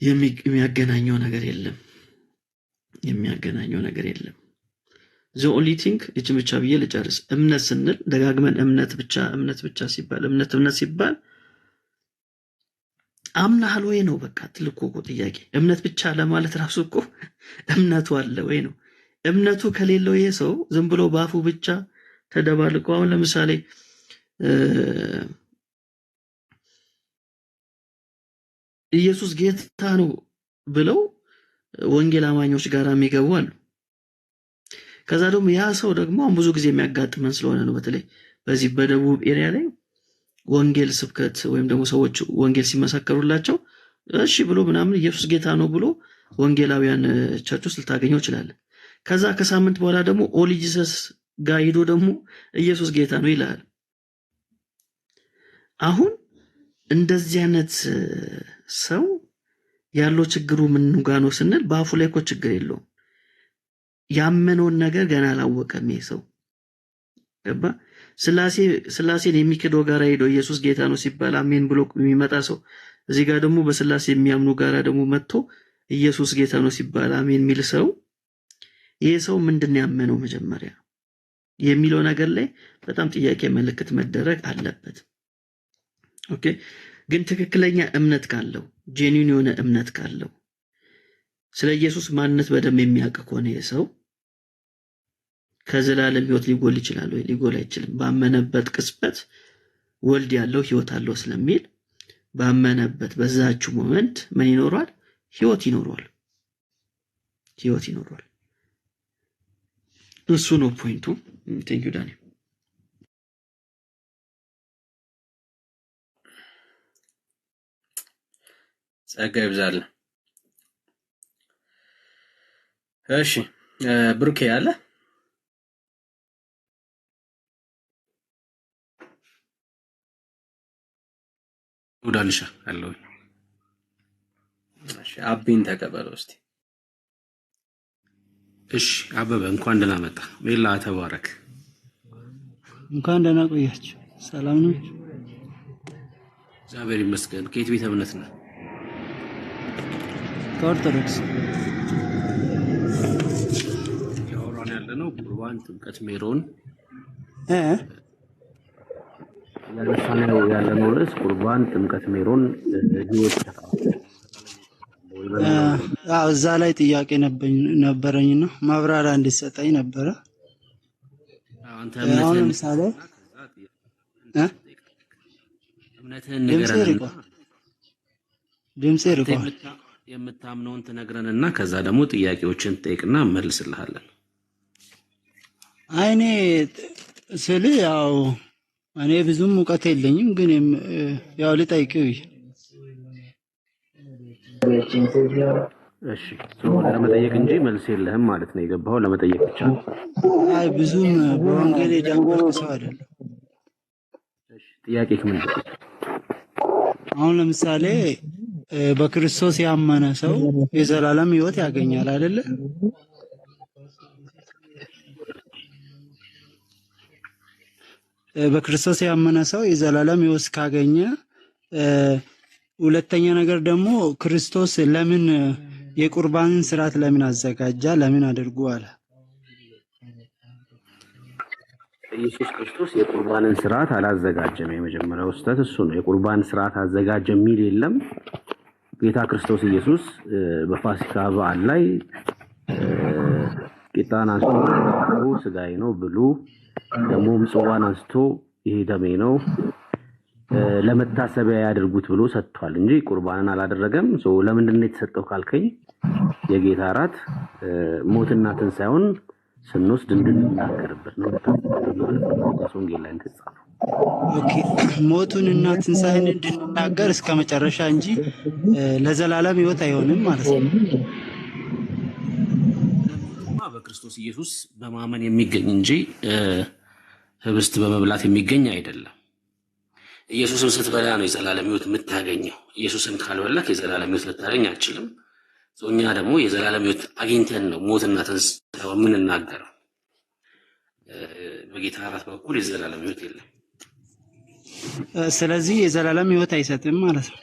የሚያገናኘው ነገር የለም። the only thing እቺ ብቻ ብዬ ልጨርስ። እምነት ስንል ደጋግመን እምነት ብቻ ሲባል አምናሃል ወይ ነው በቃ ትልቁ ጥያቄ። እምነት ብቻ ለማለት ራሱ እኮ እምነቱ አለ ወይ ነው። እምነቱ ከሌለው ይሄ ሰው ዝም ብሎ ባፉ ብቻ ተደባልቆ አሁን ለምሳሌ ኢየሱስ ጌታ ነው ብለው ወንጌል አማኞች ጋር የሚገቡ አሉ። ከዛ ደግሞ ያ ሰው ደግሞ ብዙ ጊዜ የሚያጋጥመን ስለሆነ ነው። በተለይ በዚህ በደቡብ ኤሪያ ላይ ወንጌል ስብከት ወይም ደግሞ ሰዎች ወንጌል ሲመሰከሩላቸው እሺ ብሎ ምናምን ኢየሱስ ጌታ ነው ብሎ ወንጌላውያን ቸርች ውስጥ ልታገኘው ይችላል። ከዛ ከሳምንት በኋላ ደግሞ ኦል ጂሰስ ጋር ሄዶ ደግሞ ኢየሱስ ጌታ ነው ይላል። አሁን እንደዚህ አይነት ሰው ያለው ችግሩ ምን ጋር ነው ስንል በአፉ ላይ እኮ ችግር የለውም። ያመነውን ነገር ገና አላወቀም ይሄ ሰው ገባ። ስላሴን የሚክደው ጋር ሄዶ ኢየሱስ ጌታ ነው ሲባል አሜን ብሎ የሚመጣ ሰው እዚህ ጋር ደግሞ በስላሴ የሚያምኑ ጋር ደግሞ መጥቶ ኢየሱስ ጌታ ነው ሲባል አሜን የሚል ሰው ይሄ ሰው ምንድነው ያመነው መጀመሪያ የሚለው ነገር ላይ በጣም ጥያቄ ምልክት መደረግ አለበት። ኦኬ ግን ትክክለኛ እምነት ካለው ጄኒዩን የሆነ እምነት ካለው ስለ ኢየሱስ ማንነት በደንብ የሚያውቅ ከሆነ ይሄ ሰው ከዘላለም ህይወት ሊጎል ይችላል ወይ? ሊጎል አይችልም። ባመነበት ቅጽበት ወልድ ያለው ህይወት አለው ስለሚል ባመነበት በዛችው ሞመንት ምን ይኖራል? ህይወት ይኖራል። እሱ ነው ፖይንቱ። ቴንክ ዩ ዳኒ። ጸጋ ይብዛል። እሺ ብሩኬ አለ ወዳልሻ አለው። እሺ አቢን ተቀበለው እስቲ። እሺ አበበ እንኳን ደህና መጣ። ሜላ ተባረክ። እንኳን ደህና ቆያችሁ። ሰላም ነው? እግዚአብሔር ይመስገን። ከየት ቤተ እምነት ነው? ከኦርቶዶክስ። ያወራን ያለነው ቁርባን፣ ጥምቀት፣ ሜሮን ያለነው ርዕስ ቁርባን፣ ጥምቀት፣ ሜሮን ህይወት እዛ ላይ ጥያቄ ነበረኝና ማብራሪያ እንዲሰጠኝ ነበረ። አንተ አሁን ለምሳሌ እምነትህን ንገረን። ድምጼ ርቋል። የምታምነውን ትነግረንና ከዛ ደግሞ ጥያቄዎችን ጠይቅና መልስልሃለን። አይኔ ስለ ያው እኔ ብዙም እውቀት የለኝም፣ ግን ያው ልጠይቅህ እሺ ለመጠየቅ እንጂ መልስ የለህም ማለት ነው። የገባኸው ለመጠየቅ ብቻ ነው። አይ ብዙም በወንጌል የዳንኩ ሰው አይደለም። እሺ ጥያቄ ምንድን ነው? አሁን ለምሳሌ በክርስቶስ ያመነ ሰው የዘላለም ሕይወት ያገኛል አይደለ? በክርስቶስ ያመነ ሰው የዘላለም ሕይወት ካገኘ ሁለተኛ ነገር ደግሞ ክርስቶስ ለምን የቁርባንን ስርዓት ለምን አዘጋጃ? ለምን አድርጉ አለ? ኢየሱስ ክርስቶስ የቁርባንን ስርዓት አላዘጋጀም። የመጀመሪያው ስህተት እሱ ነው። የቁርባን ስርዓት አዘጋጀ የሚል የለም። ጌታ ክርስቶስ ኢየሱስ በፋሲካ በዓል ላይ ቂጣን አንስቶ ስጋዬ ነው ብሉ፣ ደግሞም ጽዋን አንስቶ ይሄ ደሜ ነው ለመታሰቢያ ያድርጉት ብሎ ሰጥቷል እንጂ ቁርባንን አላደረገም። ለምንድን ነው የተሰጠው ካልከኝ የጌታ እራት ሞትና ትንሣኤውን ስንወስድ እንድንናገርበት ነው። ሉቃስ ወንጌል ላይ ተጻፈ። ኦኬ ሞቱንና ትንሣኤን እንድንናገር እስከ መጨረሻ እንጂ ለዘላለም ሕይወት አይሆንም ማለት ነው። በክርስቶስ ኢየሱስ በማመን የሚገኝ እንጂ ህብስት በመብላት የሚገኝ አይደለም። ኢየሱስን ስትበላ ነው የዘላለም ሕይወት የምታገኘው። ኢየሱስን ካልበላክ የዘላለም ሕይወት ልታገኝ አትችልም። እኛ ደግሞ የዘላለም ሕይወት አግኝተን ነው ሞትና ትንሣኤው የምንናገረው። በጌታ እራት በኩል የዘላለም ሕይወት የለም። ስለዚህ የዘላለም ሕይወት አይሰጥም ማለት ነው።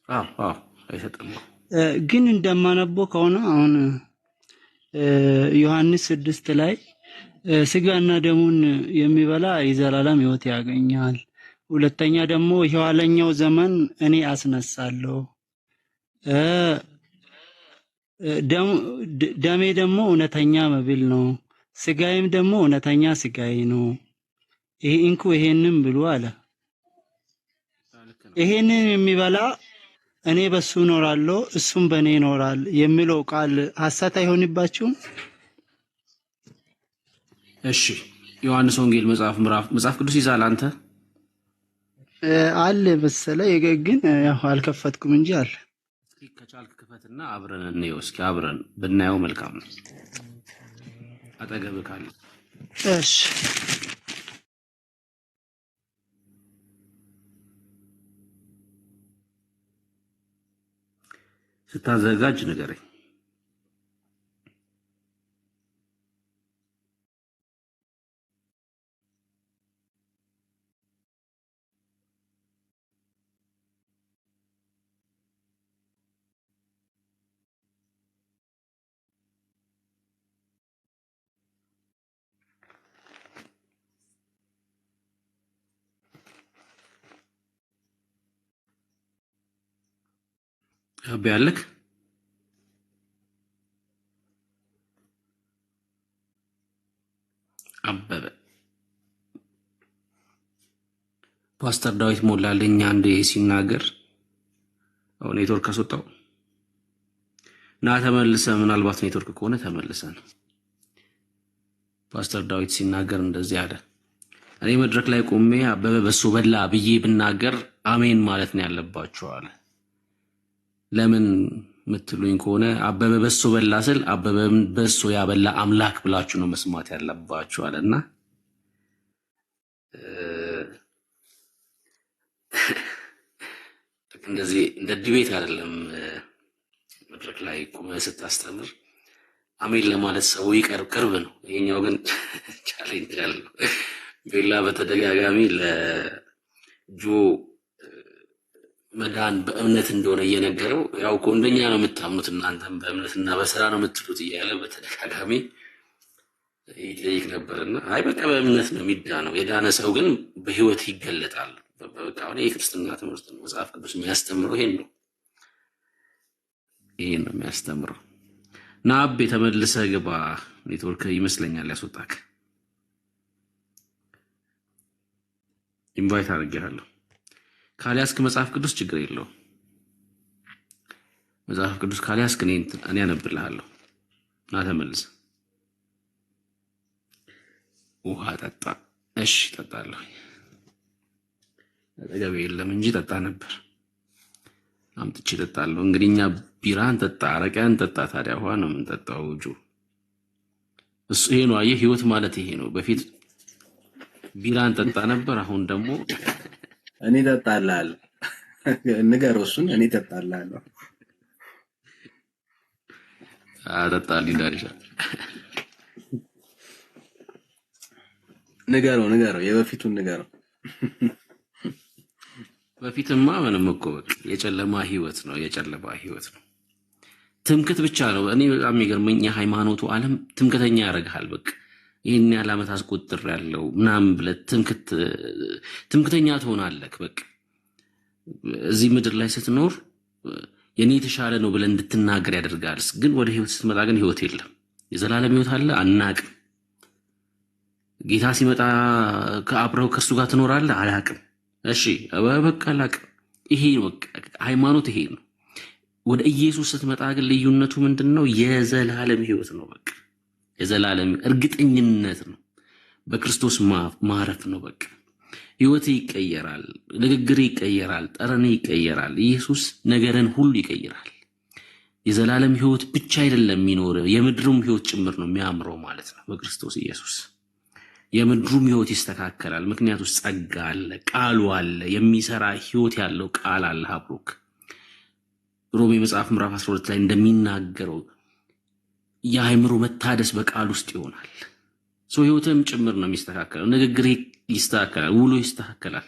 አዎ አይሰጥም። ግን እንደማነበው ከሆነ አሁን ዮሐንስ 6 ላይ ስጋና ደሙን የሚበላ የዘላለም ሕይወት ያገኛል፣ ሁለተኛ ደግሞ የኋለኛው ዘመን እኔ አስነሳለሁ፣ ደሜ ደግሞ እውነተኛ መብል ነው፣ ስጋዬም ደግሞ እውነተኛ ስጋዬ ነው፣ ይሄንን ብሉ አለ። ይሄንን የሚበላ እኔ በሱ እኖራለሁ እሱም በእኔ ይኖራል የሚለው ቃል ሐሰት አይሆንባችሁም? እሺ ዮሐንስ ወንጌል መጽሐፍ ቅዱስ ይዛል አንተ? አለ መሰለ ግን ያው አልከፈትኩም እንጂ አለ። እስኪ ከቻልክ ክፈትና አብረን እንየው። እስኪ አብረን ብናየው መልካም ነው። አጠገብህ ካለ እሺ ስታዘጋጅ ንገረኝ። አቤ አለክ? አበበ ፓስተር ዳዊት ሞላልኝ አንዴ ሲናገር አሁን ኔትወርክ አስወጣው እና ተመልሰ፣ ምናልባት ኔትወርክ ከሆነ ተመልሰን ፓስተር ዳዊት ሲናገር እንደዚህ አለ። እኔ መድረክ ላይ ቆሜ አበበ በሱ በላ ብዬ ብናገር አሜን ማለት ነው ያለባችሁ አለ። ለምን ምትሉኝ ከሆነ አበበ በሱ በላ ስል አበበም በሱ ያበላ አምላክ ብላችሁ ነው መስማት ያለባችሁ አለና እንደዚህ እንደ ዲቤት አይደለም። መድረክ ላይ ቆመህ ስታስተምር አሜን ለማለት ሰው ቅርብ ነው። ይሄኛው ግን ቻሌንጅ አለው። ቤላ በተደጋጋሚ ለጆ መዳን በእምነት እንደሆነ እየነገረው ያው እኮ እንደኛ ነው የምታምኑት እናንተም በእምነትና በስራ ነው የምትሉት እያለ በተደጋጋሚ ይጠይቅ ነበርና አይ በቃ በእምነት ነው የሚዳነው። የዳነ ሰው ግን በህይወት ይገለጣል። በቃ አሁን የክርስትና ትምህርት ነው። መጽሐፍ ቅዱስ የሚያስተምረው ይሄን ነው የሚያስተምረው። ና አቤ ተመልሰህ ግባ። ኔትወርክ ይመስለኛል ያስወጣክ። ኢንቫይት አድርጌሃለሁ። ካልያዝክ መጽሐፍ ቅዱስ ችግር የለውም። መጽሐፍ ቅዱስ ካልያዝክ እኔ አነብልሃለሁ። ና ተመልሰህ ውሃ ጠጣ። እሺ ጠጣለሁ። አጠገቤ የለም እንጂ ጠጣ ነበር። አምጥቼ እጠጣለሁ። እንግዲህ እኛ ቢራን ጠጣ፣ አረቂያን ጠጣ፣ ታዲያ ውሃ ነው የምንጠጣው። እሱ ይሄ ነው። አየህ ህይወት ማለት ይሄ ነው። በፊት ቢራን ጠጣ ነበር፣ አሁን ደግሞ እኔ እጠጣልሃለሁ። ንገረው እሱን፣ እኔ እጠጣልሃለሁ። አጠጣልኝ ዳርሻ። ንገረው፣ የበፊቱን ንገረው። በፊትማ ምንም እኮ በቃ የጨለማ ህይወት ነው። ትምክት ብቻ ነው። እኔ በጣም የሚገርመኝ የሃይማኖቱ ዓለም ትምክተኛ ያደርግሃል። በቃ ይህን ያህል ዓመት አስቆጥር ያለው ምናምን ብለህ ትምክተኛ ትሆናለህ። በቃ እዚህ ምድር ላይ ስትኖር የኔ የተሻለ ነው ብለህ እንድትናገር ያደርጋል። ግን ወደ ህይወት ስትመጣ ግን ህይወት የለም። የዘላለም ህይወት አለ አናቅም። ጌታ ሲመጣ ከአብረው ከእሱ ጋር ትኖራለህ አላቅም። እሺ በቃ አላቅም። ይሄ ነው ሃይማኖት፣ ይሄ ነው። ወደ ኢየሱስ ስትመጣ ግን ልዩነቱ ምንድነው? የዘላለም ህይወት ነው። በቃ የዘላለም እርግጠኝነት ነው። በክርስቶስ ማረፍ ነው። በቃ ህይወት ይቀየራል፣ ንግግር ይቀየራል፣ ጠረን ይቀየራል። ኢየሱስ ነገርን ሁሉ ይቀይራል። የዘላለም ህይወት ብቻ አይደለም የሚኖረው፣ የምድሩም ህይወት ጭምር ነው የሚያምረው ማለት ነው። በክርስቶስ ኢየሱስ የምድሩም ህይወት ይስተካከላል። ምክንያቱም ጸጋ አለ፣ ቃሉ አለ፣ የሚሰራ ህይወት ያለው ቃል አለ። አብሮክ ሮሜ መጽሐፍ ምዕራፍ 12 ላይ እንደሚናገረው የአእምሮ መታደስ በቃል ውስጥ ይሆናል። ሰው ህይወትም ጭምር ነው የሚስተካከለው። ንግግር ይስተካከላል፣ ውሎ ይስተካከላል።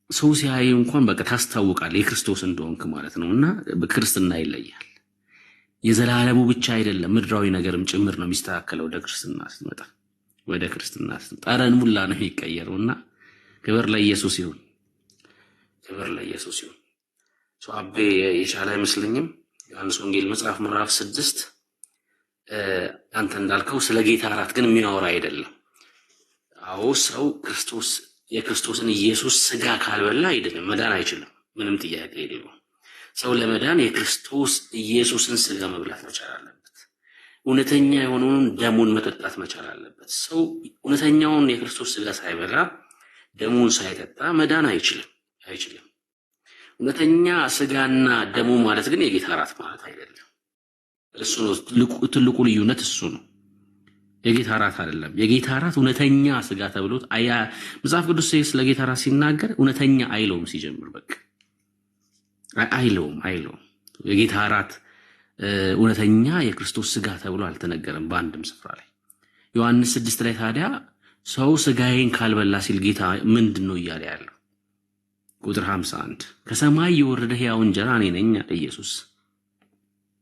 ሰው ሲያይ እንኳን በቃ ታስታውቃል የክርስቶስ እንደሆንክ ማለት ነውና በክርስትና ይለያል። የዘላለሙ ብቻ አይደለም ምድራዊ ነገርም ጭምር ነው የሚስተካከለው። ወደ ክርስትና ስትመጣ ጠረን ሙላ ነው የሚቀየረውና ክብር ለኢየሱስ ይሁን። ሰው አቤ የቻለ አይመስለኝም። ዮሐንስ ወንጌል መጽሐፍ ምዕራፍ 6 አንተ እንዳልከው ስለ ጌታ እራት ግን የሚያወራ አይደለም። አዎ ሰው የክርስቶስን ኢየሱስ ስጋ ካልበላ አይደለም መዳን አይችልም። ምንም ጥያቄ የለውም። ሰው ለመዳን የክርስቶስ ኢየሱስን ስጋ መብላት መቻል አለበት። እውነተኛ የሆነውን ደሙን መጠጣት መቻል አለበት። ሰው እውነተኛውን የክርስቶስ ስጋ ሳይበላ ደሙን ሳይጠጣ መዳን አይችልም። እውነተኛ ስጋና ደሙ ማለት ግን የጌታ እራት ማለት አይደለም። እሱ ነው ትልቁ ልዩነት፣ እሱ ነው። የጌታ እራት አይደለም። የጌታ እራት እውነተኛ ስጋ ተብሎት መጽሐፍ ቅዱስ ስለ ጌታ እራት ሲናገር እውነተኛ አይለውም። ሲጀምር በቃ አይለውም። የጌታ እራት እውነተኛ የክርስቶስ ስጋ ተብሎ አልተነገረም በአንድም ስፍራ ላይ። ዮሐንስ 6 ላይ ታዲያ ሰው ስጋዬን ካልበላ ሲል ጌታ ምንድን ነው እያለ ያለው? ቁጥር 51 ከሰማይ የወረደ ሕያው እንጀራ እኔ ነኝ አለ ኢየሱስ።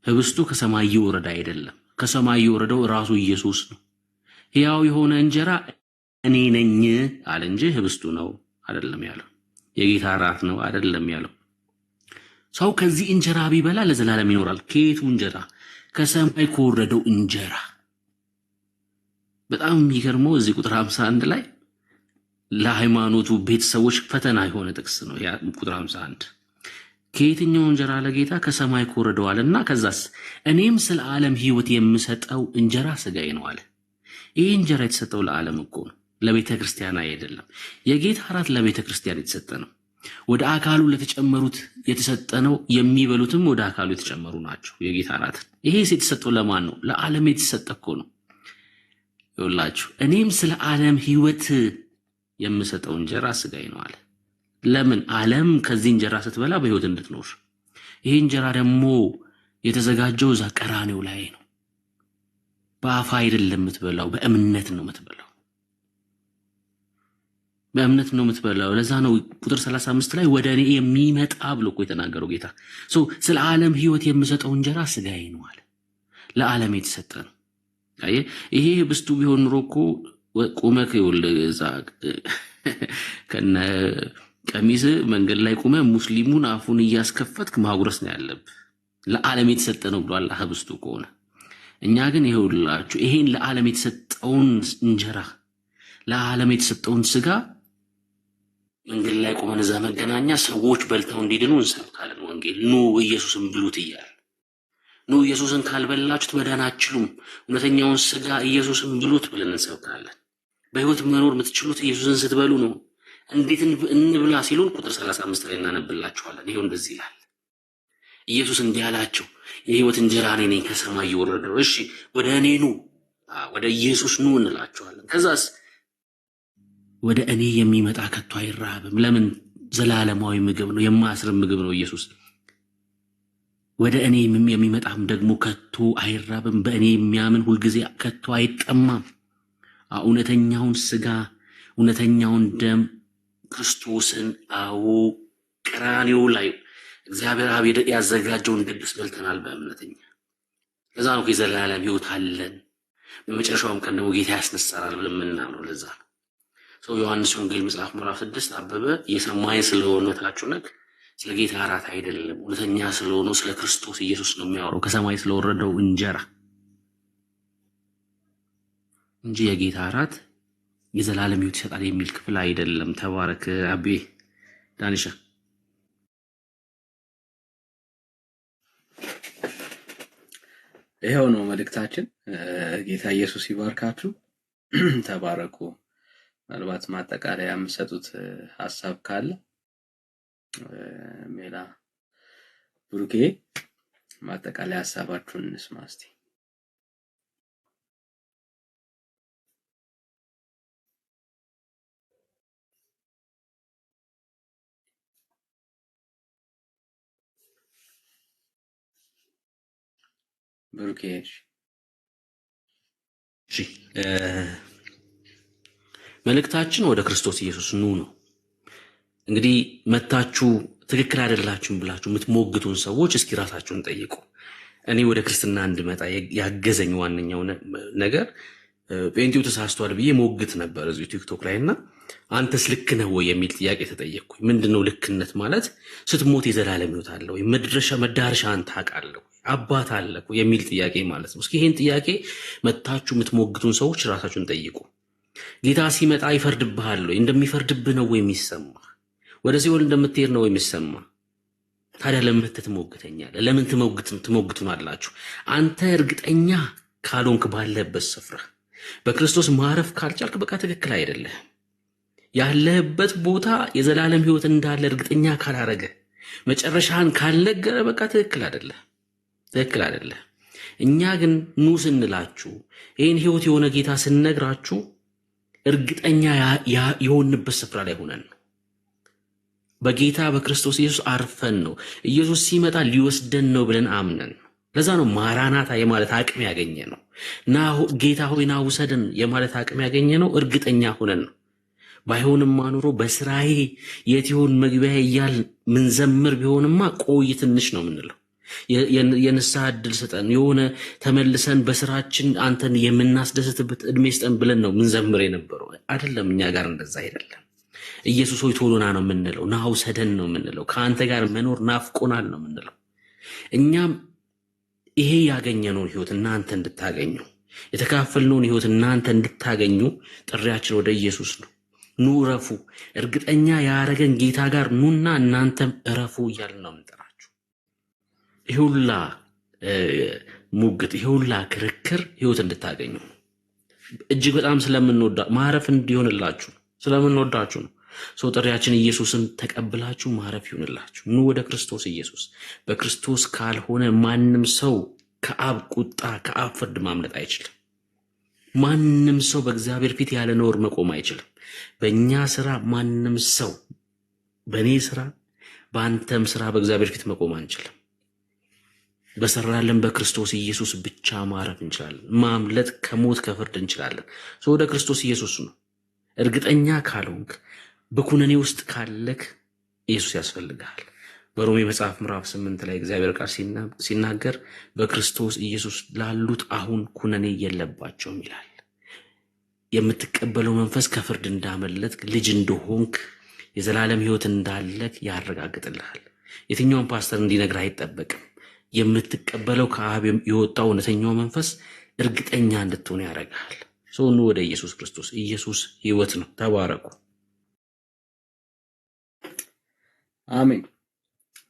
ህብስቱ ከሰማይ የወረደ አይደለም፣ ከሰማይ የወረደው ራሱ ኢየሱስ ነው። ሕያው የሆነ እንጀራ እኔ ነኝ አለ እንጂ ህብስቱ ነው አይደለም ያለው። የጌታ እራት ነው አይደለም ያለው። ሰው ከዚህ እንጀራ ቢበላ ለዘላለም ይኖራል። ከየቱ እንጀራ? ከሰማይ ከወረደው እንጀራ። በጣም የሚገርመው እዚህ ቁጥር 51 ላይ ለሃይማኖቱ ቤተሰቦች ፈተና የሆነ ጥቅስ ነው። ያ ቁጥር 51 ከየትኛው እንጀራ ለጌታ? ከሰማይ ከወረደው አለና ከዛስ እኔም ስለ ዓለም ህይወት የምሰጠው እንጀራ ስጋዬ ነው አለ። ይህ እንጀራ የተሰጠው ለዓለም እኮ ነው፣ ለቤተ ክርስቲያን አይደለም። የጌታ እራት ለቤተ ክርስቲያን የተሰጠ ነው። ወደ አካሉ ለተጨመሩት የተሰጠ ነው። የሚበሉትም ወደ አካሉ የተጨመሩ ናቸው። የጌታ እራት ይሄስ የተሰጠው ለማን ነው? ለዓለም የተሰጠ እኮ ነው። ይኸውላችሁ እኔም ስለ ዓለም ህይወት የምሰጠው እንጀራ ስጋዬ ነው አለ። ለምን? ዓለም ከዚህ እንጀራ ስትበላ በህይወት እንድትኖር። ይሄ እንጀራ ደግሞ የተዘጋጀው እዛ ቀራኔው ላይ ነው። በአፋ አይደለም የምትበላው፣ በእምነት ነው የምትበላው። ለዛ ነው ቁጥር 35 ላይ ወደ እኔ የሚመጣ ብሎ እኮ የተናገረው ጌታ። ስለ ዓለም ህይወት የምሰጠው እንጀራ ስጋዬ ነው አለ። ለዓለም የተሰጠ ነው። ይሄ ህብስቱ ቢሆን ኑሮ እኮ ቁመህ እዛ ከነ ቀሚስ መንገድ ላይ ቁመህ ሙስሊሙን አፉን እያስከፈትክ ማጉረስ ነው ያለብህ። ለዓለም የተሰጠ ነው ብሏል ህብስቱ ከሆነ። እኛ ግን ይኸውላችሁ ይሄን ለዓለም የተሰጠውን እንጀራ ለዓለም የተሰጠውን ስጋ መንገድ ላይ ቆመን እዛ መገናኛ ሰዎች በልተው እንዲድኑ እንሰብካለን። ወንጌል ኑ ኢየሱስን ብሉት እያለ ኑ ኢየሱስን ካልበላችሁት መዳን አትችሉም፣ እውነተኛውን ስጋ ኢየሱስን ብሉት ብለን እንሰብካለን። በህይወት መኖር የምትችሉት ኢየሱስን ስትበሉ ነው። እንዴት እንብላ ሲሉን ቁጥር 35 ላይ እናነብላችኋለን። ይሄው እንደዚህ ይላል። ኢየሱስ እንዲህ አላቸው፣ የሕይወት እንጀራ እኔ ነኝ ከሰማይ የወረደው። እሺ ወደ እኔ ኑ፣ ወደ ኢየሱስ ኑ እንላችኋለን። ከዛስ ወደ እኔ የሚመጣ ከቶ አይራብም። ለምን? ዘላለማዊ ምግብ ነው፣ የማያስርብ ምግብ ነው ኢየሱስ። ወደ እኔ የሚመጣም ደግሞ ከቶ አይራብም፣ በእኔ የሚያምን ሁልጊዜ ከቶ አይጠማም። እውነተኛውን ስጋ እውነተኛውን ደም ክርስቶስን ቀራንዮ ላይ እግዚአብሔር አብ ያዘጋጀውን ድግስ በልተናል በእምነተኛ። ለዛ ነው የዘላለም ሕይወት አለን፣ በመጨረሻውም ቀን ደግሞ ጌታ ያስነሳናል ብለን የምናምነው። ለዛ ነው ሰው ዮሐንስ ወንጌል መጽሐፍ ምዕራፍ 6 አበበ የሰማይ ስለሆነ ታችሁነት ስለ ጌታ እራት አይደለም፣ እውነተኛ ስለሆነው ስለ ክርስቶስ ኢየሱስ ነው የሚያወራው፣ ከሰማይ ስለወረደው እንጀራ እንጂ የጌታ እራት የዘላለም ሕይወት ይሰጣል የሚል ክፍል አይደለም። ተባረክ አቤ ዳንሻ። ይሄው ነው መልእክታችን። ጌታ ኢየሱስ ይባርካችሁ። ተባረኩ። ምናልባት ማጠቃለያ የምትሰጡት ሀሳብ ካለ ሜላ፣ ብሩኬ ማጠቃለያ ሀሳባችሁን እንስማ እስቲ። ብሩኬ መልእክታችን ወደ ክርስቶስ ኢየሱስ ኑ ነው። እንግዲህ መታችሁ ትክክል አይደላችሁም ብላችሁ የምትሞግቱን ሰዎች እስኪ ራሳችሁን ጠይቁ። እኔ ወደ ክርስትና እንድመጣ ያገዘኝ ዋነኛው ነገር ጴንጤው ተሳስቷል ብዬ ሞግት ነበር እዚሁ ቲክቶክ ላይ እና አንተስ ልክ ነህ ወይ የሚል ጥያቄ ተጠየቅኩኝ። ምንድነው ልክነት ማለት? ስትሞት የዘላለም ሕይወት አለ ወይ? መዳረሻህን ታውቃለህ? አባት አለ የሚል ጥያቄ ማለት ነው። እስኪ ይህን ጥያቄ መታችሁ የምትሞግቱን ሰዎች ራሳችሁን ጠይቁ። ጌታ ሲመጣ ይፈርድብሃል ወይ? እንደሚፈርድብህ ነው ወይ የሚሰማ? ወደ ሲኦል እንደምትሄድ ነው ወይ የሚሰማ? ታዲያ ለምን ትሞግተኛለህ? ለምን ትሞግቱናላችሁ? አንተ እርግጠኛ ካልሆንክ ባለህበት ስፍራ በክርስቶስ ማረፍ ካልቻልክ በቃ ትክክል አይደለህም። ያለህበት ቦታ የዘላለም ሕይወት እንዳለ እርግጠኛ ካላረገ መጨረሻህን ካልነገረ በቃ ትክክል አይደለህ። እኛ ግን ኑ ስንላችሁ ይህን ሕይወት የሆነ ጌታ ስንነግራችሁ እርግጠኛ የሆንበት ስፍራ ላይ ሆነን ነው። በጌታ በክርስቶስ ኢየሱስ አርፈን ነው። ኢየሱስ ሲመጣ ሊወስደን ነው ብለን አምነን ነው። ለዛ ነው ማራናታ የማለት አቅም ያገኘ ነው። ጌታ ሆይ ና ውሰደን የማለት አቅም ያገኘ ነው እርግጠኛ ሆነን ነው። ባይሆንማ ኑሮ በስራዬ የት ይሆን መግቢያ እያል ምንዘምር ቢሆንማ ቆይ ትንሽ ነው የምንለው። የንስሐ ዕድል ስጠን፣ የሆነ ተመልሰን በስራችን አንተን የምናስደስትበት እድሜ ስጠን ብለን ነው ምንዘምር የነበረው አይደለም። እኛ ጋር እንደዛ አይደለም። ኢየሱስ ሆይ ቶሎ ና ነው የምንለው፣ ና ውሰደን ነው የምንለው። ከአንተ ጋር መኖር ናፍቆናል ነው የምንለው። እኛም ይሄ ያገኘነውን ህይወት እናንተ እንድታገኙ፣ የተካፈልነውን ህይወት እናንተ እንድታገኙ ጥሪያችን ወደ ኢየሱስ ነው። ኑ እረፉ፣ እርግጠኛ ያረገን ጌታ ጋር ኑና እናንተም እረፉ እያልን ነው የምንጠራችሁ። ይሁላ ሙግት፣ ይሁላ ክርክር ህይወት እንድታገኙ እጅግ በጣም ስለምንወዳ ማረፍ እንዲሆንላችሁ ስለምንወዳችሁ ነው። ሰው ጥሪያችን ኢየሱስን ተቀብላችሁ ማረፍ ይሁንላችሁ። ኑ ወደ ክርስቶስ ኢየሱስ። በክርስቶስ ካልሆነ ማንም ሰው ከአብ ቁጣ ከአብ ፍርድ ማምለጥ አይችልም። ማንም ሰው በእግዚአብሔር ፊት ያለ ነውር መቆም አይችልም። በእኛ ስራ ማንም ሰው በእኔ ስራ በአንተም ስራ በእግዚአብሔር ፊት መቆም አንችልም። በሰራለን በክርስቶስ ኢየሱስ ብቻ ማረፍ እንችላለን። ማምለጥ ከሞት ከፍርድ እንችላለን። ሰው ወደ ክርስቶስ ኢየሱስ ነው። እርግጠኛ ካልሆንክ በኩነኔ ውስጥ ካለክ ኢየሱስ ያስፈልጋል። በሮሜ መጽሐፍ ምዕራፍ 8 ላይ እግዚአብሔር ቃል ሲናገር በክርስቶስ ኢየሱስ ላሉት አሁን ኩነኔ የለባቸውም ይላል። የምትቀበለው መንፈስ ከፍርድ እንዳመለጥክ ልጅ እንደሆንክ የዘላለም ሕይወት እንዳለክ ያረጋግጥልሃል። የትኛውን ፓስተር እንዲነግር አይጠበቅም። የምትቀበለው ከአብ የወጣው እውነተኛው መንፈስ እርግጠኛ እንድትሆን ያደርጋል። ሰው ኑ ወደ ኢየሱስ ክርስቶስ። ኢየሱስ ሕይወት ነው። ተባረኩ። አሜን።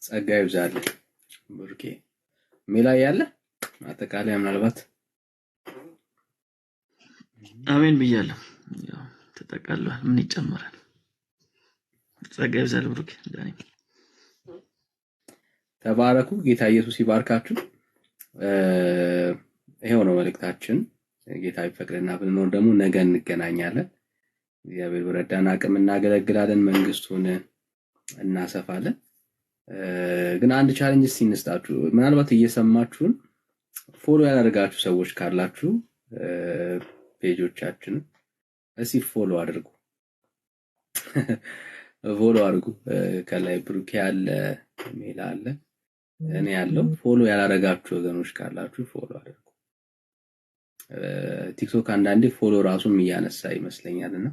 ጸጋ ይብዛልህ ብሩኬ። ሜላ ያለ አጠቃላይ ምናልባት አሜን ብያለሁ። ያው ተጠቃሏል። ምን ይጨመራል? ጸጋ ይብዛል ብሩክ ዳኒ። ተባረኩ። ጌታ ኢየሱስ ይባርካችሁ። ይሄው ነው መልእክታችን። ጌታ ቢፈቅድና ብንኖር ደግሞ ነገ እንገናኛለን። እግዚአብሔር በረዳን አቅም እናገለግላለን፣ መንግስቱን እናሰፋለን። ግን አንድ ቻሌንጅ ሲነስታችሁ ምናልባት እየሰማችሁን ፎሎ ያላደርጋችሁ ሰዎች ካላችሁ ፔጆቻችንን እስኪ ፎሎ አድርጉ። ፎሎ አድርጉ። ከላይ ብሩክ ያለ ሜላ አለ እኔ ያለው ፎሎ ያላደረጋችሁ ወገኖች ካላችሁ ፎሎ አድርጉ። ቲክቶክ አንዳንዴ ፎሎ ራሱም እያነሳ ይመስለኛልና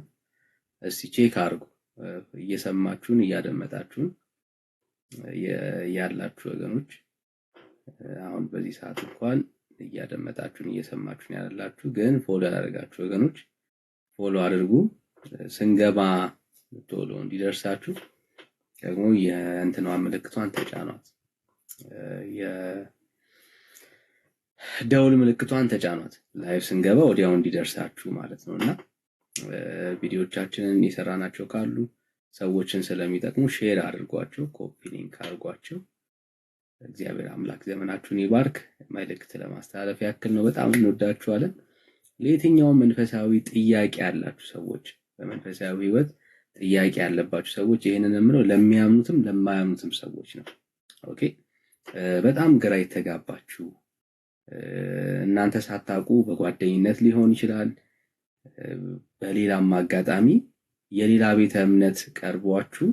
እስቲ ቼክ አድርጉ። እየሰማችሁን እያደመጣችሁን ያላችሁ ወገኖች አሁን በዚህ ሰዓት እንኳን እያደመጣችሁን እየሰማችሁን ያላችሁ ግን ፎሎ ያላደረጋችሁ ወገኖች ፎሎ አድርጉ። ስንገባ ቶሎ እንዲደርሳችሁ ደግሞ የእንትኗ ምልክቷን ተጫኗት፣ የደውል ምልክቷን ተጫኗት። ላይቭ ስንገባ ወዲያው እንዲደርሳችሁ ማለት ነውና ቪዲዮዎቻችንን የሰራናቸው ካሉ ሰዎችን ስለሚጠቅሙ ሼር አድርጓቸው፣ ኮፒ ሊንክ አድርጓቸው። እግዚአብሔር አምላክ ዘመናችሁን ይባርክ። መልእክት ለማስተላለፍ ያክል ነው። በጣም እንወዳችኋለን። ለየትኛውም መንፈሳዊ ጥያቄ ያላችሁ ሰዎች፣ በመንፈሳዊ ህይወት ጥያቄ ያለባችሁ ሰዎች ይሄንን ምነው ለሚያምኑትም ለማያምኑትም ሰዎች ነው። ኦኬ። በጣም ግራ የተጋባችሁ እናንተ ሳታውቁ በጓደኝነት ሊሆን ይችላል፣ በሌላም አጋጣሚ የሌላ ቤተ እምነት ቀርቧችሁ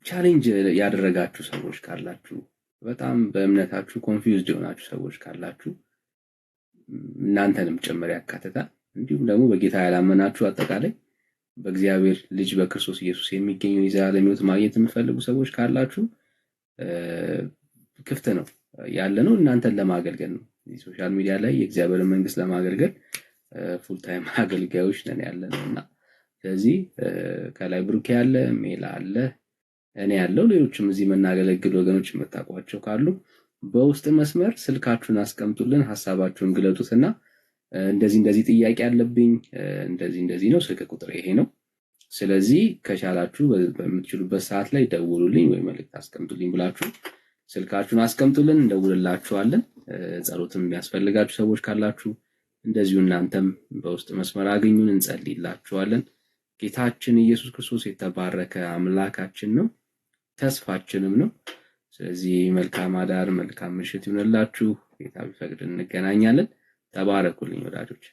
ቻሌንጅ ያደረጋችሁ ሰዎች ካላችሁ፣ በጣም በእምነታችሁ ኮንፊውዝድ የሆናችሁ ሰዎች ካላችሁ እናንተንም ጭምር ያካትታል። እንዲሁም ደግሞ በጌታ ያላመናችሁ አጠቃላይ በእግዚአብሔር ልጅ በክርስቶስ ኢየሱስ የሚገኘው የዘላለም ሕይወት ማግኘት የምትፈልጉ ሰዎች ካላችሁ ክፍት ነው ያለነው እናንተን ለማገልገል ነው። ሶሻል ሚዲያ ላይ የእግዚአብሔር መንግስት ለማገልገል ፉል ታይም አገልጋዮች ነን ያለነውና ስለዚህ ከላይ ብሩክ ያለ ሜላ አለ እኔ ያለው ሌሎችም እዚህ መናገለግል ወገኖች መታቋቸው ካሉ በውስጥ መስመር ስልካችሁን አስቀምጡልን፣ ሐሳባችሁን ግለጡትና እንደዚህ ጥያቄ አለብኝ እንደዚህ ነው፣ ስልክ ቁጥር ይሄ ነው፣ ስለዚህ ከቻላችሁ በምትችሉበት ሰዓት ላይ ደውሉልኝ ወይ መልእክት አስቀምጡልኝ ብላችሁ ስልካችሁን አስቀምጡልን፣ እንደውልላችኋለን። ጸሎትም የሚያስፈልጋችሁ ሰዎች ካላችሁ እንደዚሁ እናንተም በውስጥ መስመር አግኙን፣ እንጸልይላችኋለን። ጌታችን ኢየሱስ ክርስቶስ የተባረከ አምላካችን ነው፣ ተስፋችንም ነው። ስለዚህ መልካም አዳር መልካም ምሽት ይሁንላችሁ። ጌታ ቢፈቅድ እንገናኛለን። ተባረኩልኝ ወዳጆች።